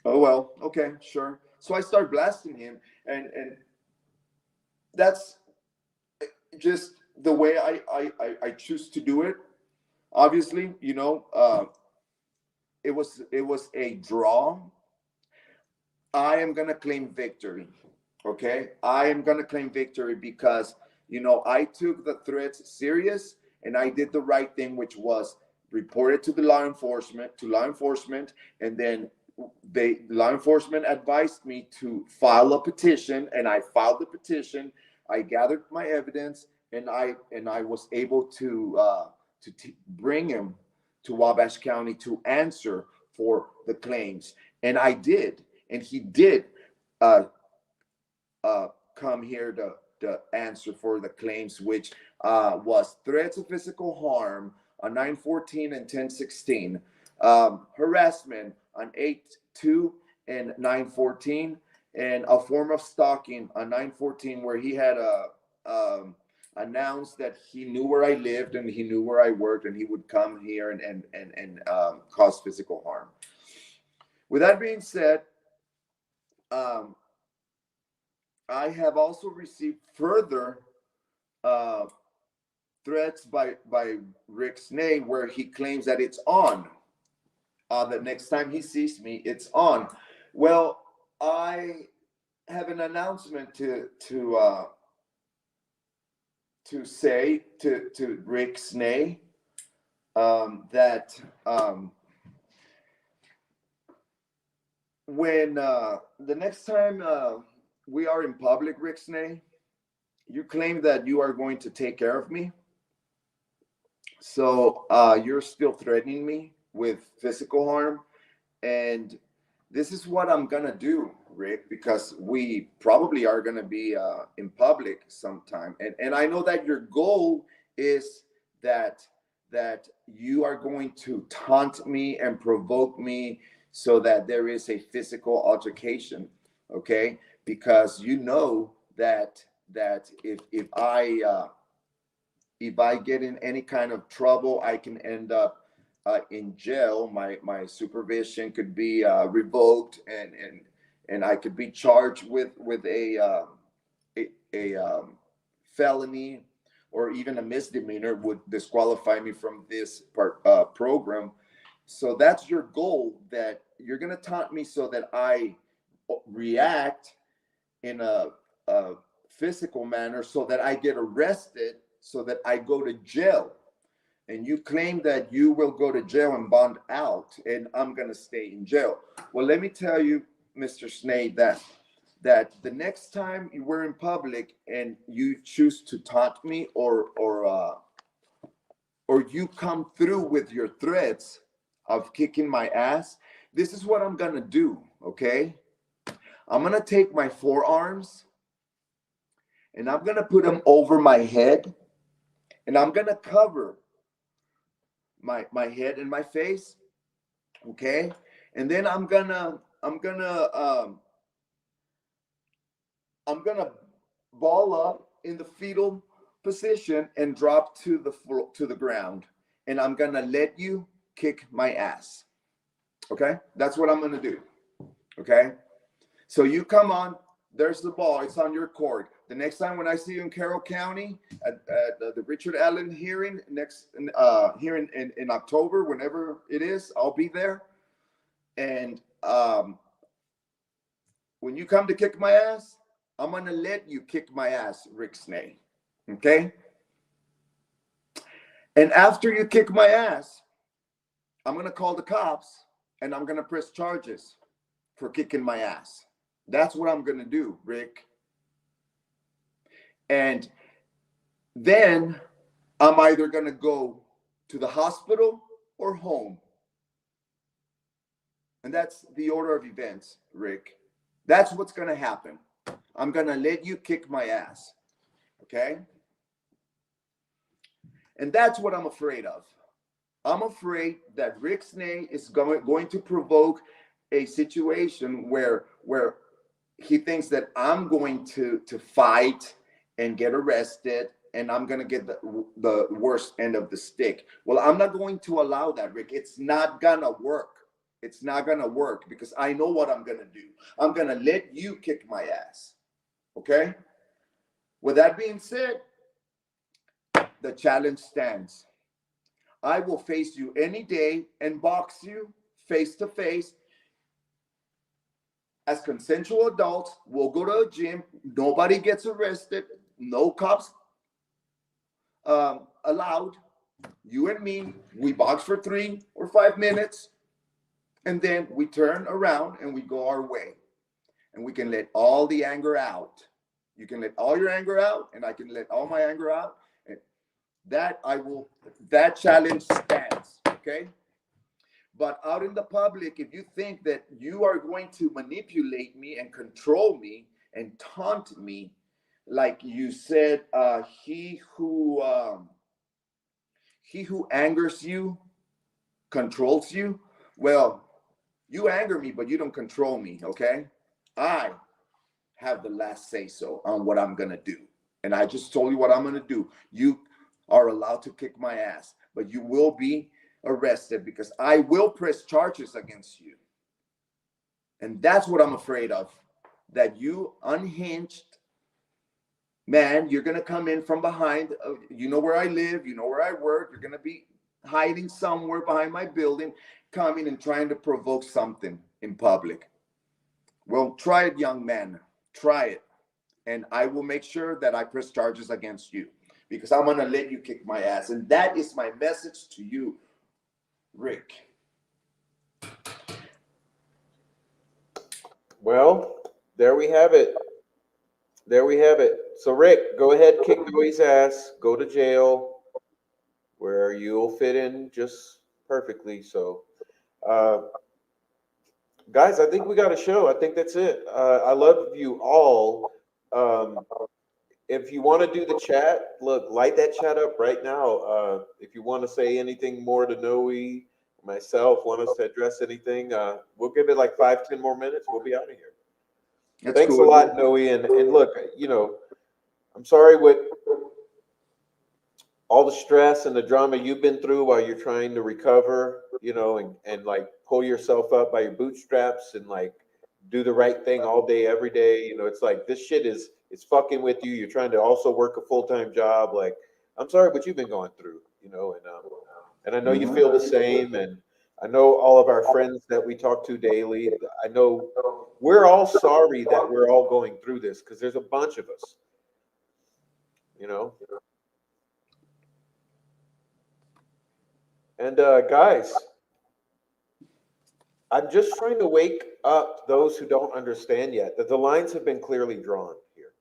oh well, okay, sure. So I start blasting him, and that's just the way I choose to do it. Obviously, it was a draw. I am gonna claim victory. Okay, I am gonna claim victory because I took the threats serious and I did the right thing, which was reported to the law enforcement, and then law enforcement advised me to file a petition, and I filed the petition. I gathered my evidence, and I was able to bring him to Wabash County to answer for the claims, and I did, and he did come here to answer for the claims, which was threats of physical harm on 9/14 and 10/16, harassment on 8/2 and 9/14, and a form of stalking on 9/14 where he had announced that he knew where I lived and he knew where I worked, and he would come here and cause physical harm. With that being said, I have also received further threats by Rick Snake, where he claims that it's on. The next time he sees me, it's on. Well, I have an announcement to say to Rick Snake that when the next time we are in public, Rick Snake, you claim that you are going to take care of me. So you're still threatening me with physical harm. And this is what I'm going to do, Rick, because we probably are going to be in public sometime. And I know that your goal is that you are going to taunt me and provoke me so that there is a physical altercation, okay? Because you know that if I get in any kind of trouble, I can end up in jail. My supervision could be revoked, and I could be charged with a felony, or even a misdemeanor would disqualify me from this program. So that's your goal, that you're going to taunt me so that I react in a physical manner, so that I get arrested, so that I go to jail. And you claim that you will go to jail and bond out, and I'm going to stay in jail. Well, let me tell you, Mr. Snake, that the next time we're in public and you choose to taunt me, or you come through with your threats of kicking my ass, this is what I'm going to do, okay? I'm going to take my forearms and I'm going to put them over my head, and I'm going to cover my head and my face, okay? And then I'm gonna I'm gonna ball up in the fetal position and drop to the floor, to the ground, and I'm gonna let you kick my ass. Okay, that's what I'm gonna do. Okay, so you come on. There's the ball. It's on your court. The next time when I see you in Carroll County at the Richard Allen hearing next hearing in October, whenever it is, I'll be there. And when you come to kick my ass, I'm gonna let you kick my ass, Rick Snay. Okay? And after you kick my ass, I'm gonna call the cops and I'm gonna press charges for kicking my ass. That's what I'm gonna do, Rick. And then I'm either gonna go to the hospital or home. And that's the order of events, Rick. That's what's gonna happen. I'm gonna let you kick my ass. Okay? And that's what I'm afraid of. I'm afraid that Rick Snay is going to provoke a situation where he thinks that I'm going to fight and get arrested and I'm going to get the worst end of the stick. Well, I'm not going to allow that, Rick. It's not going to work. It's not going to work because I know what I'm going to do. I'm going to let you kick my ass. Okay? With that being said, the challenge stands. I will face you any day and box you face to face as consensual adults. We'll go to a gym. Nobody gets arrested. No cops allowed. You and me, we box for 3 or 5 minutes, and then we turn around and we go our way. And we can let all the anger out. You can let all your anger out, and I can let all my anger out. And that challenge stands, okay? But out in the public, if you think that you are going to manipulate me and control me and taunt me, like you said, he who angers you controls you. Well, you anger me, but you don't control me, okay? I have the last say so on what I'm gonna do. And I just told you what I'm gonna do. You are allowed to kick my ass, but you will be arrested because I will press charges against you. And that's what I'm afraid of. That you unhinged man, you're gonna come in from behind. You know where I live, you know where I work. You're gonna be hiding somewhere behind my building, coming and trying to provoke something in public. Well, try it, young man. Try it. And I will make sure that I press charges against you because I'm going to let you kick my ass. And that is my message to you, Rick. Well, there we have it. There we have it. So, Rick, go ahead, kick Joey's ass, go to jail, where you'll fit in just perfectly. So, uh, guys, I think we got a show. I think that's it. I love you all. Um, if you want to do the chat, look, light that chat up right now. If you want to say anything more to Noe, myself, want us to address anything, we'll give it like 5, 10 more minutes. We'll be out of here. That's Thanks cool. a lot, Noe. And look, I'm sorry with all the stress and the drama you've been through while you're trying to recover, and like pull yourself up by your bootstraps and like do the right thing all day, every day. It's like this shit it's fucking with you. You're trying to also work a full-time job. Like, I'm sorry what you've been going through, and I know you feel the same. And I know all of our friends that we talk to daily. I know we're all sorry that we're all going through this because there's a bunch of us, you know. And guys, I'm just trying to wake up those who don't understand yet that the lines have been clearly drawn here.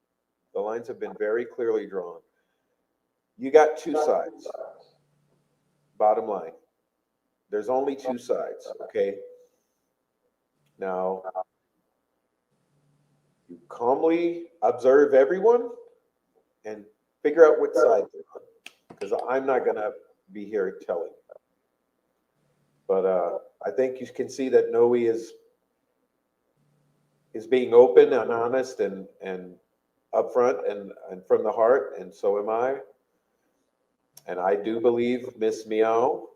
The lines have been very clearly drawn. You got two sides. Bottom line, there's only two sides, okay? Now, you calmly observe everyone and figure out which side they're on, because I'm not going to be here telling. But I think you can see that Noe is being open and honest and up front and from the heart, and so am I. And I do believe Miss Meow,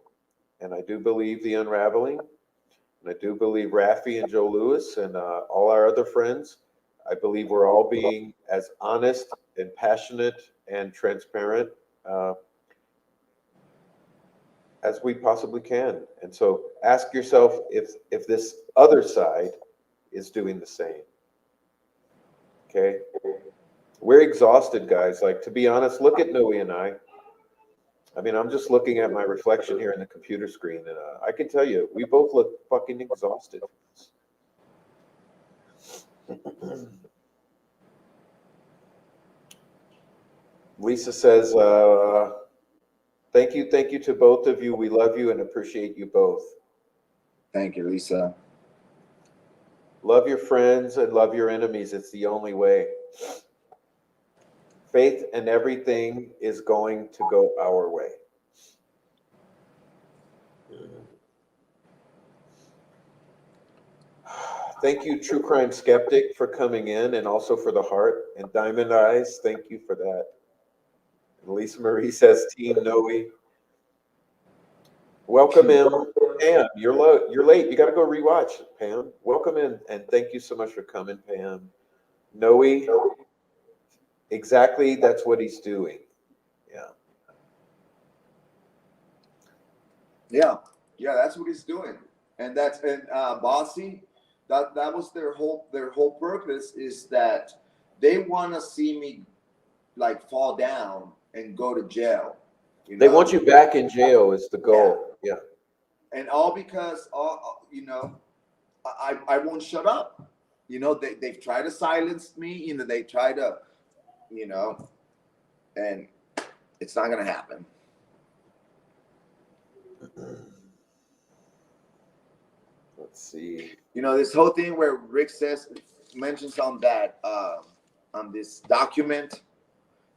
and I do believe The Unraveling, and I do believe Raffi and Joe Lewis and all our other friends. I believe we're all being as honest and passionate and transparent uh, as we possibly can. And so ask yourself if this other side is doing the same. Okay? We're exhausted, guys. Like, to be honest, look at Noe and I. I mean, I'm just looking at my reflection here in the computer screen, and I can tell you, we both look fucking exhausted. Lisa says, thank you to both of you. We love you and appreciate you both. Thank you, Lisa. Love your friends and love your enemies. It's the only way. Faith and everything is going to go our way. Thank you, True Crime Skeptic, for coming in, and also for the heart. And Diamond Eyes, thank you for that. And Lisa Marie says, Team Noe. Welcome in, Pam. You're low. You're late. You got to go rewatch, Pam. Welcome in, and thank you so much for coming, Pam. Noe, exactly. That's what he's doing. Yeah. Yeah, that's what he's doing. And Bossy, that was their whole purpose, is that they want to see me like fall down and go to jail. They want you back in jail is the goal. Yeah. And all because I won't shut up. They've tried to silence me. They try to, and it's not gonna happen. Let's see. This whole thing where Rick mentions on that on this document,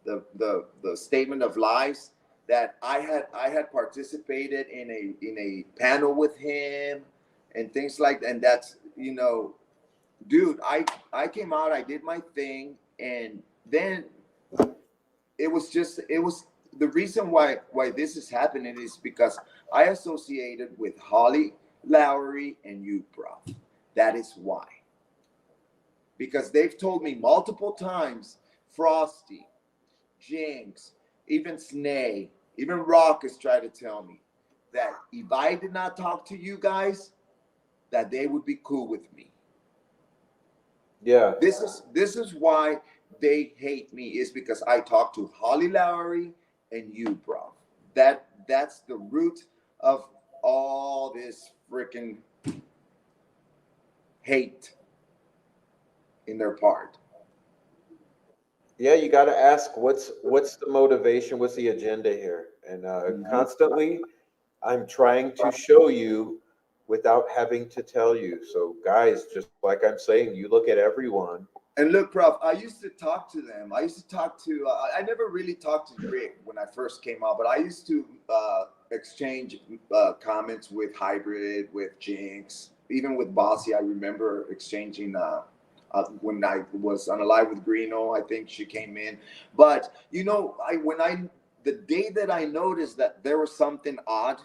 the statement of lies, that I had participated in a panel with him and things like that. And that's, dude, I came out, I did my thing, and then it was the reason why this is happening is because I associated with Holly Lowry and you, Prof. That is why. Because they've told me multiple times, Frosty, Jinx, even Snay, even Rock has tried to tell me that if I did not talk to you guys, that they would be cool with me. Yeah. This is why they hate me, is because I talk to Holly Lowry and you, bro. That's the root of all this freaking hate in their part. Yeah, you got to ask what's the motivation, what's the agenda here, and constantly, I'm trying to show you without having to tell you. So, guys, just like I'm saying, you look at everyone. And look, Prof, I used to talk to them. I used to talk to, I never really talked to Rick when I first came out, but I used to exchange comments with Hybrid, with Jinx, even with Bossy. I remember exchanging when I was on a live with Greeno. I think she came in. But, the day that I noticed that there was something odd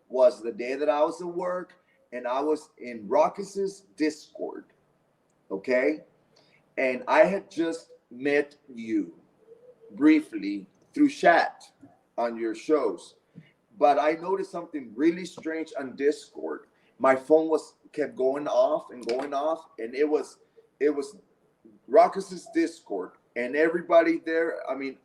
was the day that I was at work and I was in Ruckus's Discord. Okay? And I had just met you briefly through chat on your shows, but I noticed something really strange on Discord. My phone kept going off and going off, and it was Ruckus's Discord, and everybody there. I mean,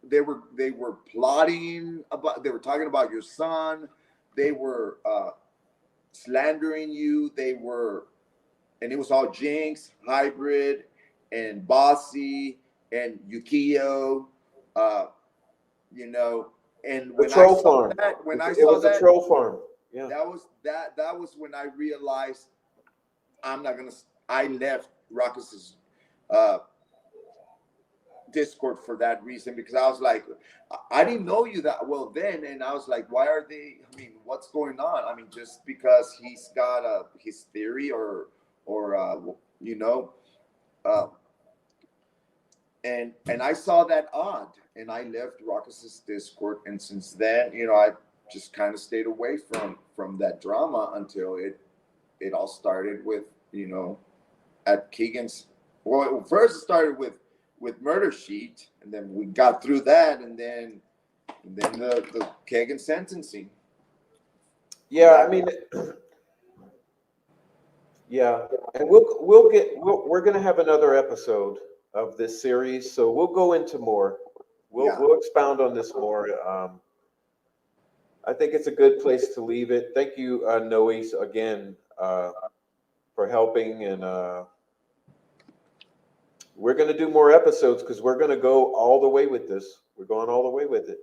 they were plotting about. They were talking about your son. They were slandering you. And it was all Jinx, Hybrid, and Bossy, and Yukio, And The troll farm. It was a troll farm. Yeah. That was when I realized I'm not gonna. I left Ruckus's Discord for that reason, because I was like, I didn't know you that well then, and I was like, why are they? I mean, what's going on? I mean, just because he's got his theory or uh, and I saw that odd, and I left Ruckus's Discord, and since then, I just kind of stayed away from that drama until it all started with, at Keegan's. Well, first it started with Murder Sheet, and then we got through that, and then the Keegan sentencing. Yeah, I mean, yeah, and we're gonna have another episode of this series, so we'll go into more. We'll expound on this more. I think it's a good place to leave it. Thank you, Noes, again, for helping, and we're gonna do more episodes because we're gonna go all the way with this. We're going all the way with it.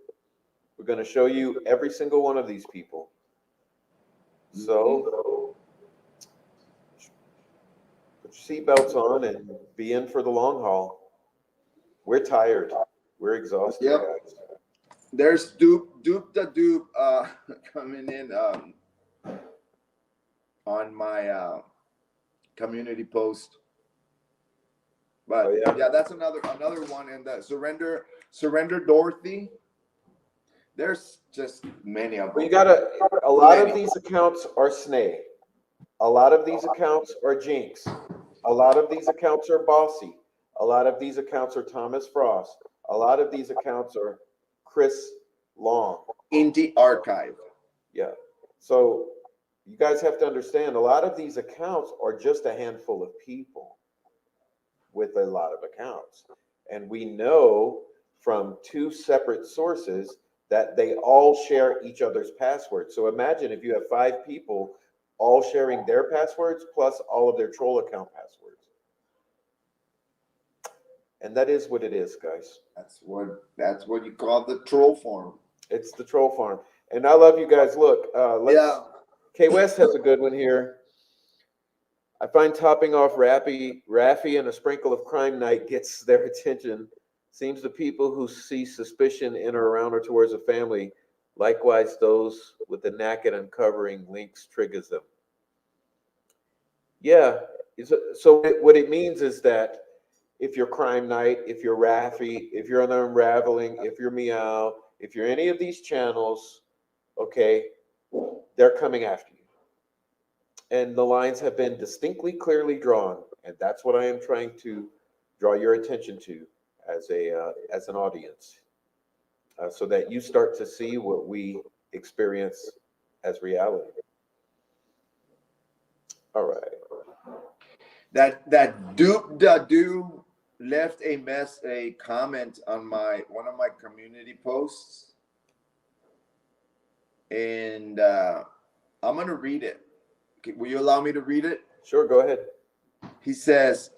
We're gonna show you every single one of these people. So put your seatbelts on and be in for the long haul. We're tired. We're exhausted, Yep. guys. There's Dupe coming in on my community post. But yeah, that's another one. And the surrender Dorothy. There's just many of them. We gotta. A lot of these accounts are Snay. A lot of these accounts are Jinx. A lot of these accounts are Bossy. A lot of these accounts are Thomas Frost. A lot of these accounts are Chris Long. Indie Archive. Yeah. So you guys have to understand, a lot of these accounts are just a handful of people with a lot of accounts. And we know from two separate sources that they all share each other's passwords. So imagine if you have 5 people all sharing their passwords plus all of their troll account passwords. And that is what it is, guys. That's what you call the troll farm. It's the troll farm. And I love you guys. Look, K West has a good one here. I find topping off Raffy and a sprinkle of Crime Night gets their attention. Seems the people who see suspicion in or around or towards a family, likewise those with the knack at uncovering links triggers them. Yeah, so what it means is that if you're Crime Night, if you're Raffy, if you're on the Unraveling, if you're Meow, if you're any of these channels, okay, they're coming after you. And the lines have been distinctly, clearly drawn, and that's what I am trying to draw your attention to as an audience, so that you start to see what we experience as reality. All right. That Dupe left a comment on one of my community posts, and I'm gonna read it. Will you allow me to read it? Sure, go ahead. He says,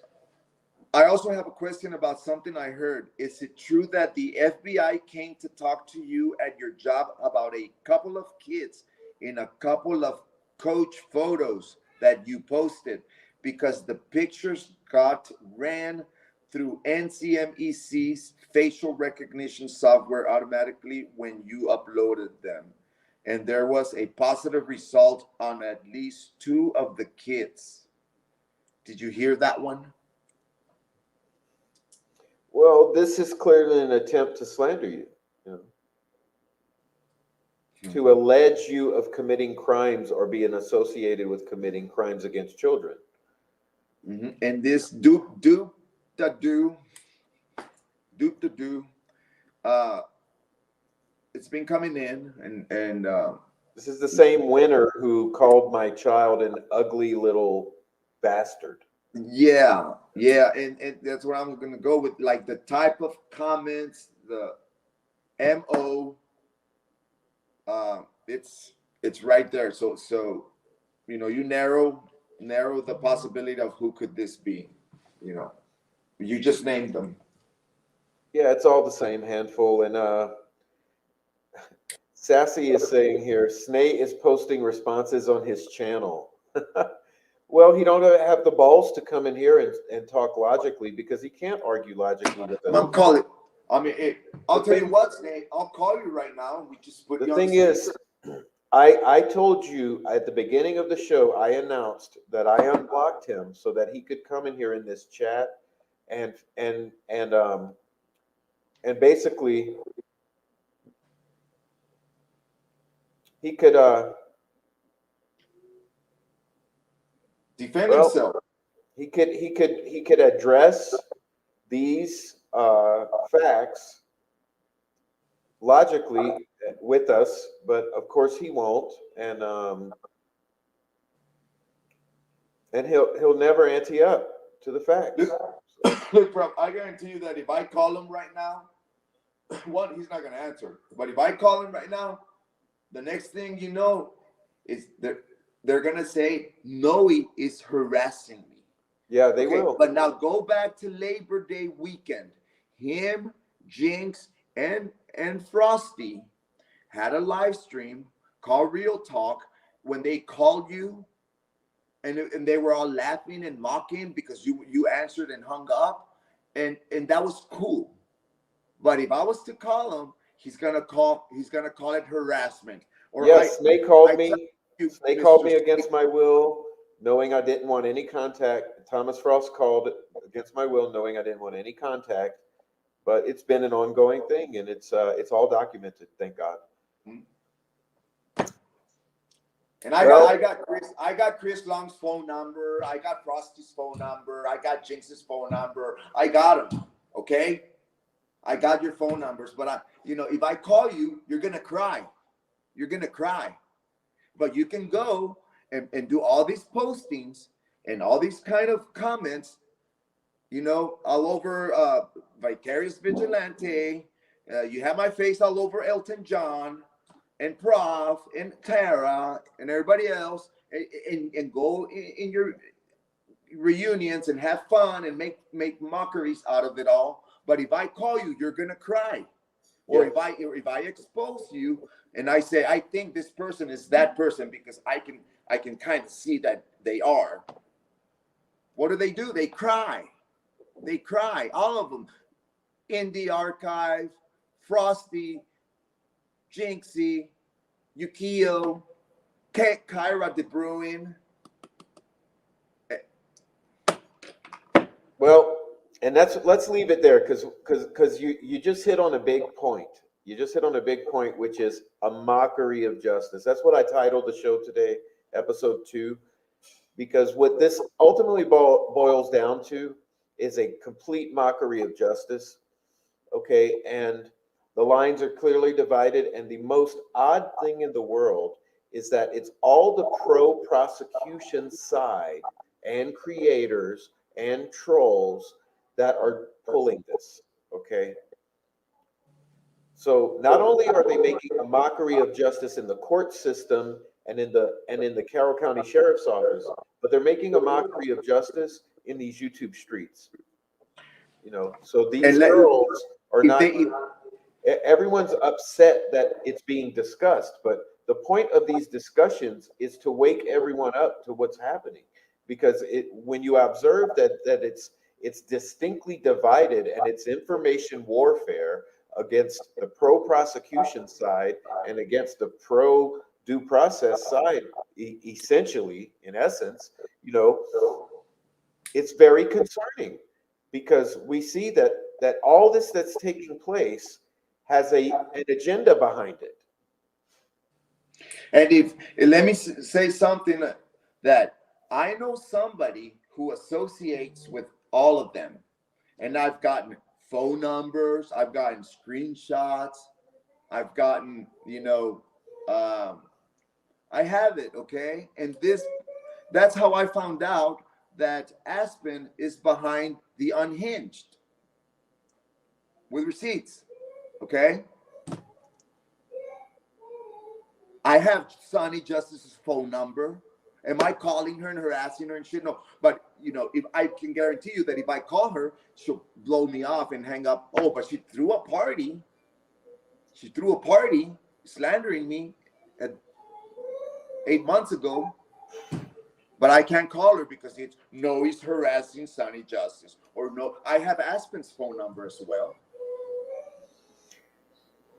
I also have a question about something I heard. Is it true that the FBI came to talk to you at your job about a couple of kids in a couple of coach photos that you posted because the pictures got ran through NCMEC's facial recognition software automatically when you uploaded them? And there was a positive result on at least 2 of the kids. Did you hear that one? Well, this is clearly an attempt to slander you, to allege you of committing crimes or being associated with committing crimes against children. Mm-hmm. And this Dupe, it's been coming in, and this is the same winner who called my child an ugly little bastard. Yeah, and that's where I'm gonna go with, like, the type of comments, the MO. It's right there. So you narrow the possibility of who could this be. You just named them. Yeah, it's all the same handful. And Sassy is saying here, Snay is posting responses on his channel. Well, he don't have the balls to come in here and talk logically because he can't argue logically with us. I'll call it. I mean, I'll tell you what, Snay. I'll call you right now. We just put. The thing is, I told you at the beginning of the show, I announced that I unblocked him so that he could come in here in this chat and basically he could defend well himself. he could address these facts logically with us, but of course he won't, and he'll never ante up to the facts. Look, bro, I guarantee you that if I call him right now, one, he's not gonna answer. But if I call him right now, the next thing you know is they're gonna say Noe is harassing me. Yeah, they Okay, will. but now go back to Labor Day weekend. Him, Jinx, and Frosty had a live stream called Real Talk when they called you and they were all laughing and mocking because you answered and hung up, and that was cool. But if I was to call him, he's gonna call it harassment. Or Yes, Snake called I tell me. you, Snake called Mr. me against Snake, my will, knowing I didn't want any contact. Thomas Frost called against my will, knowing I didn't want any contact. But it's been an ongoing thing, and it's all documented. Thank God. and Well, I got Chris Long's phone number. I got Frosty's phone number. I got Jinx's phone number. I got them. Okay, I got your phone numbers. But if I call you, you're gonna cry. You're gonna cry. But you can go and do all these postings and all these kind of comments, all over Vicarious Vigilante. You have my face all over Elton John and Prof and Tara and everybody else, and go in your reunions and have fun and make mockeries out of it all. But if I call you, you're gonna cry. Or yeah, if I expose you and I say I think this person is that person because I can kind of see that they are. What do? They cry. They cry. All of them. In the archive, Frosty, Jinxie, Yukio, Kyra De Bruin. well, and let's leave it there because you just hit on a big point. You just hit on a big point, which is a mockery of justice. That's what I titled the show today, episode 2, because what this ultimately boils down to is a complete mockery of justice. Okay, and the lines are clearly divided, and the most odd thing in the world is that it's all the pro prosecution side and creators and trolls that are pulling this. Okay, so not only are they making a mockery of justice in the court system and in the Carroll County Sheriff's Office, but they're making a mockery of justice in these YouTube streets. So these And let, girls are if not. they if, Everyone's upset that it's being discussed, but the point of these discussions is to wake everyone up to what's happening, because when you observe that it's distinctly divided and it's information warfare against the pro prosecution side and against the pro due process side, essentially, in essence, it's very concerning, because we see that all this that's taking place has an agenda behind it. and if let me say something that I know somebody who associates with all of them, and I've gotten phone numbers, I've gotten screenshots, I've gotten, I have it, okay? And that's how I found out that Aspen is behind the Unhinged with receipts, okay? I have Sonny Justice's phone number. Am I calling her and harassing her and shit? No. But, if I can guarantee you that if I call her, she'll blow me off and hang up. Oh, but she threw a party. She threw a party slandering me 8 months ago. But I can't call her because he's harassing Sonny Justice. Or no, I have Aspen's phone number as well.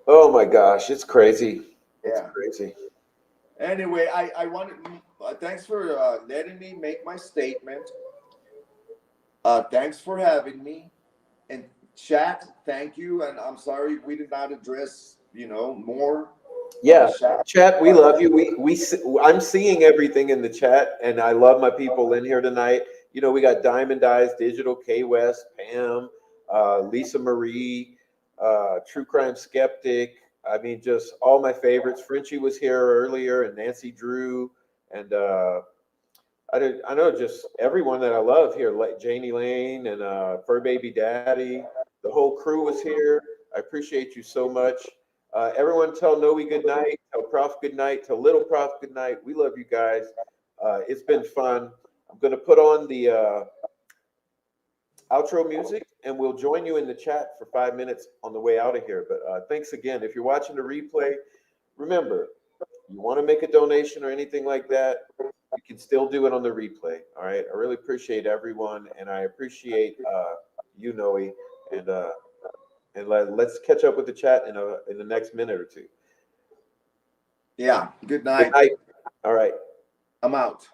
Oh my gosh, it's crazy. It's Yeah. crazy. Anyway, I wanted. Thanks for letting me make my statement. Thanks for having me. And chat, thank you. And I'm sorry we did not address, more Yeah, chat. chat, we love you. I'm seeing everything in the chat, and I love my people in here tonight. You know, we got Diamond Eyes Digital, K West, Pam, Lisa Marie, True Crime Skeptic. I mean, just all my favorites. Frenchie was here earlier, and Nancy Drew, and I know just everyone that I love here, like Janie Lane and Fur Baby Daddy. The whole crew was here. I appreciate you so much. Everyone tell Noe good night, tell Prof good night, tell Little Prof good night. We love you guys. It's been fun. I'm going to put on the outro music and we'll join you in the chat for 5 minutes on the way out of here. But thanks again. If you're watching the replay, remember, you want to make a donation or anything like that, you can still do it on the replay. All right. I really appreciate everyone, and I appreciate you, Noe, and let's catch up with the chat in the next minute or two. Yeah. Good Good night. night. All right. I'm out.